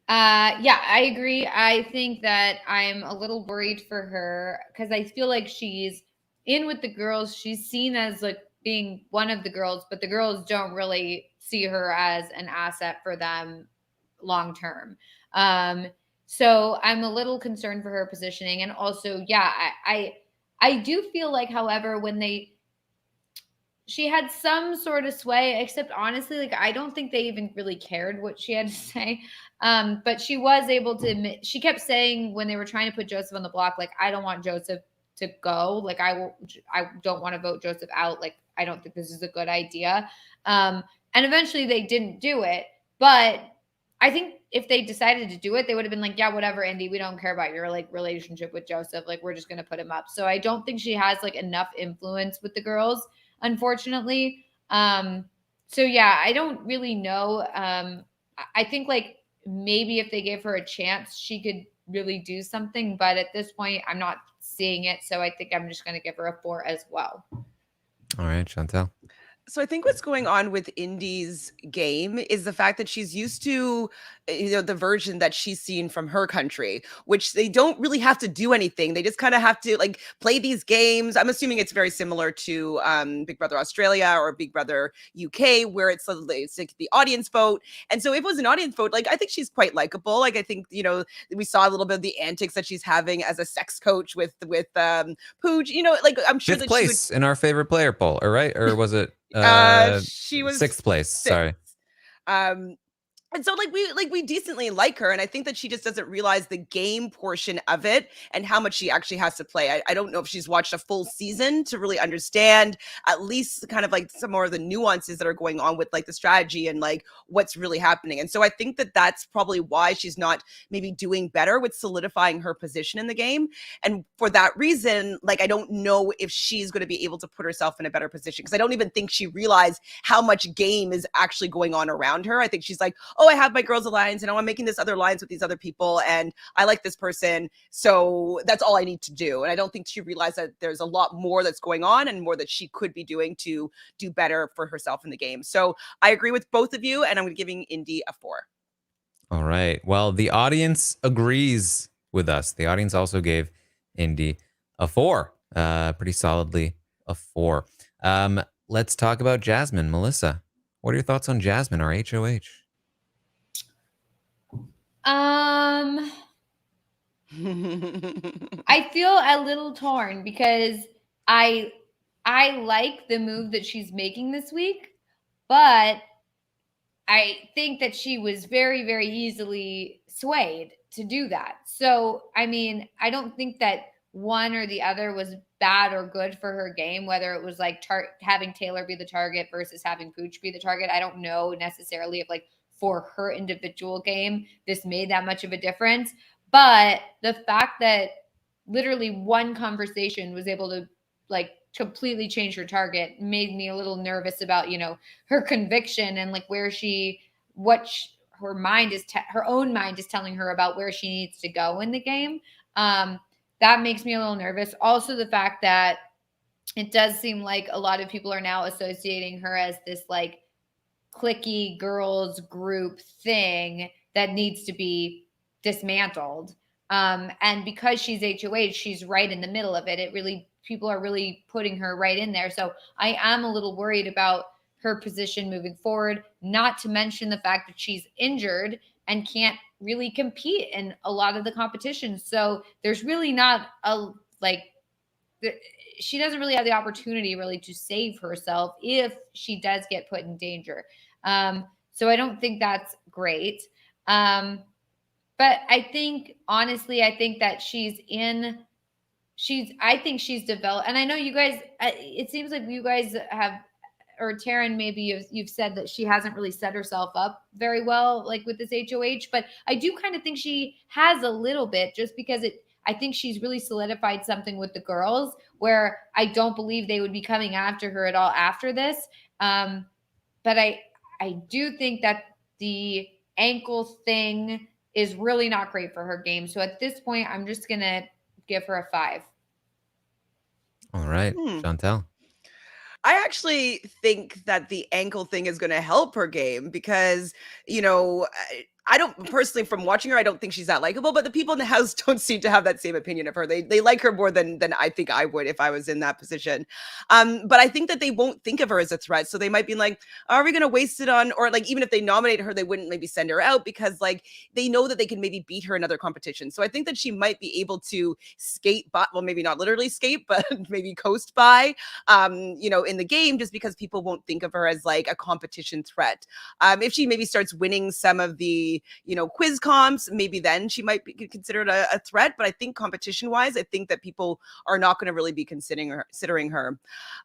Yeah, I agree. I think that I'm a little worried for her because I feel like she's in with the girls. She's seen as like being one of the girls, but the girls don't really see her as an asset for them long term. So I'm a little concerned for her positioning. And also, yeah, I do feel like, however, when she had some sort of sway, except honestly, like I don't think they even really cared what she had to say. But she was able to admit, she kept saying when they were trying to put Joseph on the block, like, I don't want Joseph to go. Like, I don't want to vote Joseph out. Like, I don't think this is a good idea. And eventually they didn't do it. But I think if they decided to do it, they would have been like, yeah, whatever, Indy, we don't care about your like relationship with Joseph. Like, we're just going to put him up. So I don't think she has like enough influence with the girls, unfortunately. So yeah, I don't really know. I think like maybe if they gave her a chance, she could really do something. But at this point, I'm not seeing it. So I think I'm just going to give her a 4 as well. All right, Chantele. So I think what's going on with Indy's game is the fact that she's used to, the version that she's seen from her country, which they don't really have to do anything. They just kind of have to like play these games. I'm assuming it's very similar to Big Brother Australia or Big Brother UK, where it's like the audience vote. And so if it was an audience vote, like I think she's quite likable. Like I think, we saw a little bit of the antics that she's having as a sex coach with Pooch. Like I'm sure 5th that place in our favorite player poll, or right? Or was it she was 6th place? Sorry. And so we decently like her, and I think that she just doesn't realize the game portion of it and how much she actually has to play. I don't know if she's watched a full season to really understand at least kind of like some more of the nuances that are going on with like the strategy and like what's really happening. And so I think that that's probably why she's not maybe doing better with solidifying her position in the game. And for that reason, like I don't know if she's going to be able to put herself in a better position, because I don't even think she realized how much game is actually going on around her. I think she's like, oh, I have my girls alliance and I'm making this other alliance with these other people and I like this person, so that's all I need to do. And I don't think she realized that there's a lot more that's going on and more that she could be doing to do better for herself in the game. So I agree with both of you, and I'm giving Indy a 4. All right. Well, the audience agrees with us. The audience also gave Indy a 4, pretty solidly a 4. Let's talk about Jasmine. Melissa, what are your thoughts on Jasmine, our HOH? I feel a little torn because I like the move that she's making this week, but I think that she was very, very easily swayed to do that. So, I mean, I don't think that one or the other was bad or good for her game, whether it was like having Taylor be the target versus having Pooch be the target. I don't know necessarily if like for her individual game, this made that much of a difference. But the fact that literally one conversation was able to like completely change her target made me a little nervous about, her conviction and like where her mind is, her own mind is telling her about where she needs to go in the game. That makes me a little nervous. Also, the fact that it does seem like a lot of people are now associating her as this like cliquey girls group thing that needs to be dismantled. And because she's HOH, she's right in the middle of it. People are really putting her right in there. So I am a little worried about her position moving forward, not to mention the fact that she's injured and can't really compete in a lot of the competitions. So there's really not she doesn't really have the opportunity really to save herself if she does get put in danger. So I don't think that's great. But I think, honestly, I think that I think she's developed. And I know you guys, it seems like you guys have, or Taran, maybe you've said that she hasn't really set herself up very well, like with this HOH, but I do kind of think she has a little bit, just because I think she's really solidified something with the girls where I don't believe they would be coming after her at all after this. But I do think that the ankle thing is really not great for her game. So at this point, I'm just going to give her a 5. All right, Chantele. I actually think that the ankle thing is going to help her game because, I don't personally, from watching her, I don't think she's that likable, but the people in the house don't seem to have that same opinion of her. They like her more than I think I would if I was in that position. But I think that they won't think of her as a threat. So they might be like, are we going to waste it on, or like, even if they nominate her, they wouldn't maybe send her out because like they know that they can maybe beat her in other competitions. So I think that she might be able to skate by, well, maybe not literally skate, but maybe coast by, in the game, just because people won't think of her as like a competition threat. If she maybe starts winning some of the, quiz comps, maybe then she might be considered a threat. But I think competition wise, I think that people are not going to really be considering her.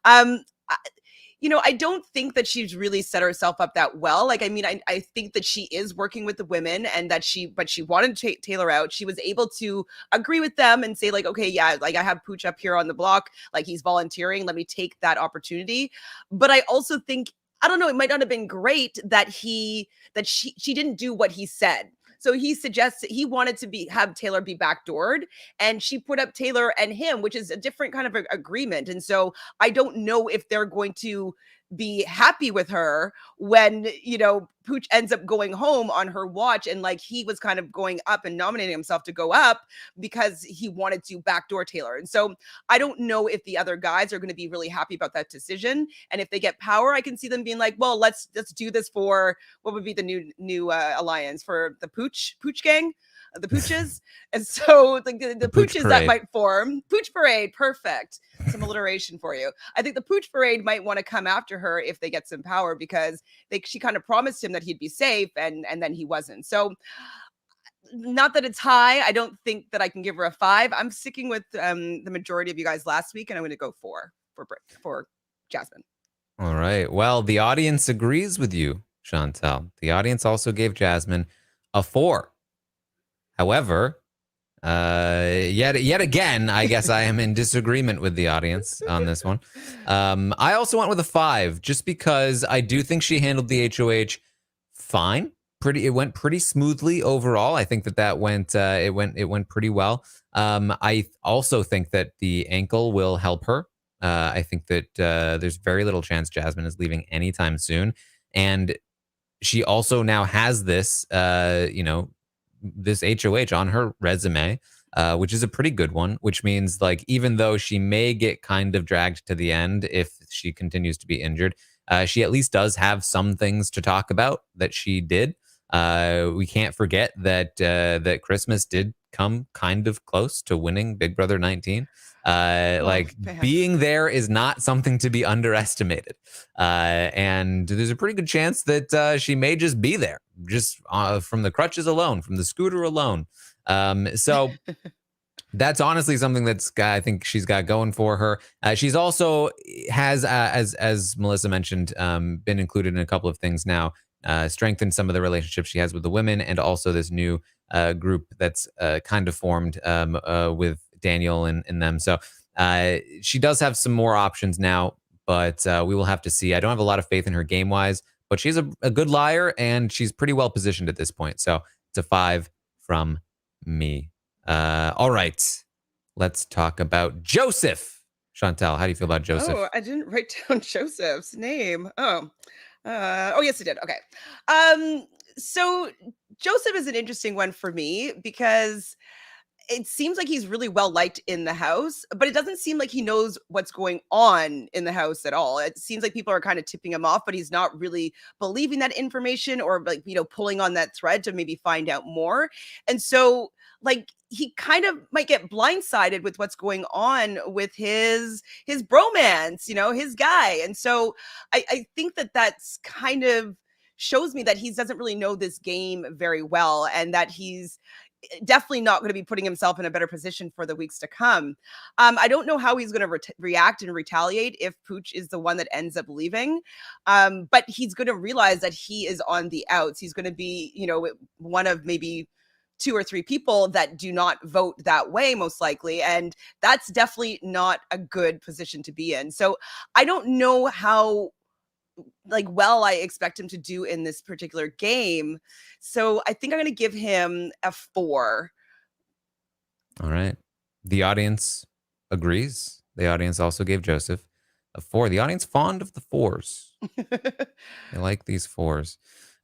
I don't think that she's really set herself up that well. Like, I mean, I think that she is working with the women and that she wanted Taylor out. She was able to agree with them and say like, okay, yeah, like I have Pooch up here on the block, like he's volunteering. Let me take that opportunity. But I also think, I don't know, it might not have been great that she didn't do what he said. So he suggested he wanted to have Taylor be backdoored, and she put up Taylor and him, which is a different kind of agreement. And so I don't know if they're going to be happy with her when, Pooch ends up going home on her watch, and like he was kind of going up and nominating himself to go up because he wanted to backdoor Taylor. And so I don't know if the other guys are going to be really happy about that decision. And if they get power, I can see them being like, well, let's do this for what would be the new alliance for the Pooch gang, the Pooches. And so the Pooches that might form, Pooch Parade, perfect. Some alliteration for you. I think the Pooch Parade might want to come after her if they get some power, because she kind of promised him that he'd be safe, and then he wasn't. So not that it's high. I don't think that I can give her a 5. I'm sticking with the majority of you guys last week, and I'm going to go 4 for Jasmine. All right. Well, the audience agrees with you, Chantele. The audience also gave Jasmine a 4. However, yet again, I guess I am in disagreement with the audience on this one. I also went with a 5, just because I do think she handled the HOH fine. It went pretty smoothly overall. I think that went it went pretty well. I also think that the ankle will help her. I think that there's very little chance Jasmine is leaving anytime soon, and she also now has this this HOH on her resume, which is a pretty good one, which means like even though she may get kind of dragged to the end if she continues to be injured, she at least does have some things to talk about that she did. We can't forget that Christmas did come kind of close to winning Big Brother 19. Being there is not something to be underestimated. And there's a pretty good chance that she may just be there, just from the crutches alone, from the scooter alone. So that's honestly something I think she's got going for her. She's also has, as Melissa mentioned, been included in a couple of things now, strengthened some of the relationships she has with the women, and also this new group that's kind of formed with Daniel and them. So she does have some more options now, but we will have to see. I don't have a lot of faith in her game-wise, but she's a good liar, and she's pretty well positioned at this point. So it's a 5 from me. All right. Let's talk about Joseph. Chantele, how do you feel about Joseph? Oh, I didn't write down Joseph's name. Oh, yes, I did. Okay. So Joseph is an interesting one for me because it seems like he's really well liked in the house, but it doesn't seem like he knows what's going on in the house at all. It seems like people are kind of tipping him off, but he's not really believing that information or like, pulling on that thread to maybe find out more. And so like he kind of might get blindsided with what's going on with his bromance, his guy. And so I think that that's kind of shows me that he doesn't really know this game very well, and that he's definitely not going to be putting himself in a better position for the weeks to come. I don't know how he's going to react and retaliate if Pooch is the one that ends up leaving. But he's going to realize that he is on the outs. He's going to be, one of maybe 2 or 3 people that do not vote that way, most likely. And that's definitely not a good position to be in. So I don't know how well I expect him to do in this particular game. So I think I'm going to give him a 4. All right. The audience agrees. The audience also gave Joseph a 4. The audience fond of the 4s. They like these 4s.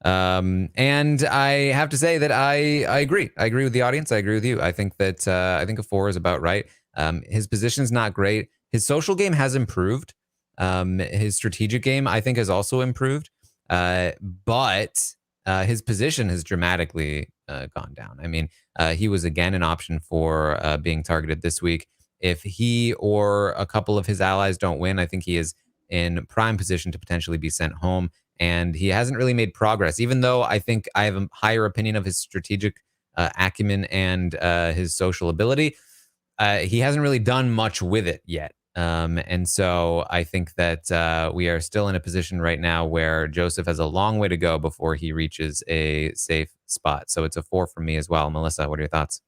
And I have to say that I agree. I agree with the audience. I agree with you. I think that I think a 4 is about right. His position is not great. His social game has improved. His strategic game, I think, has also improved. But his position has dramatically gone down. I mean, he was again an option for being targeted this week. If he or a couple of his allies don't win, I think he is in prime position to potentially be sent home. And he hasn't really made progress, even though I think I have a higher opinion of his strategic acumen and his social ability. He hasn't really done much with it yet. And so I think that we are still in a position right now where Joseph has a long way to go before he reaches a safe spot. So it's a 4 from me as well. Melissa, what are your thoughts?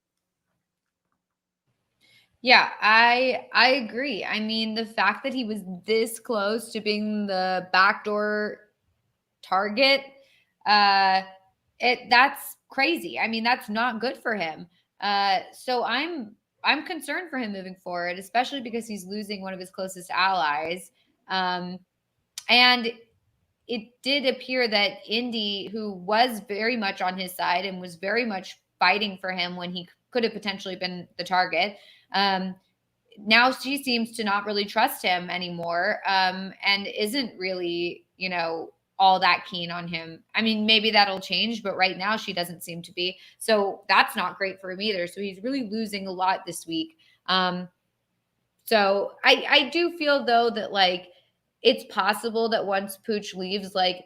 Yeah, I agree. I mean, the fact that he was this close to being the backdoor target, that's crazy. I mean, that's not good for him. So I'm concerned for him moving forward, especially because he's losing one of his closest allies. And it did appear that Indy, who was very much on his side and was very much fighting for him when he could have potentially been the target, now she seems to not really trust him anymore, and isn't really, all that keen on him. I mean, maybe that'll change, but right now she doesn't seem to be. So that's not great for him either. So he's really losing a lot this week. So I do feel though that like it's possible that once Pooch leaves, like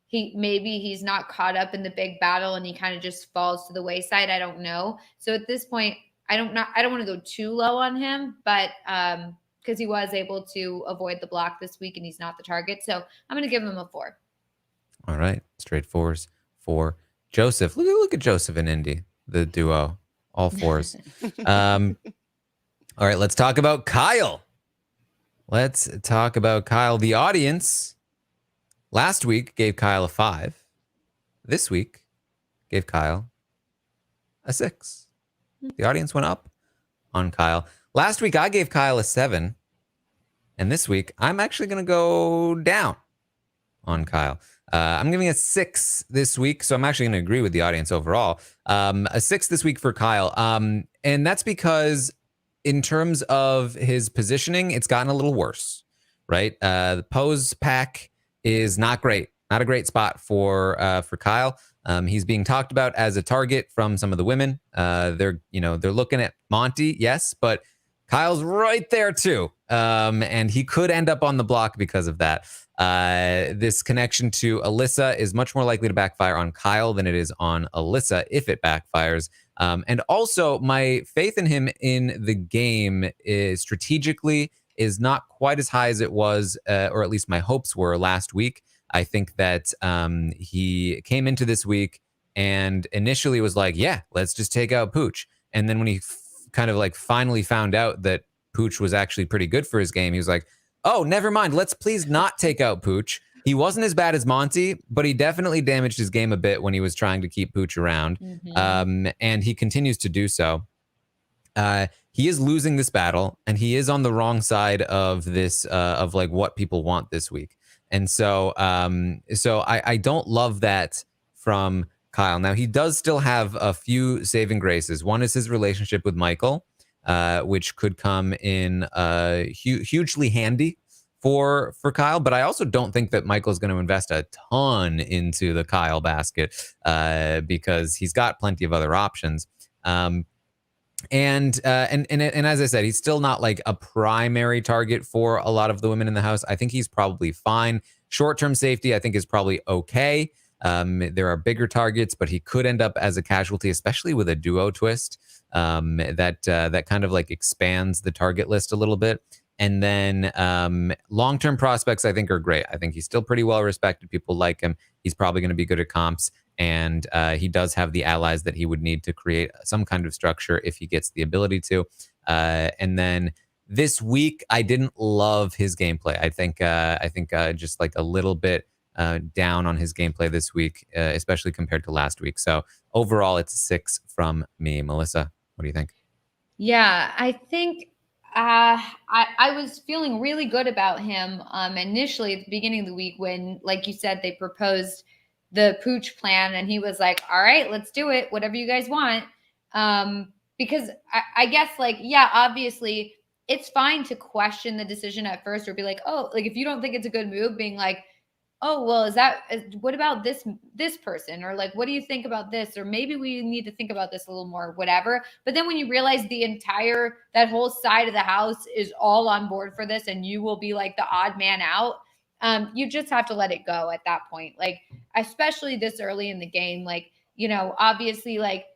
he's not caught up in the big battle and he kind of just falls to the wayside. I don't know. So at this point, I don't want to go too low on him, but because he was able to avoid the block this week and he's not the target. So I'm going to give him a 4. All right. Straight 4s for Joseph. Look at Joseph and Indy, the duo, all 4s. All right. Let's talk about Kyle. The audience last week gave Kyle a 5. This week gave Kyle a 6. The audience went up on Kyle. Last week, I gave Kyle a 7. And this week, I'm actually going to go down on Kyle. I'm giving a 6 this week. So I'm actually going to agree with the audience overall. A 6 this week for Kyle. And that's because in terms of his positioning, it's gotten a little worse, right? The pose pack is not great. Not a great spot for Kyle. He's being talked about as a target from some of the women. They're looking at Monty, yes, but Kyle's right there too. And he could end up on the block because of that. This connection to Alyssa is much more likely to backfire on Kyle than it is on Alyssa if it backfires. And also, my faith in him in the game is strategically is not quite as high as it was, or at least my hopes were last week. I think that he came into this week and initially was like, yeah, let's just take out Pooch. And then when he kind of like finally found out that Pooch was actually pretty good for his game, he was like, oh, never mind. Let's please not take out Pooch. He wasn't as bad as Monty, but he definitely damaged his game a bit when he was trying to keep Pooch around. And he continues to do so. He is losing this battle, and he is on the wrong side of this, of like what people want this week. And so, I don't love that from Kyle. Now, he does still have a few saving graces. One is his relationship with Michael, which could come in hugely handy for Kyle. But I also don't think that Michael's going to invest a ton into the Kyle basket because he's got plenty of other options. And as I said, he's still not like a primary target for a lot of the women in the house. I think he's probably fine. Short-term safety, I think, is probably okay. There are bigger targets, but he could end up as a casualty, especially with a duo twist that kind of like expands the target list a little bit. And then long-term prospects, I think, are great. I think he's still pretty well respected. People like him. He's probably going to be good at comps. And he does have the allies that he would need to create some kind of structure if he gets the ability to. And then this week, I didn't love his gameplay. I think just like a little bit down on his gameplay this week, especially compared to last week. So overall, it's a 6 from me. Melissa, what do you think? Yeah, I think I was feeling really good about him initially at the beginning of the week when, like you said, they proposed the pooch plan, and he was like, all right, let's do it, whatever you guys want. Because I guess, like, yeah, obviously it's fine to question the decision at first, or be like, oh, like if you don't think it's a good move, being like, oh, well, what about this person? Or like, what do you think about this? Or maybe we need to think about this a little more, whatever. But then when you realize that whole side of the house is all on board for this, and you will be like the odd man out, you just have to let it go at that point. Like, especially this early in the game, like, obviously, like,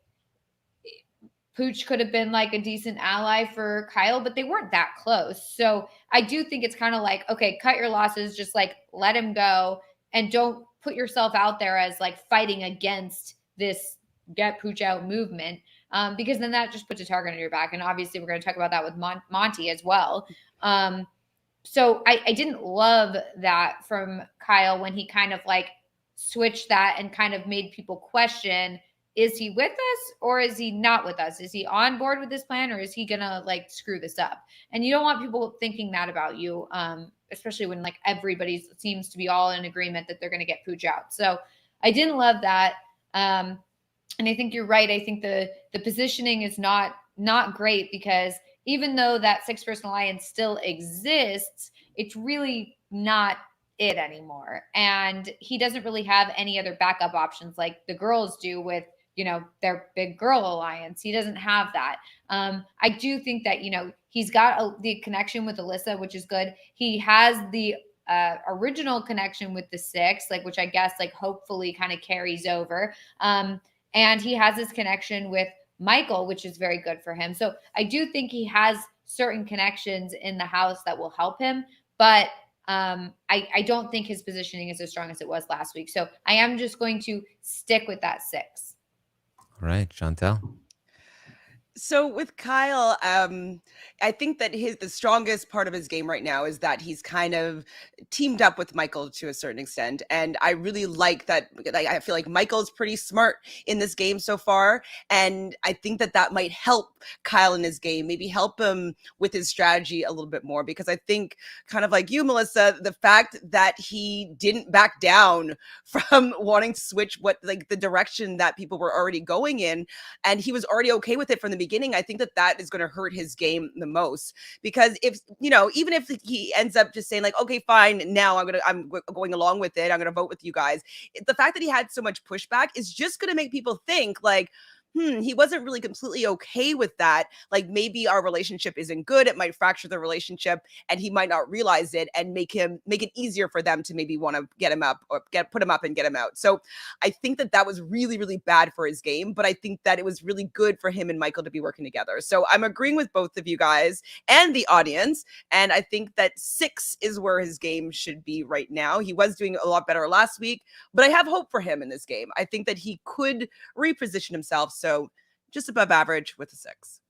Pooch could have been like a decent ally for Kyle, but they weren't that close. So I do think it's kind of like, okay, cut your losses, just like let him go, and don't put yourself out there as like fighting against this get Pooch out movement, because then that just puts a target on your back. And obviously we're going to talk about that with Monty as well. So I didn't love that from Kyle when he kind of like switched that and kind of made people question, is he with us or is he not with us? Is he on board with this plan, or is he going to like screw this up? And you don't want people thinking that about you, especially when like everybody seems to be all in agreement that they're going to get Pooch out. So I didn't love that. And I think you're right. I think the positioning is not great, because even though that 6-person alliance still exists, it's really not it anymore. And he doesn't really have any other backup options like the girls do with, their big girl alliance. He doesn't have that. I do think that, he's got the connection with Alyssa, which is good. He has the original connection with the 6, like, which I guess like hopefully kind of carries over. And he has this connection with Michael, which is very good for him. So I do think he has certain connections in the house that will help him, but I don't think his positioning is as strong as it was last week. So I am just going to stick with that 6. All right, Chantele. So with Kyle, I think that the strongest part of his game right now is that he's kind of teamed up with Michael to a certain extent. And I really like that. I feel like Michael's pretty smart in this game so far. And I think that might help Kyle in his game, maybe help him with his strategy a little bit more, because I think, kind of like you, Melissa, the fact that he didn't back down from wanting to switch the direction that people were already going in, and he was already okay with it from the beginning, I think that is going to hurt his game the most. Because if, even if he ends up just saying like, okay, fine, now I'm going along with it, I'm going to vote with you guys, the fact that he had so much pushback is just going to make people think like, he wasn't really completely okay with that. Like, maybe our relationship isn't good. It might fracture the relationship, and he might not realize it, and make it easier for them to maybe want to get him up, or put him up and get him out. So I think that was really, really bad for his game, but I think that it was really good for him and Michael to be working together. So I'm agreeing with both of you guys and the audience. And I think that 6 is where his game should be right now. He was doing a lot better last week, but I have hope for him in this game. I think that he could reposition himself. So just above average with a 6.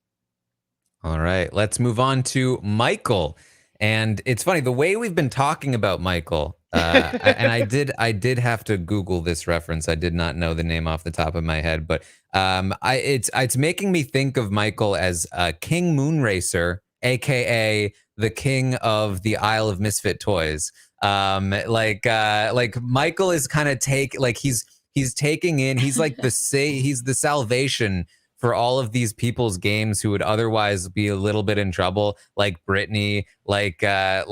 All right, let's move on to Michael. And it's funny, the way we've been talking about Michael, and I did have to Google this reference. I did not know the name off the top of my head, but it's making me think of Michael as King Moonracer, aka the king of the Isle of Misfit Toys. Like Michael is kind of he's taking in, he's like he's the salvation for all of these people's games who would otherwise be a little bit in trouble, like Brittany, like Kyle,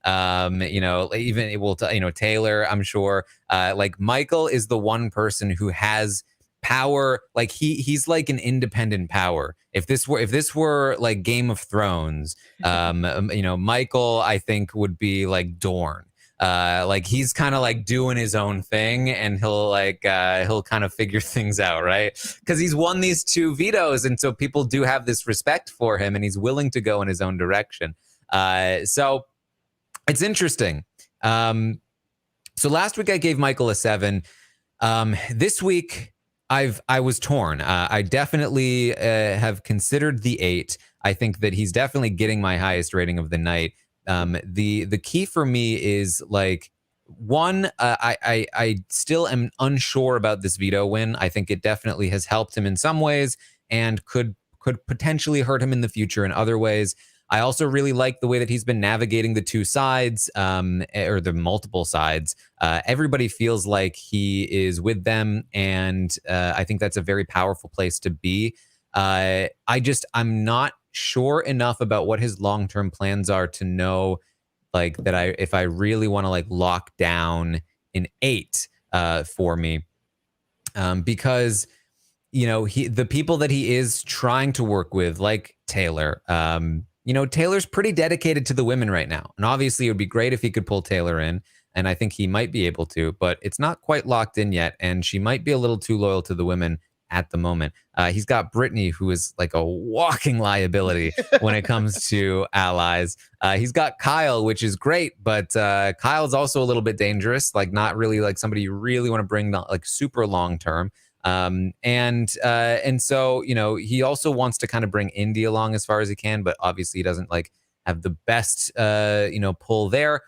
even Taylor, I'm sure. Like Michael is the one person who has power. Like he's like an independent power. If this were like Game of Thrones, Michael, I think, would be like Dorne. Like he's kind of like doing his own thing, and he'll kind of figure things out, right? Because he's won these 2 vetoes, and so people do have this respect for him, and he's willing to go in his own direction. So it's interesting. So last week I gave Michael a 7. This week I was torn. I definitely have considered the 8. I think that he's definitely getting my highest rating of the night. The key for me is like, one, I still am unsure about this veto win. I think it definitely has helped him in some ways and could potentially hurt him in the future in other ways. I also really like the way that he's been navigating the two sides, or the multiple sides. Everybody feels like he is with them, and I think that's a very powerful place to be. I'm not sure enough about what his long-term plans are to know, like, that if I really want to like lock down an 8 for me, because the people that he is trying to work with, like Taylor, Taylor's pretty dedicated to the women right now, and obviously it would be great if he could pull Taylor in, and I think he might be able to, but it's not quite locked in yet, and she might be a little too loyal to the women at the moment. He's got Brittany, who is like a walking liability when it comes to allies. He's got Kyle, which is great, but Kyle's also a little bit dangerous, like not really like somebody you really want to bring like super long term. And so, he also wants to kind of bring Indy along as far as he can, but obviously he doesn't like have the best, pull there.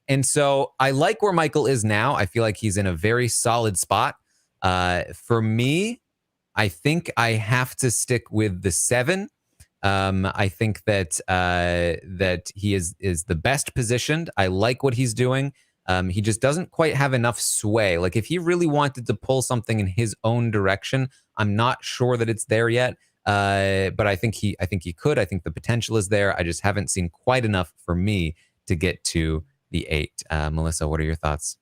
And so I like where Michael is now. I feel like he's in a very solid spot. For me, I think I have to stick with the 7. I think that he is the best positioned. I like what he's doing. He just doesn't quite have enough sway. Like if he really wanted to pull something in his own direction, I'm not sure that it's there yet. But I think he could. I think the potential is there. I just haven't seen quite enough for me to get to the 8. Melissa, what are your thoughts?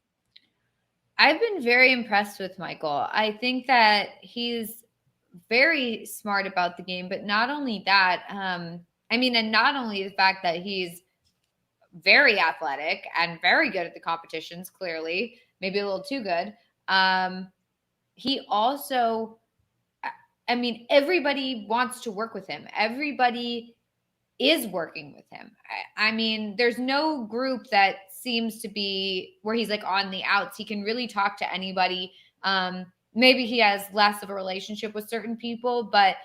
I've been very impressed with Michael. I think that he's very smart about the game, but not only that, and not only the fact that he's very athletic and very good at the competitions, clearly, maybe a little too good. He also, everybody wants to work with him. Everybody is working with him. There's no group that seems to be where he's like on the outs. He can really talk to anybody. Maybe he has less of a relationship with certain people, but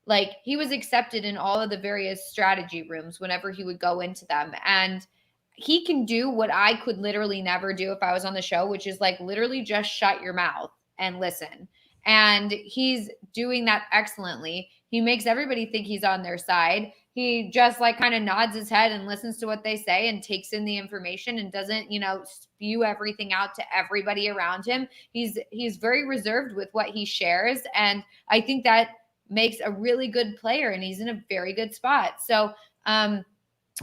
like he was accepted in all of the various strategy rooms whenever he would go into them. And he can do what I could literally never do if I was on the show, which is like literally just shut your mouth and listen. And he's doing that excellently. He makes everybody think he's on their side. He just like kind of nods his head and listens to what they say and takes in the information and doesn't, spew everything out to everybody around him. He's very reserved with what he shares. And I think that makes a really good player, and he's in a very good spot. So I'm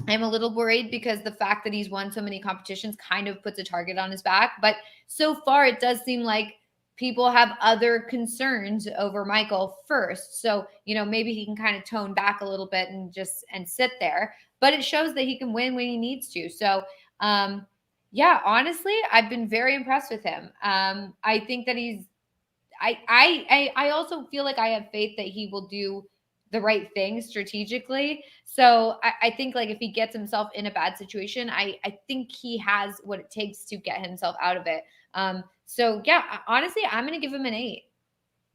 a little worried because the fact that he's won so many competitions kind of puts a target on his back. But so far it does seem like people have other concerns over Michael first. So, maybe he can kind of tone back a little bit and sit there, but it shows that he can win when he needs to. So, yeah, honestly, I've been very impressed with him. I think that I also feel like I have faith that he will do the right thing strategically. So I think like if he gets himself in a bad situation, I think he has what it takes to get himself out of it. So yeah, honestly, I'm going to give him an 8.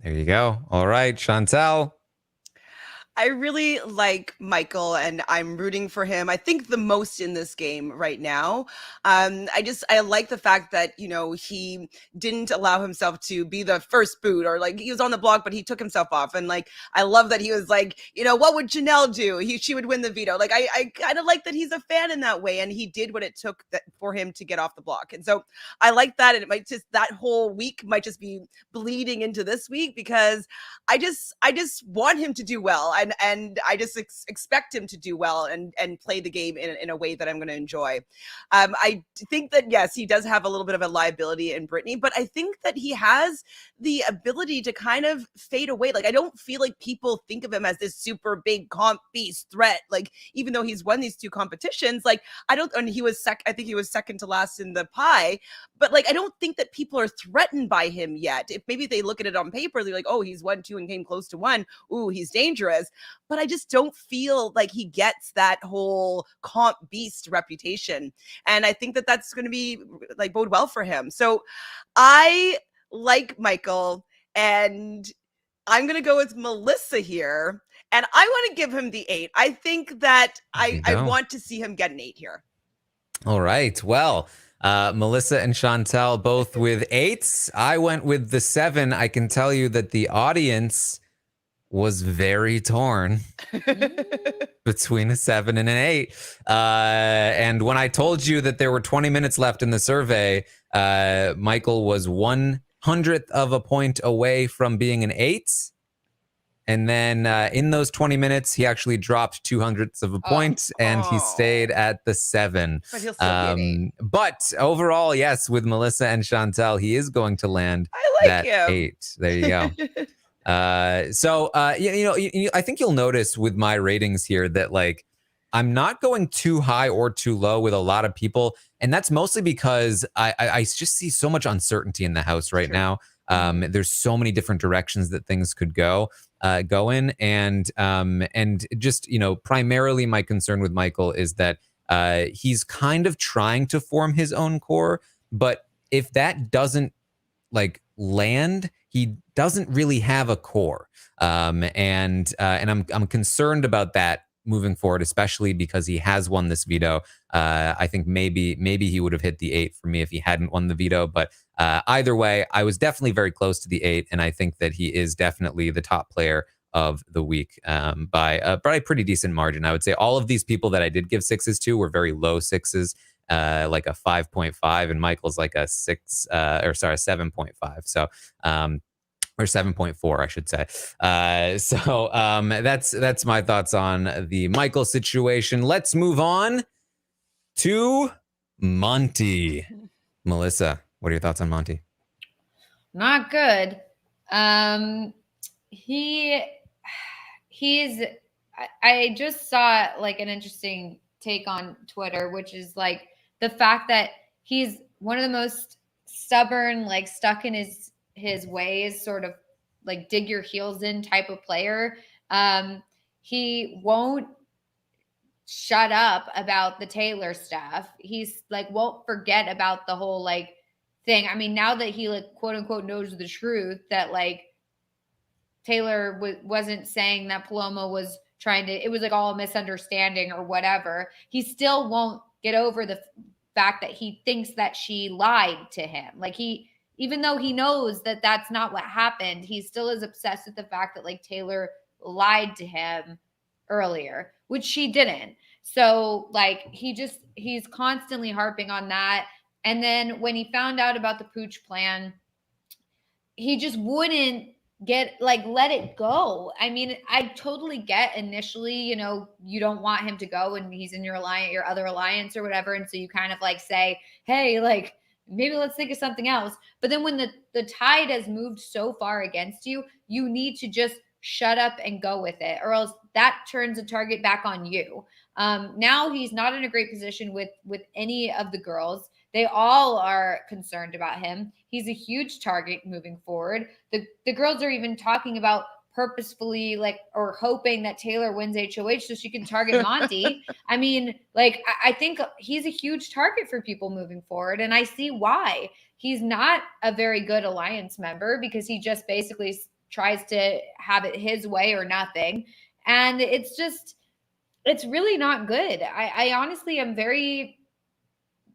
There you go. All right, Chantele. I really like Michael and I'm rooting for him. I think the most in this game right now. I like the fact that, he didn't allow himself to be the first boot, or like he was on the block, but he took himself off. And like, I love that he was like, what would Janelle do? She would win the veto. Like, I kind of like that he's a fan in that way. And he did what it took for him to get off the block. And so I like that. And it might just, that whole week might just be bleeding into this week, because I just want him to do well. And I just expect him to do well and play the game in a way that I'm going to enjoy. I think that, yes, he does have a little bit of a liability in Brittany, but I think that he has the ability to kind of fade away. Like, I don't feel like people think of him as this super big comp beast threat. Like, even though he's won these 2 competitions, like, I think he was second to last in the pie, but like, I don't think that people are threatened by him yet. If maybe they look at it on paper, they're like, oh, he's won 2 and came close to 1. Ooh, he's dangerous. But I just don't feel like he gets that whole comp beast reputation. And I think that that's going to be like bode well for him. So I like Michael, and I'm going to go with Melissa here. And I want to give him the 8. I think that I want to see him get an 8 here. All right. Well, Melissa and Chantele both with 8s. I went with the 7. I can tell you that the audience was very torn between a 7 and an 8. And when I told you that there were 20 minutes left in the survey, Michael was 1/100th of a point away from being an 8. And then in those 20 minutes, he actually dropped 2/100ths of a point, and he stayed at the 7. But he'll still be an 8. But overall, yes, with Melissa and Chantele, he is going to land I like him. 8. There you go. I think you'll notice with my ratings here that like I'm not going too high or too low with a lot of people, and that's mostly because I just see so much uncertainty in the house right now. There's so many different directions that things could go in, and just primarily my concern with Michael is that he's kind of trying to form his own core, but if that doesn't like land, he doesn't really have a core, and I'm concerned about that moving forward, especially because he has won this veto. I think maybe he would have hit the 8 for me if he hadn't won the veto, but either way, I was definitely very close to the 8, and I think that he is definitely the top player of the week by a pretty decent margin. I would say all of these people that I did give 6s to were very low 6s. Like a 5.5, and Michael's like a 7.5. So, or 7.4, I should say. That's my thoughts on the Michael situation. Let's move on to Monty. Melissa, what are your thoughts on Monty? Not good. I just saw like an interesting take on Twitter, which is like the fact that he's one of the most stubborn, like stuck in his ways, sort of like dig your heels in type of player. He won't shut up about the Taylor stuff. He's like won't forget about the whole like thing. I mean, now that he like quote unquote knows the truth that like Taylor wasn't saying that Paloma was trying to, it was like all a misunderstanding or whatever. He still won't get over the fact that he thinks that she lied to him. Like even though he knows that that's not what happened, he still is obsessed with the fact that like Taylor lied to him earlier, which she didn't. So like he's constantly harping on that. And then when he found out about the pooch plan, he just wouldn't let it go. I mean, I totally get initially, you don't want him to go and he's in your other alliance or whatever. And so you kind of like say, hey, like maybe let's think of something else. But then when the tide has moved so far against you, you need to just shut up and go with it, or else that turns the target back on you. Now he's not in a great position with any of the girls. They all are concerned about him. He's a huge target moving forward. The girls are even talking about purposefully or hoping that Taylor wins HOH so she can target Monty. I mean, I think he's a huge target for people moving forward. And I see why. He's not a very good alliance member because he just basically tries to have it his way or nothing. And it's really not good. I honestly am very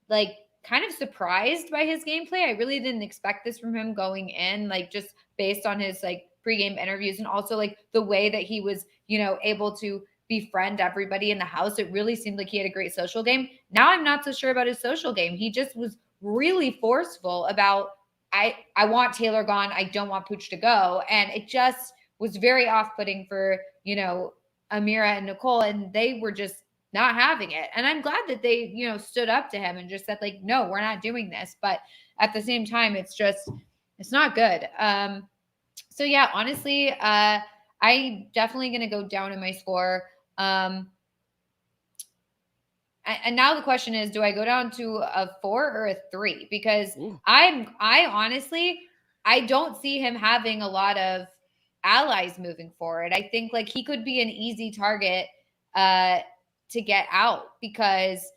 kind of surprised by his gameplay. I really didn't expect this from him going in, just based on his pregame interviews and also the way that he was, able to befriend everybody in the house. It really seemed like he had a great social game. Now I'm not so sure about his social game. He just was really forceful about, I want Taylor gone. I don't want Pooch to go. And it just was very off-putting for, Amira and Nicole, and they were just not having it. And I'm glad that they, stood up to him and just said no, we're not doing this. But at the same time, it's not good. So yeah, honestly, I definitely going to go down in my score. And now the question is, do I go down to a 4 or a 3? Because I honestly, I don't see him having a lot of allies moving forward. I think he could be an easy target to get out because,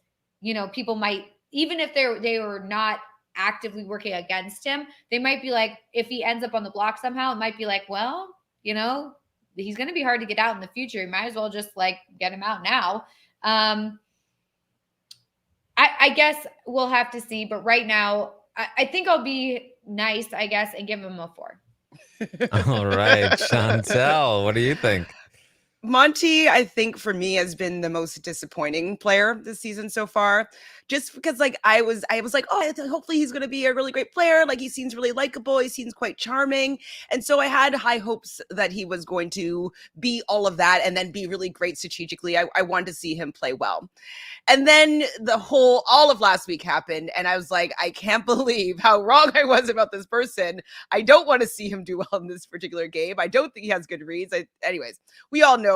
people might, even if they were not actively working against him, they might be if he ends up on the block somehow, it might be well, he's going to be hard to get out in the future. You might as well just get him out now. I guess we'll have to see, but right now I think I'll be nice, I guess, and give him a 4. All right, Chantele, what do you think? Monty, I think for me has been the most disappointing player this season so far. Just because like I was like, oh, hopefully he's gonna be a really great player. Like he seems really likable, he seems quite charming. And so I had high hopes that he was going to be all of that and then be really great strategically. I wanted to see him play well. And then all of last week happened. And I was like, I can't believe how wrong I was about this person. I don't want to see him do well in this particular game. I don't think he has good reads. Anyways, we all know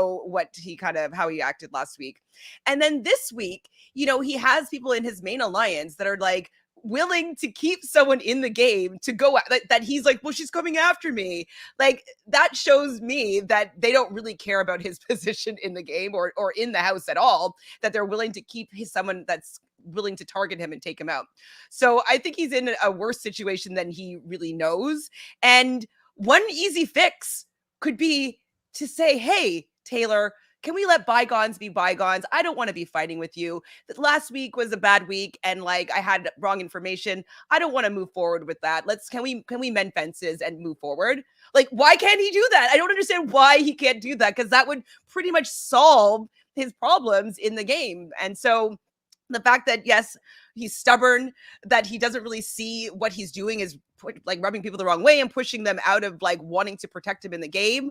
how he acted last week. And then this week, he has people in his main alliance that are like, willing to keep someone in the game to go that he's like, well, she's coming after me. Like that shows me that they don't really care about his position in the game or in the house at all, that they're willing to keep someone that's willing to target him and take him out. So I think he's in a worse situation than he really knows. And one easy fix could be to say, hey, Taylor, can we let bygones be bygones? I don't want to be fighting with you. Last week was a bad week and like I had wrong information. I don't want to move forward with that. Can we mend fences and move forward? Like, why can't he do that? I don't understand why he can't do that, because that would pretty much solve his problems in the game. And so the fact that, yes, he's stubborn, that he doesn't really see what he's doing is like rubbing people the wrong way and pushing them out of like wanting to protect him in the game.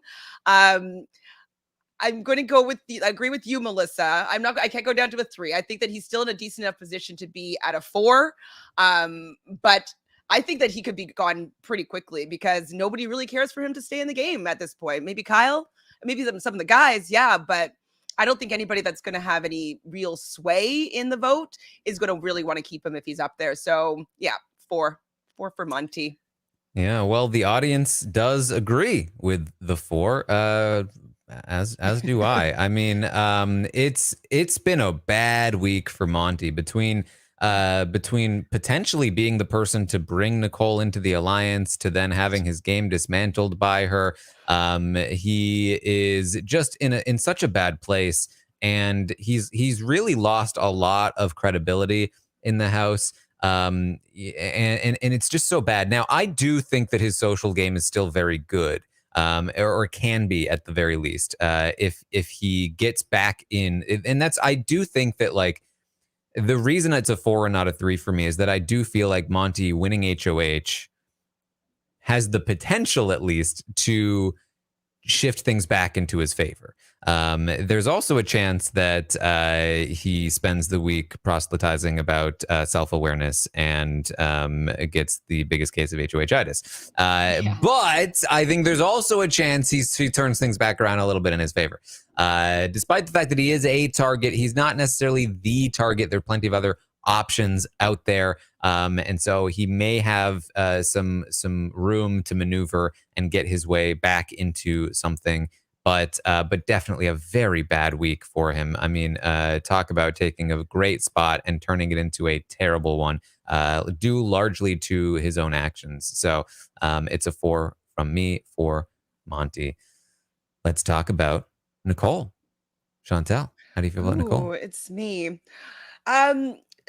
I'm going to go I agree with you, Melissa. I can't go down to a 3. I think that he's still in a decent enough position to be at a 4. But I think that he could be gone pretty quickly because nobody really cares for him to stay in the game at this point. Maybe Kyle, maybe some of the guys. Yeah. But I don't think anybody that's going to have any real sway in the vote is going to really want to keep him if he's up there. So yeah, 4 for Monty. Yeah, well, the audience does agree with the 4. As do I. I mean, it's been a bad week for Monty between potentially being the person to bring Nicole into the alliance to then having his game dismantled by her. He is just in such a bad place, and he's really lost a lot of credibility in the house. And it's just so bad. Now, I do think that his social game is still very good. Or can be at the very least, if he gets back in. And I do think that like the reason it's a 4 and not a 3 for me is that I do feel like Monty winning HOH has the potential at least to shift things back into his favor. There's also a chance that he spends the week proselytizing about self-awareness and gets the biggest case of HOH-itis. But I think there's also a chance he turns things back around a little bit in his favor. Despite the fact that he is a target, he's not necessarily the target. There are plenty of other options out there. And so he may have some room to maneuver and get his way back into something, but definitely a very bad week for him. I mean, talk about taking a great spot and turning it into a terrible one, due largely to his own actions. So it's a 4 from me for Monty. Let's talk about Nicole. Chantele, how do you feel about Nicole? It's me.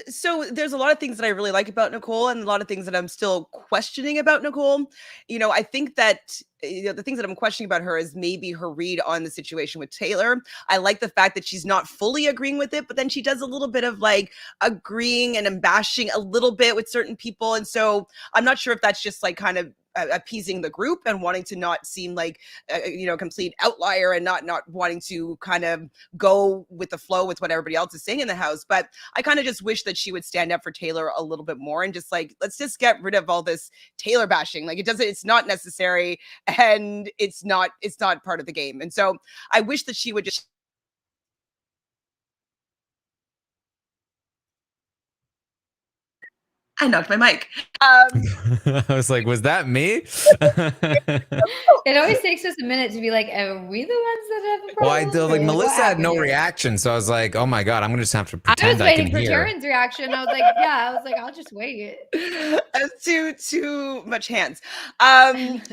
So there's a lot of things that I really like about Nicole and a lot of things that I'm still questioning about Nicole. I think that the things that I'm questioning about her is maybe her read on the situation with Taylor. I like the fact that she's not fully agreeing with it, but then she does a little bit of like agreeing and bashing a little bit with certain people. And so I'm not sure if that's just like kind of appeasing the group and wanting to not seem like a complete outlier and not wanting to kind of go with the flow with what everybody else is saying in the house. But I kind of just wish that she would stand up for Taylor a little bit more and just like, let's just get rid of all this Taylor bashing. Like it's not necessary and it's not part of the game. And so I wish that she would just I knocked my mic. I was like, was that me? It always takes us a minute to be like, are we the ones that have a problem? Well, Melissa had no reaction, so I was like, oh my God, I'm gonna just have to pretend I can hear. I was waiting for Taran's reaction. I was like, I'll just wait. Too much hands.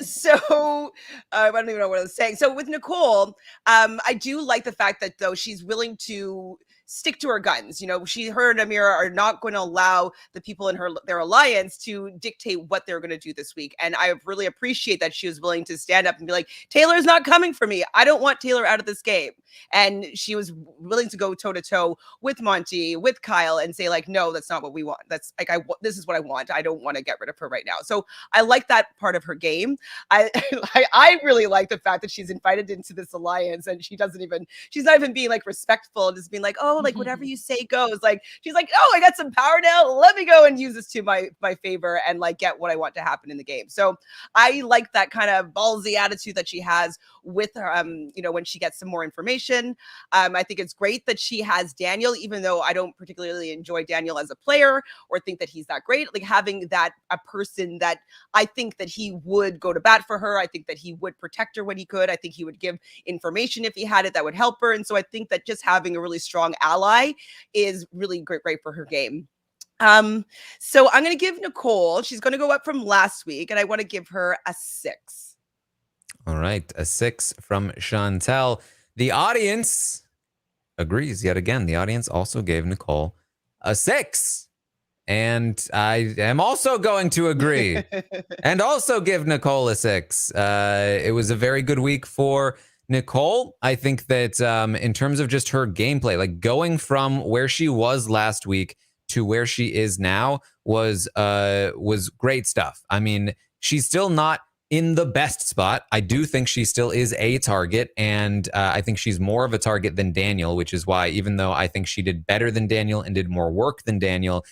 So I don't even know what I was saying. So with Nicole, I do like the fact that though she's willing to stick to her guns. You know, her and Amira are not going to allow the people in their alliance to dictate what they're going to do this week. And I really appreciate that she was willing to stand up and be like, Taylor's not coming for me. I don't want Taylor out of this game. And she was willing to go toe to toe with Monty, with Kyle, and say like, no, that's not what we want. That's like, this is what I want. I don't want to get rid of her right now. So I like that part of her game. I really like the fact that she's invited into this alliance and she's not even being like respectful and just being like, oh, like whatever you say goes. Like she's like, oh, I got some power now. Let me go and use this to my favor and like get what I want to happen in the game. So I like that kind of ballsy attitude that she has with her, you know, when she gets some more information. I think it's great that she has Daniel, even though I don't particularly enjoy Daniel as a player or think that he's that great. Like having that a person that I think that he would go to bat for her. I think that he would protect her when he could. I think he would give information if he had it that would help her. And so I think that just having a really strong ally is really great for her game. So I'm going to give Nicole, she's going to go up from last week, and I want to give her a 6. All right, a 6 from Chantele. The audience agrees yet again. The audience also gave Nicole a 6. And I am also going to agree and also give Nicole a 6. It was a very good week for Nicole. I think that in terms of just her gameplay, like going from where she was last week to where she is now was great stuff. I mean, she's still not in the best spot. I do think she still is a target, and I think she's more of a target than Daniel, which is why even though I think she did better than Daniel and did more work than Daniel,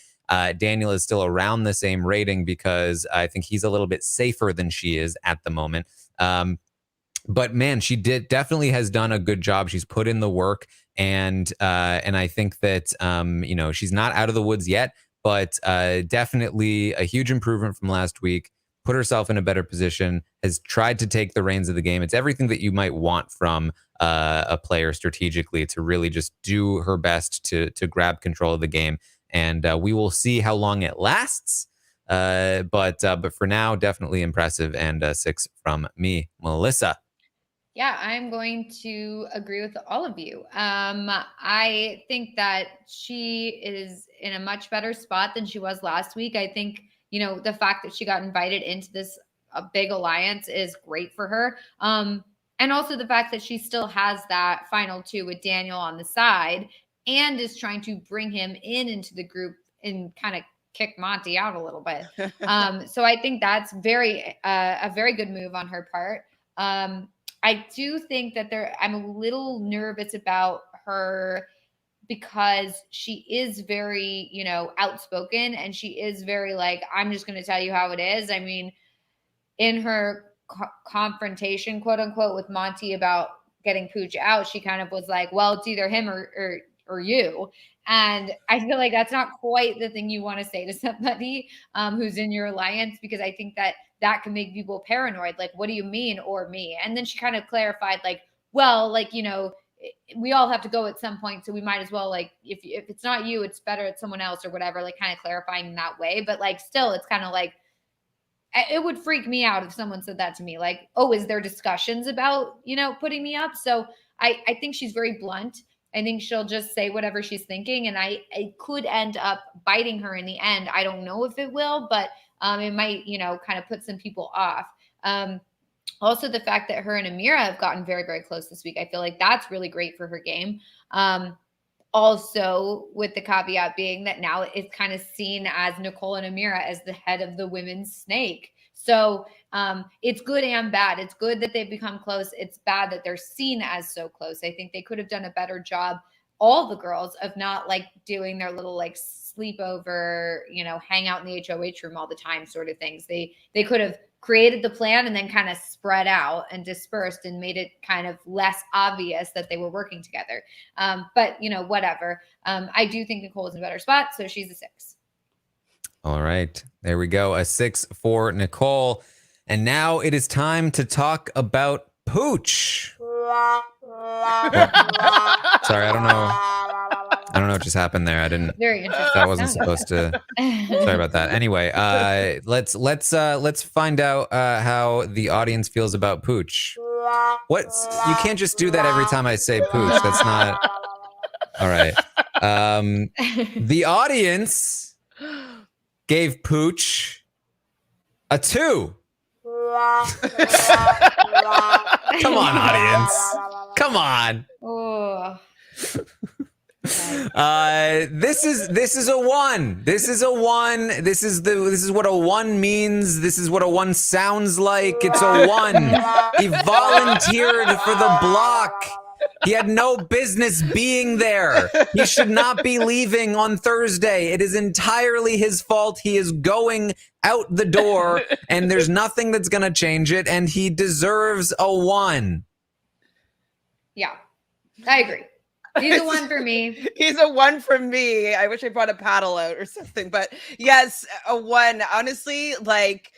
Daniel is still around the same rating because I think he's a little bit safer than she is at the moment. But man, she definitely has done a good job. She's put in the work, and I think that you know, she's not out of the woods yet, but definitely a huge improvement from last week. Put herself in a better position, has tried to take the reins of the game. It's everything that you might want from a player strategically, to really just do her best to grab control of the game. And we will see how long it lasts. But for now, definitely impressive, and 6 from me. Melissa. Yeah, I'm going to agree with all of you. I think that she is in a much better spot than she was last week. I think, you know, the fact that she got invited into this big alliance is great for her. And also the fact that she still has that final 2 with Daniel on the side and is trying to bring him into the group and kind of kick Monty out a little bit. So I think that's a very good move on her part. I do think that I'm a little nervous about her because she is very, you know, outspoken, and she is very like, I'm just going to tell you how it is. I mean, in her confrontation, quote unquote, with Monty about getting Pooch out, she kind of was like, well, it's either him or you. And I feel like that's not quite the thing you want to say to somebody who's in your alliance, because I think that can make people paranoid. Like, what do you mean, or me? And then she kind of clarified, like, well, like, you know, we all have to go at some point, so we might as well, like, if it's not you, it's better it's someone else or whatever, like kind of clarifying in that way. But like, still, it's kind of like, it would freak me out if someone said that to me, like, oh, is there discussions about, you know, putting me up? So I think she's very blunt. I think she'll just say whatever she's thinking, and it could end up biting her in the end. I don't know if it will, but it might, you know, kind of put some people off. Also, the fact that her and Amira have gotten very, very close this week, I feel like that's really great for her game. Also, with the caveat being that now it's kind of seen as Nicole and Amira as the head of the women's snake. So it's good and bad. It's good that they've become close. It's bad that they're seen as so close. I think they could have done a better job, all the girls, of not like doing their little like sleepover, you know, hang out in the HOH room all the time sort of things. They could have created the plan and then kind of spread out and dispersed and made it kind of less obvious that they were working together. But, you know, whatever. I do think Nicole is in a better spot, so she's a 6. All right, there we go. A 6 for Nicole. And now it is time to talk about Pooch. Sorry, I don't know what just happened there. I didn't. Very interesting. That wasn't supposed to. Sorry about that. Anyway, let's find out how the audience feels about Pooch. You can't just do that every time I say Pooch. That's not. All right. The audience gave Pooch a 2. Come on, audience. Come on. Oh. This is a 1. This is a 1. This is what a 1 means. This is what a 1 sounds like. It's a 1. He volunteered for the block. He had no business being there. He should not be leaving on Thursday. It is entirely his fault. He is going out the door, and there's nothing that's going to change it, and he deserves a 1. Yeah, I agree. He's a 1 for me. He's a 1 from me. I wish I brought a paddle out or something, but yes, a 1. Honestly, like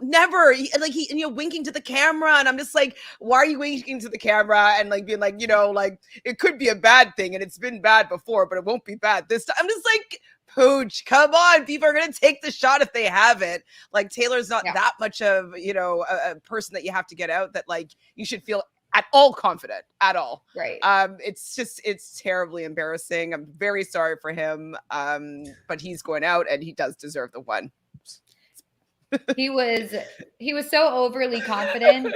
never like he winking to the camera, and I'm just like, why are you winking to the camera and like being like, like it could be a bad thing and it's been bad before, but it won't be bad this time. I'm just like, Pooch, come on, people are gonna take the shot if they have it. Like Taylor's not that much of a person that you have to get out that like you should feel at all confident at all. Right. It's terribly embarrassing. I'm very sorry for him. But he's going out and he does deserve the 1. He was so overly confident.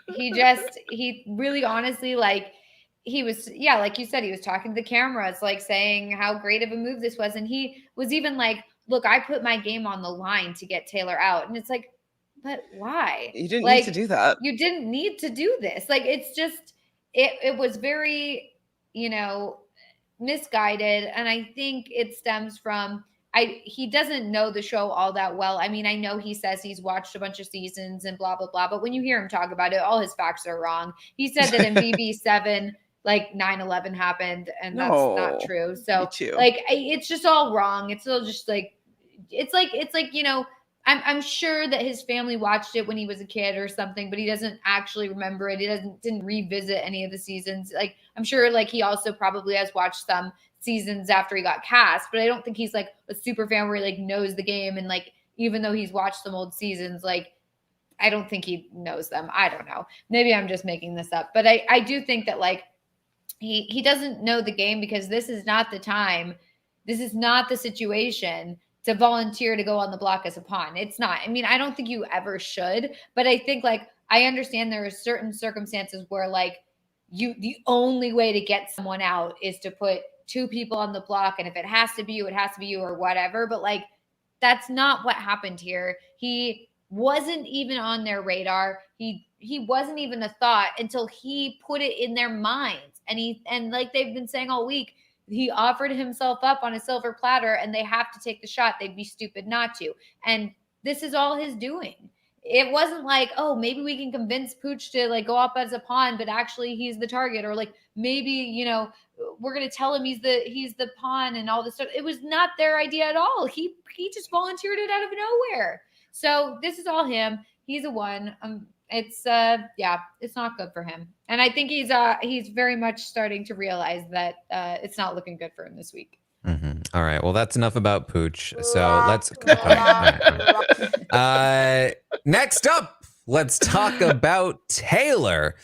He really honestly, like, he was, like you said, he was talking to the cameras, like saying how great of a move this was. And he was even like, look, I put my game on the line to get Taylor out. And it's like, but why? You didn't need to do that. You didn't need to do this. Like, it's just, it was very, misguided. And I think it stems from, he doesn't know the show all that well. I mean, I know he says he's watched a bunch of seasons and blah, blah, blah. But when you hear him talk about it, all his facts are wrong. He said that in BB7, like 9/11 happened, and that's not true. So like, it's just all wrong. It's all just like, it's like, I'm sure that his family watched it when he was a kid or something, but he doesn't actually remember it. He didn't revisit any of the seasons. Like, I'm sure like he also probably has watched some seasons after he got cast, but I don't think he's like a super fan where he like knows the game. And like, even though he's watched some old seasons, like, I don't think he knows them. I don't know. Maybe I'm just making this up, but I do think that like he doesn't know the game because this is not the time. This is not the situation to volunteer to go on the block as a pawn. It's not. I mean, I don't think you ever should, but I think like, I understand there are certain circumstances where like the only way to get someone out is to put 2 people on the block. And if it has to be you, it has to be you or whatever. But like, that's not what happened here. He wasn't even on their radar. He wasn't even a thought until he put it in their minds. And like they've been saying all week, he offered himself up on a silver platter and they have to take the shot. They'd be stupid not to. And this is all his doing. It wasn't like, oh, maybe we can convince Pooch to like go up as a pawn, but actually he's the target, or like maybe, we're going to tell him he's the pawn and all this stuff. It was not their idea at all. He just volunteered it out of nowhere. So this is all him. He's a 1. It's not good for him. And I think he's very much starting to realize that it's not looking good for him this week. Mm-hmm. All right. Well, that's enough about Pooch. So let's. All right. Next up, let's talk about Taylor.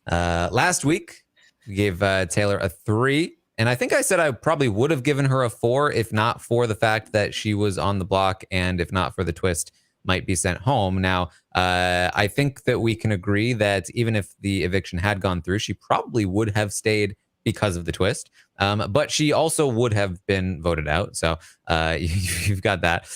Last week, we gave Taylor a 3. And I think I said I probably would have given her a 4 if not for the fact that she was on the block and if not for the twist might be sent home. Now, I think that we can agree that even if the eviction had gone through, she probably would have stayed because of the twist. But she also would have been voted out. So you've got that.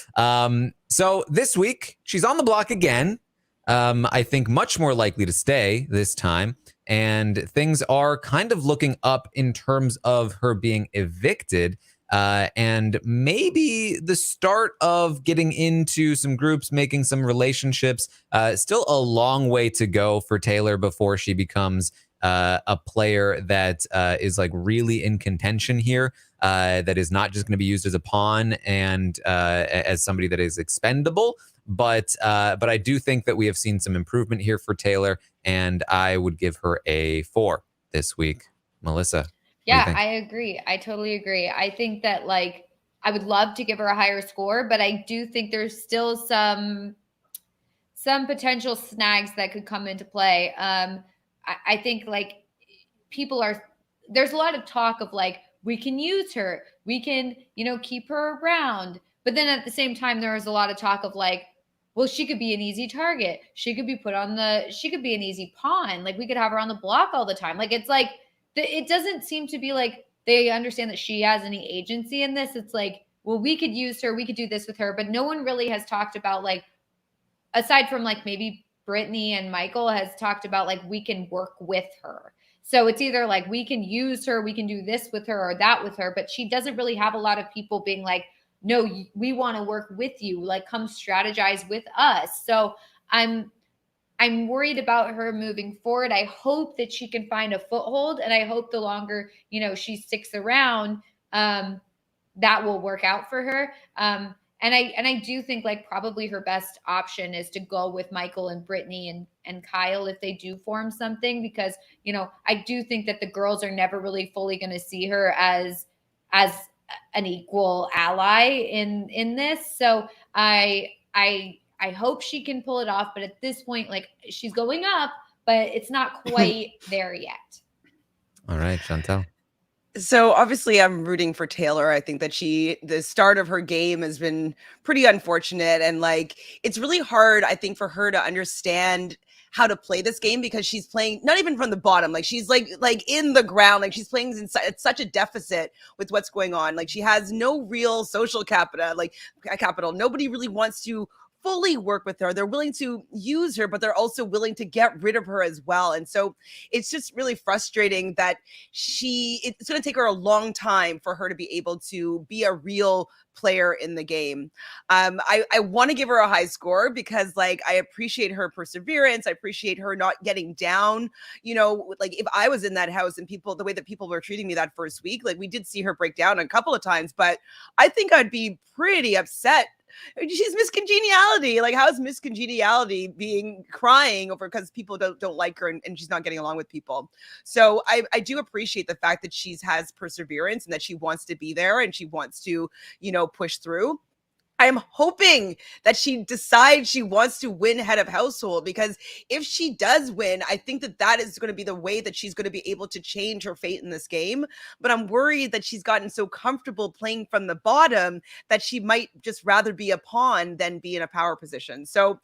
So this week, she's on the block again. I think much more likely to stay this time. And things are kind of looking up in terms of her being evicted. And maybe the start of getting into some groups, making some relationships. Still a long way to go for Taylor before she becomes a player that is like really in contention here, that is not just going to be used as a pawn and as somebody that is expendable. But I do think that we have seen some improvement here for Taylor, and I would give her a 4 this week. Melissa? Yeah, I agree. I totally agree. I think that like I would love to give her a higher score, but I do think there's still some potential snags that could come into play. I think like there's a lot of talk of like we can use her. We can, keep her around. But then at the same time, there was a lot of talk of like, well, she could be an easy target. She could be she could be an easy pawn. Like we could have her on the block all the time. Like it's like, it doesn't seem to be like they understand that she has any agency in this. It's like, well, we could use her. We could do this with her. But no one really has talked about like, aside from like maybe Brittany and Michael has talked about like, we can work with her. So it's either like we can use her, we can do this with her or that with her, but she doesn't really have a lot of people being like, no, we want to work with you, like come strategize with us. So I'm worried about her moving forward. I hope that she can find a foothold, and I hope the longer, she sticks around, that will work out for her. And I do think like probably her best option is to go with Michael and Brittany and Kyle if they do form something, because, I do think that the girls are never really fully going to see her as an equal ally in this. So I hope she can pull it off. But at this point, like she's going up, but it's not quite there yet. All right, Chantele. So obviously I'm rooting for Taylor. I think that the start of her game has been pretty unfortunate. And like, it's really hard, I think, for her to understand how to play this game, because she's playing not even from the bottom. Like she's like in the ground, like she's playing inside. It's such a deficit with what's going on. Like she has no real social capital. Nobody really wants to fully work with her. They're willing to use her, but they're also willing to get rid of her as well. And so it's just really frustrating that it's going to take her a long time for her to be able to be a real player in the game. I want to give her a high score because like I appreciate her perseverance. I appreciate her not getting down. Like if I was in that house and the way that people were treating me that first week, like we did see her break down a couple of times, but I think I'd be pretty upset. She's Miss Congeniality. Like, how's Miss Congeniality being crying over because people don't like her and she's not getting along with people? So I do appreciate the fact that she has perseverance and that she wants to be there and she wants to, push through. I'm hoping that she decides she wants to win head of household, because if she does win, I think that is going to be the way that she's going to be able to change her fate in this game. But I'm worried that she's gotten so comfortable playing from the bottom that she might just rather be a pawn than be in a power position. So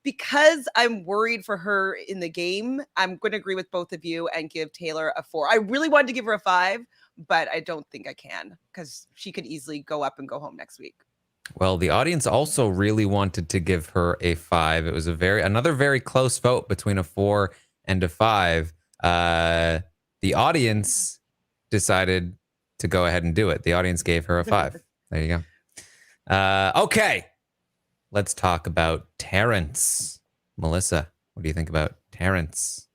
because I'm worried for her in the game, I'm going to agree with both of you and give Taylor a 4. I really wanted to give her a 5, but I don't think I can, because she could easily go up and go home next week. Well, the audience also really wanted to give her a 5. It was another very close vote between a 4 and a 5. The audience decided to go ahead and do it. The audience gave her a 5. There you go. Okay. Let's talk about Terrance. Melissa, what do you think about Terrance?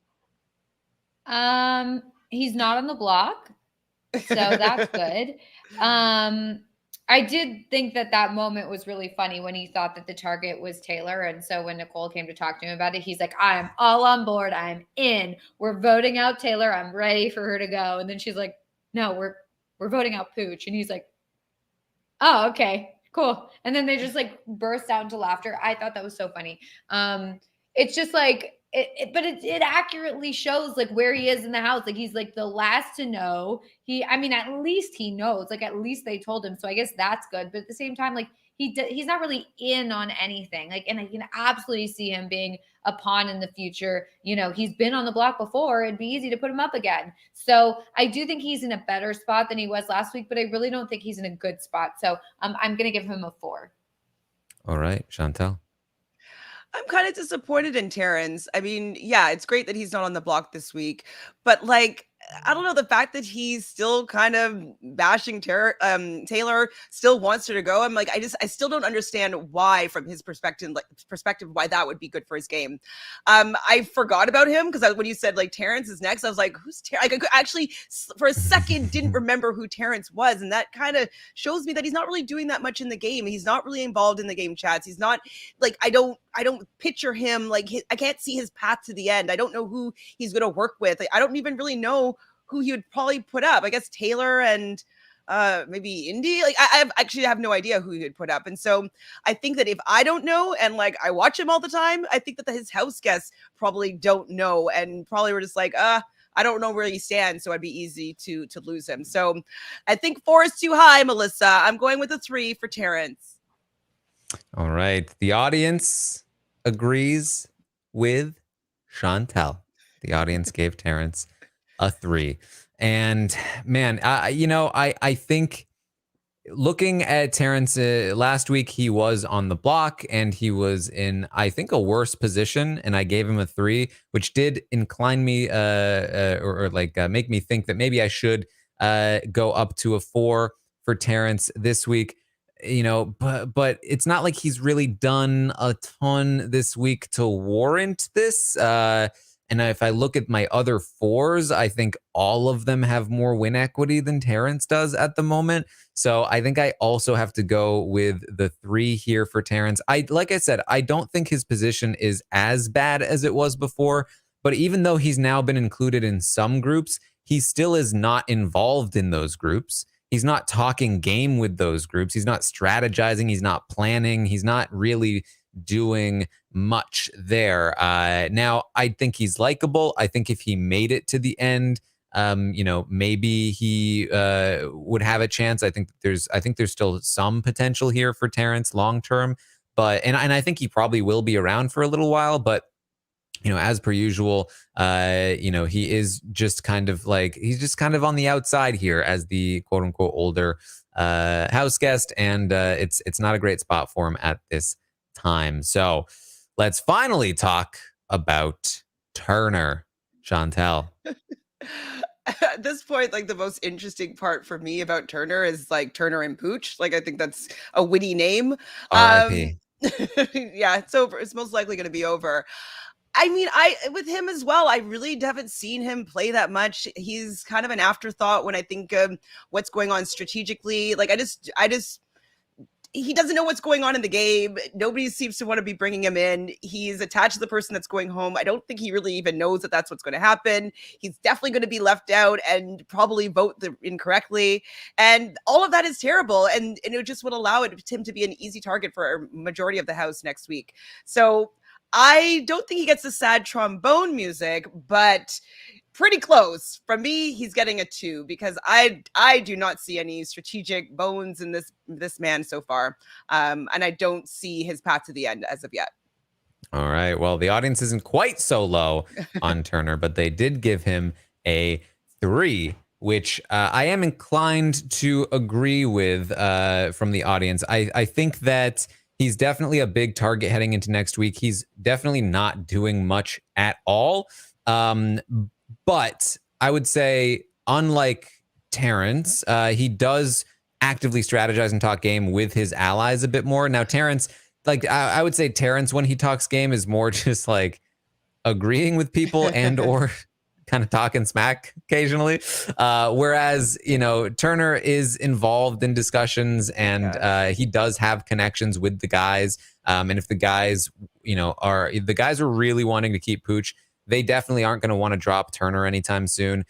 He's not on the block, so that's good. I did think that moment was really funny when he thought that the target was Taylor. And so when Nicole came to talk to him about it, he's like, I'm all on board. I'm in. We're voting out Taylor. I'm ready for her to go. And then she's like, no, we're voting out Pooch. And he's like, oh, okay, cool. And then they just like burst out into laughter. I thought that was so funny. It's just like, it accurately shows like where he is in the house. Like he's like the last to know. At least he knows. Like at least they told him. So I guess that's good. But at the same time, like he's not really in on anything. Like, and I can absolutely see him being a pawn in the future. He's been on the block before. It'd be easy to put him up again. So I do think he's in a better spot than he was last week. But I really don't think he's in a good spot. So I'm gonna give him a 4. All right, Chantele. I'm kind of disappointed in Terrance. I mean, yeah, it's great that he's not on the block this week, but like, I don't know, the fact that he's still kind of bashing Taylor, still wants her to go. I'm like, I still don't understand why, from his perspective, why that would be good for his game. I forgot about him because when you said like Terrance is next, I was like, who's Terrance? Like, I actually for a second didn't remember who Terrance was, and that kind of shows me that he's not really doing that much in the game. He's not really involved in the game chats. He's not like, I don't picture him like I can't see his path to the end. I don't know who he's going to work with. I don't even really know who he would probably put up. I guess Taylor and maybe Indy. Like I have no idea who he would put up. And so I think that if I don't know and like I watch him all the time, I think that his house guests probably don't know and probably were just like, I don't know where he stands, so it'd be easy to lose him. So I think 4 is too high, Melissa. I'm going with a 3 for Terrence. All right. The audience agrees with Chantele. The audience gave Terrence a 3. And man, I think looking at Terrence last week, he was on the block and he was in, I think, a worse position. And I gave him a 3, which did incline me make me think that maybe I should go up to a 4 for Terrence this week. But it's not like he's really done a ton this week to warrant this. And if I look at my other 4s, I think all of them have more win equity than Terrence does at the moment. So I think I also have to go with the 3 here for Terrence. Like I said, I don't think his position is as bad as it was before. But even though he's now been included in some groups, he still is not involved in those groups. He's not talking game with those groups. He's not strategizing. He's not planning. He's not really doing much there. Now, I think he's likable. I think if he made it to the end, maybe he would have a chance. I think there's still some potential here for Terrence long term, but and I think he probably will be around for a little while. But as per usual, he is just kind of on the outside here as the quote unquote older house guest, and it's not a great spot for him at this time. So let's finally talk about Turner. Chantele. At this point, like the most interesting part for me about Turner is like Turner and Pooch. Like I think that's a witty name. R.I.P. Yeah, it's over. It's most likely going to be over. I mean, with him as well, I really haven't seen him play that much. He's kind of an afterthought when I think what's going on strategically. Like he doesn't know what's going on in the game. Nobody seems to want to be bringing him in. He's attached to the person that's going home. I don't think he really even knows that that's what's going to happen. He's definitely going to be left out and probably vote incorrectly. And all of that is terrible. And it just would allow him to be an easy target for a majority of the House next week. So I don't think he gets the sad trombone music, but pretty close. From me, he's getting a 2 because I do not see any strategic bones in this man so far. And I don't see his path to the end as of yet. All right. Well, the audience isn't quite so low on Turner, but they did give him a 3, which I am inclined to agree with from the audience. I think that he's definitely a big target heading into next week. He's definitely not doing much at all. But I would say, unlike Terrence, he does actively strategize and talk game with his allies a bit more. Now, Terrence, I would say Terrence, when he talks game, is more just like agreeing with people and or kind of talking smack occasionally. Whereas, Turner is involved in discussions and he does have connections with the guys. And if the guys, are really wanting to keep Pooch, they definitely aren't going to want to drop Turner anytime soon.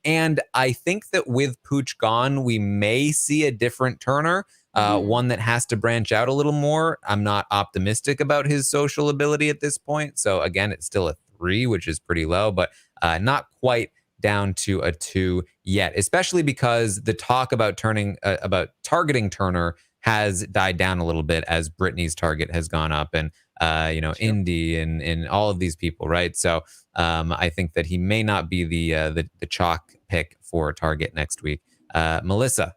And I think that with Pooch gone, we may see a different Turner, one that has to branch out a little more. I'm not optimistic about his social ability at this point. So again, it's still a 3, which is pretty low, but not quite down to a 2 yet, especially because the talk about targeting Turner has died down a little bit as Brittany's target has gone up and Indy and all of these people, right? So I think that he may not be the chalk pick for target next week. Melissa,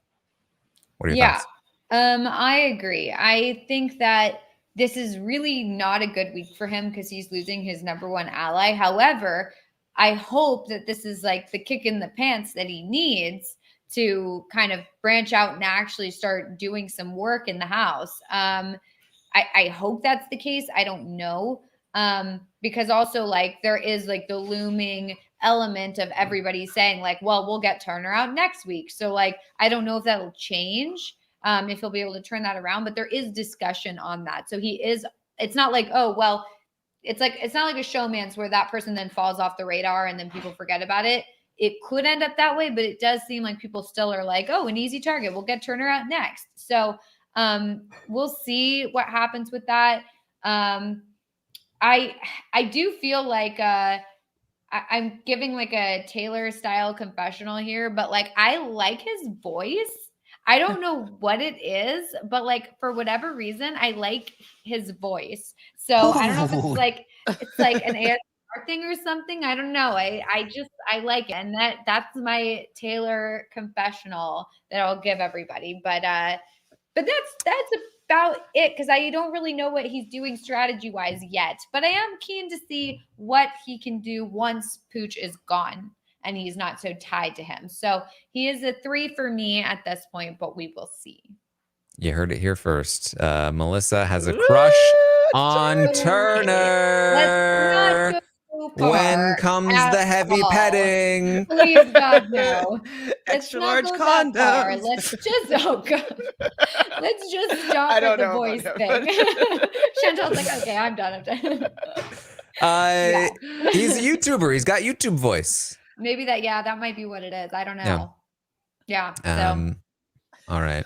what are your thoughts? I agree. I think that this is really not a good week for him because he's losing his number 1 ally. However, I hope that this is like the kick in the pants that he needs to kind of branch out and actually start doing some work in the House. I hope that's the case. I don't know. Because also like there is like the looming element of everybody saying like, well, we'll get Turner out next week. So like, I don't know if that'll change, if he'll be able to turn that around, but there is discussion on that. So it's not like, oh, well, it's not like a showman's where that person then falls off the radar and then people forget about it. It could end up that way, but it does seem like people still are like, oh, an easy target. We'll get Turner out next. So we'll see what happens with that. I do feel like I I'm giving like a Taylor style confessional here, but like I like his voice. I don't know what it is, but like for whatever reason, I like his voice. So I don't know if it's like an ASMR thing or something. I don't know. I like it. And that's my Taylor confessional that I'll give everybody. But that's about it, because I don't really know what he's doing strategy wise yet. But I am keen to see what he can do once Pooch is gone and he's not so tied to him. So he is a 3 for me at this point, but we will see. You heard it here first. Melissa has a crush on Turner. Let's not go too far When comes at the heavy all. petting? Please, God, no. Extra Let's large not go that far. condoms. Let's just, oh God. Let's just stop I don't with the know voice about thing. him, Chantel's like, okay, I'm done. He's a YouTuber. He's got YouTube voice. Maybe that might be what it is. I don't know. Yeah. So. All right.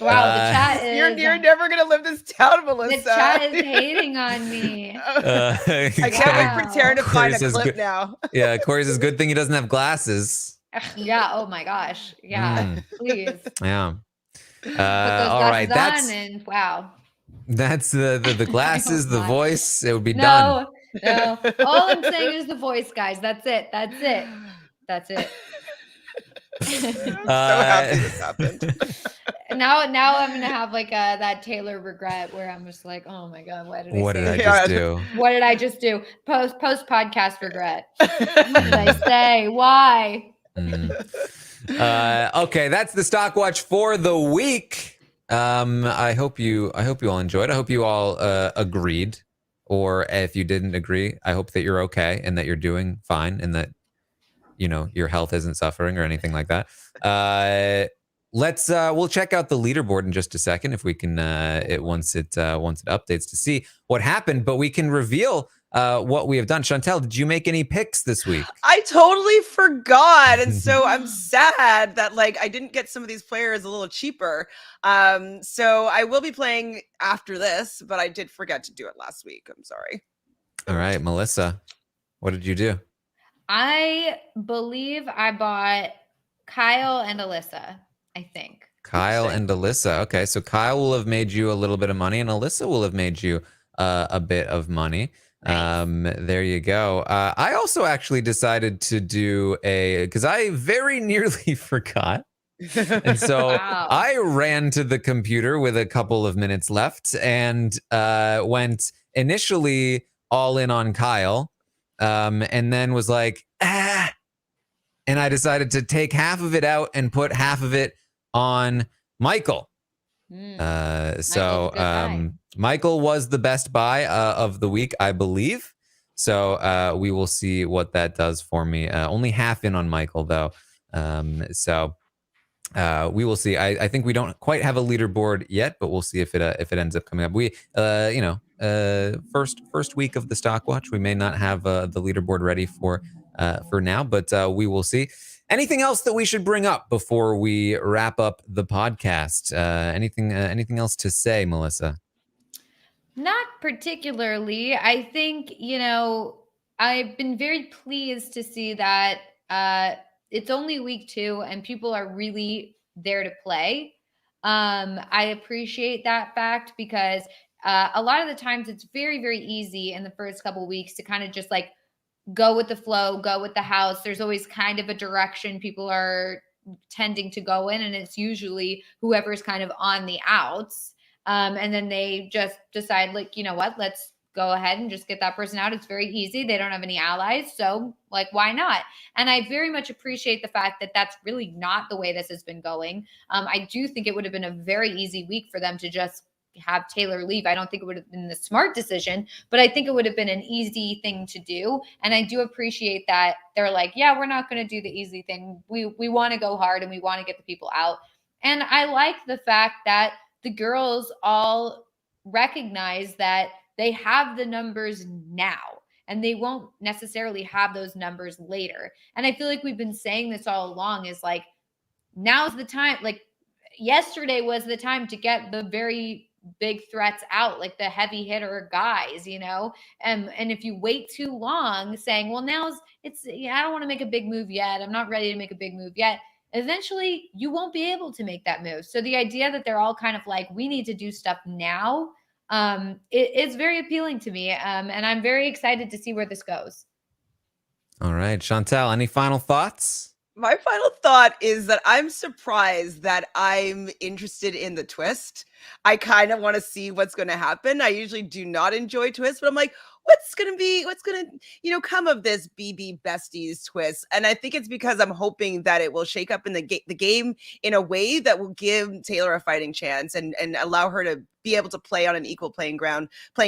Wow, the chat is. You're never gonna live this down, Melissa. The chat is hating on me. I can't wait for Taran to find a clip now. Yeah, Corey says, good thing he doesn't have glasses. Yeah. Oh my gosh. Yeah. Please. Yeah. Put those all right. glasses on and wow. That's the glasses, the voice. It would be No. done. All I'm saying is the voice, guys. That's it. I'm so happy this happened. Now I'm gonna have like that Taylor regret where I'm just like, oh my God, what did I just do? What did I just do? Post podcast regret. What did I say? Why? Okay, that's the stock watch for the week. I hope you all enjoyed. I hope you all agreed, or if you didn't agree, I hope that you're okay and that you're doing fine and that your health isn't suffering or anything like that. We'll check out the leaderboard in just a second if we can once it updates to see what happened, but we can reveal what we have done. Chantele, did you make any picks this week? I totally forgot, and so I'm sad that I didn't get some of these players a little cheaper. So I will be playing after this, but I did forget to do it last week. I'm sorry. All right, Melissa, what did you do? I believe I bought Kyle and Alyssa, I think. Kyle and Alyssa. Okay, so Kyle will have made you a little bit of money, and Alyssa will have made you a bit of money. Nice. There you go. I also actually decided to do because I very nearly forgot. And so Wow. I ran to the computer with a couple of minutes left and went initially all in on Kyle. And then was like, and I decided to take half of it out and put half of it on Michael. Michael was the best buy of the week, I believe. So we will see what that does for me. Only half in on Michael, though. We will see. I think we don't quite have a leaderboard yet, but we'll see if it ends up coming up. We first week of the stock watch, we may not have the leaderboard ready for now, but we will see. Anything else that we should bring up before we wrap up the podcast? Anything else to say, Melissa? Not particularly. I think, I've been very pleased to see that it's only week 2 and people are really there to play. I appreciate that fact because a lot of the times it's very, very easy in the first couple of weeks to kind of just go with the flow, go with the house. There's always kind of a direction people are tending to go in, and it's usually whoever's kind of on the outs. And then they just decide, you know what, let's go ahead and just get that person out. It's very easy. They don't have any allies. So why not? And I very much appreciate the fact that that's really not the way this has been going. I do think it would have been a very easy week for them to just have Taylor leave. I don't think it would have been the smart decision, but I think it would have been an easy thing to do. And I do appreciate that they're like, yeah, we're not going to do the easy thing. We want to go hard and we want to get the people out. And I like the fact that the girls all recognize that they have the numbers now and they won't necessarily have those numbers later. And I feel like we've been saying this all along is now's the time. Yesterday was the time to get the very big threats out, like the heavy hitter guys, you know? And if you wait too long saying, well, I don't want to make a big move yet. I'm not ready to make a big move yet. Eventually you won't be able to make that move. So the idea that they're all kind of like, we need to do stuff now, it's very appealing to me. And I'm very excited to see where this goes. All right, Chantele, any final thoughts? My final thought is that I'm surprised that I'm interested in the twist. I kind of want to see what's going to happen. I usually do not enjoy twists, but I'm like, what's going to come of this BB Besties twist? And I think it's because I'm hoping that it will shake up in the game in a way that will give Taylor a fighting chance and allow her to be able to play on an equal playing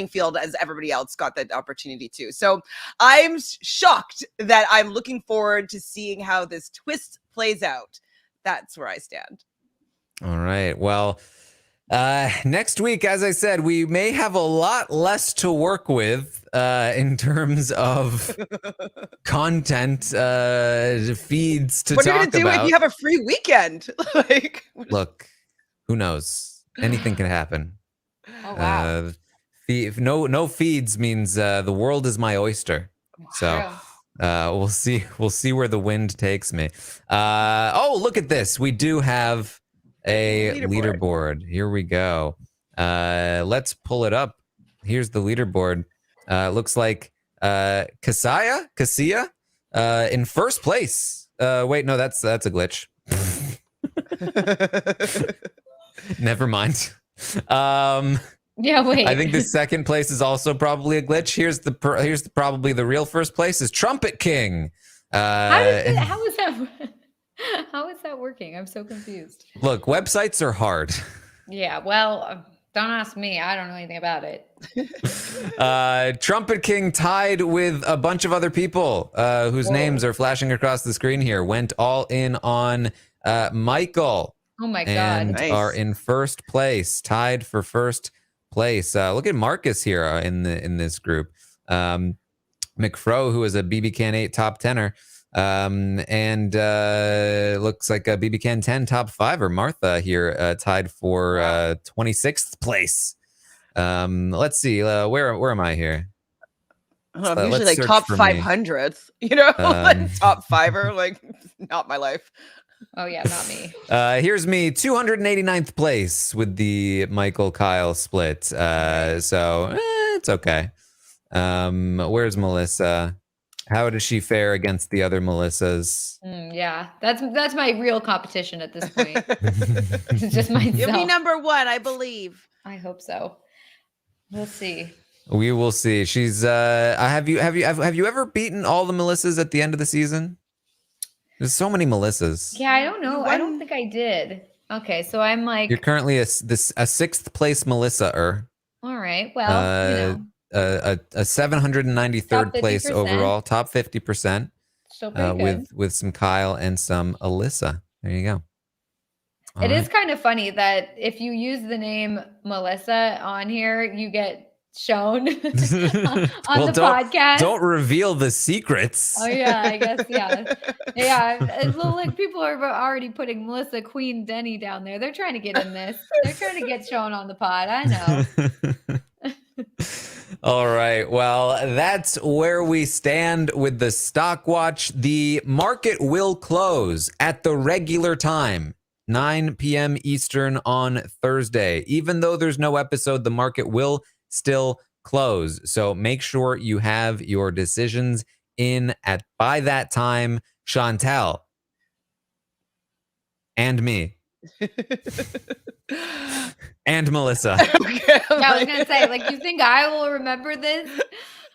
field as everybody else got that opportunity to. So I'm shocked that I'm looking forward to seeing how this twist plays out. That's where I stand. All right. Well, next week, as I said, we may have a lot less to work with in terms of content feeds to what talk are you gonna do about. if you have a free weekend? Look, who knows? Anything can happen. Oh, wow. No feeds means the world is my oyster. So we'll see where the wind takes me. Look at this. We do have a leaderboard. Here we go. Let's pull it up. Here's the leaderboard. Looks like Cassia in first place. Wait, no, that's a glitch. Never mind. Yeah, wait. I think the second place is also probably a glitch. Here's probably the real first place is Trumpet King. How is that working? I'm so confused. Look, websites are hard. Yeah, well, don't ask me. I don't know anything about it. Trumpet King tied with a bunch of other people whose names are flashing across the screen here. Went all in on Michael. Oh my God. And are in first place, tied for first place. Look at Marcus here in this group. McFro, who is a BB Can 8 top 10er. And looks like a BB Can 10 top 5er. Martha here tied for 26th place. Let's see. Where am I here? I'm usually like top 500th, top 5er, like not my life. Oh yeah, not me. Here's me, 289th place with the Michael Kyle split. So it's okay. Where's Melissa? How does she fare against the other Melissas? Yeah, that's my real competition at this point. It's just myself. You'll be number one, I believe. I hope so. We'll see. We will see. She's. Have you ever beaten all the Melissas at the end of the season? There's so many Melissas. Yeah, I don't know. I don't think I did. Okay, so I'm like. You're currently a sixth place Melissa-er. All right. Well, a 793rd place overall, top 50%. Still pretty good. with some Kyle and some Alyssa. There you go. It is kind of funny that if you use the name Melissa on here, you get shown on the podcast. Don't reveal the secrets. Oh yeah, I guess yeah. Like people are already putting Melissa Queen Deni down there. They're trying to get in this. They're trying to get shown on the pod. I know. All right. Well, that's where we stand with the stock watch. The market will close at the regular time, 9 p.m. Eastern on Thursday. Even though there's no episode, the market will still close. So make sure you have your decisions in by that time. Chantele and me. And Melissa. Okay, yeah, I was gonna say, like, you think I will remember this?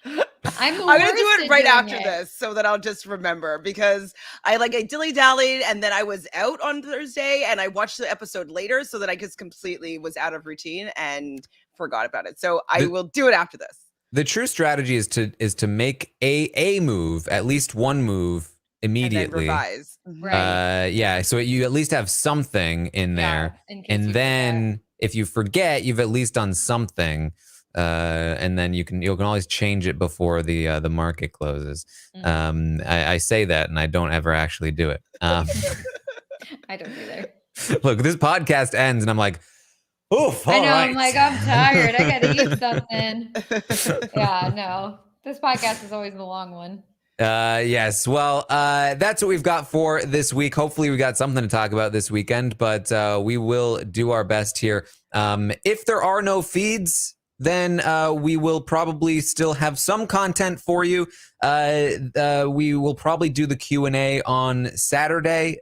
I'm gonna do it right after this so that I'll just remember, because I dilly-dallied and then I was out on Thursday and I watched the episode later so that I just completely was out of routine and forgot about it. So I will do it after this. The true strategy is to make a move, at least one move immediately. And then revise. Right. Yeah, so you at least have something in there. And then if you forget, you've at least done something. And then you can always change it before the market closes. I say that and I don't ever actually do it. I don't either. Look, this podcast ends and I'm like, Oof. I all know. right. I'm like, I'm tired. I got to eat something. Yeah, no. This podcast is always the long one. Yes. Well, that's what we've got for this week. Hopefully we got something to talk about this weekend, but we will do our best here. If there are no feeds, then we will probably still have some content for you. We will probably do the Q&A on Saturday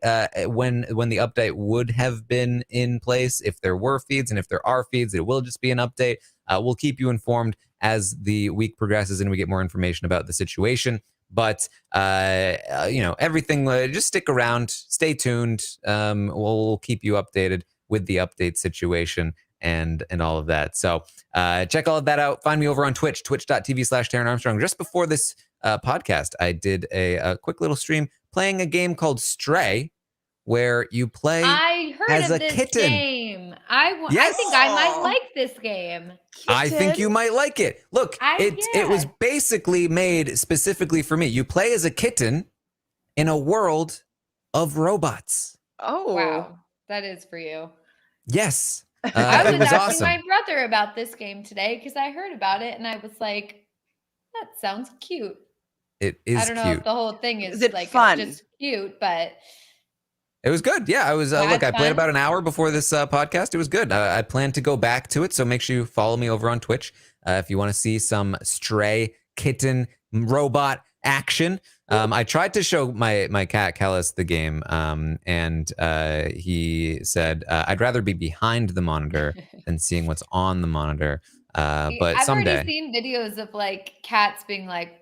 when the update would have been in place. If there were feeds, and if there are feeds, it will just be an update. We'll keep you informed as the week progresses and we get more information about the situation. But everything, just stick around, stay tuned. We'll keep you updated with the update situation and all of that. So check all of that out. Find me over on Twitch, twitch.tv/Taran Armstrong. Just before this podcast, I did a quick little stream playing a game called Stray, where you play I heard as of a this kitten. game. I Yes. think I might like this game. I think you might like it. Look, it yeah. was basically made specifically for me. You play as a kitten in a world of robots. Oh, Wow. That is for you. Yes. I it was was asking awesome. my brother about this game today because I heard about it and I was like, that sounds cute. It is I don't know cute. if the whole thing is it like fun? just cute, but It was good. Yeah, I was. Look, I That's played fun. about an hour before this podcast. It was good. I plan to go back to it, so make sure you follow me over on Twitch if you want to see some Stray kitten robot action. I tried to show my cat Kellis the game, and he said I'd rather be behind the monitor than seeing what's on the monitor. But I've someday, already seen videos of like cats being like,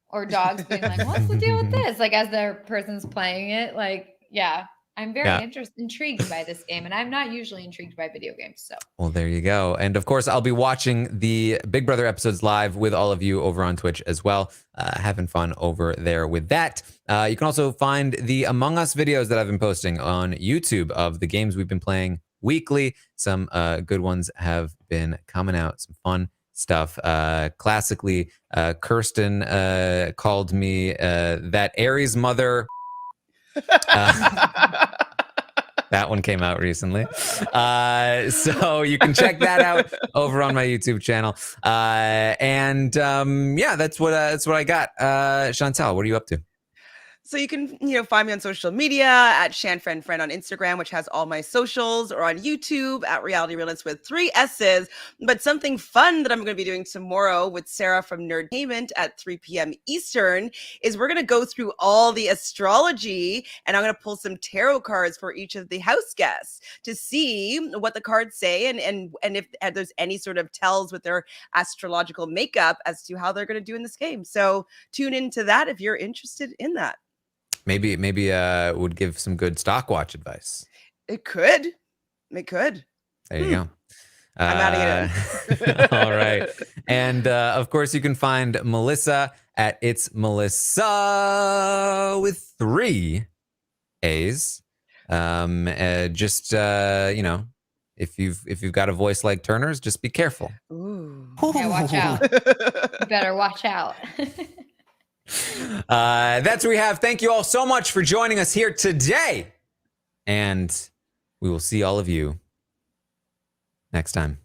or dogs being like, what's the deal with this? Like as their person's playing it, like, yeah. I'm very intrigued by this game, and I'm not usually intrigued by video games. So, well, there you go. And of course, I'll be watching the Big Brother episodes live with all of you over on Twitch as well. Having fun over there with that. You can also find the Among Us videos that I've been posting on YouTube of the games we've been playing weekly. Some good ones have been coming out. Some fun stuff. Classically, Kirsten called me that Aries mother. That one came out recently. So you can check that out over on my YouTube channel. That's what I got. Chantele, what are you up to? So you can, find me on social media at ShanFriendFriend on Instagram, which has all my socials, or on YouTube at Reality Realist with 3 S's. But something fun that I'm going to be doing tomorrow with Sarah from Nerdtainment at 3 p.m. Eastern is we're going to go through all the astrology, and I'm going to pull some tarot cards for each of the house guests to see what the cards say and if there's any sort of tells with their astrological makeup as to how they're going to do in this game. So tune into that if you're interested in that. Maybe would give some good stock watch advice. It could. There you go. I'm adding it in. All right. And of course, you can find Melissa at It's Melissa with 3 A's. If you've got a voice like Turner's, just be careful. Ooh. yeah, watch out. You better watch out. That's what we have. Thank you all so much for joining us here today. And we will see all of you next time.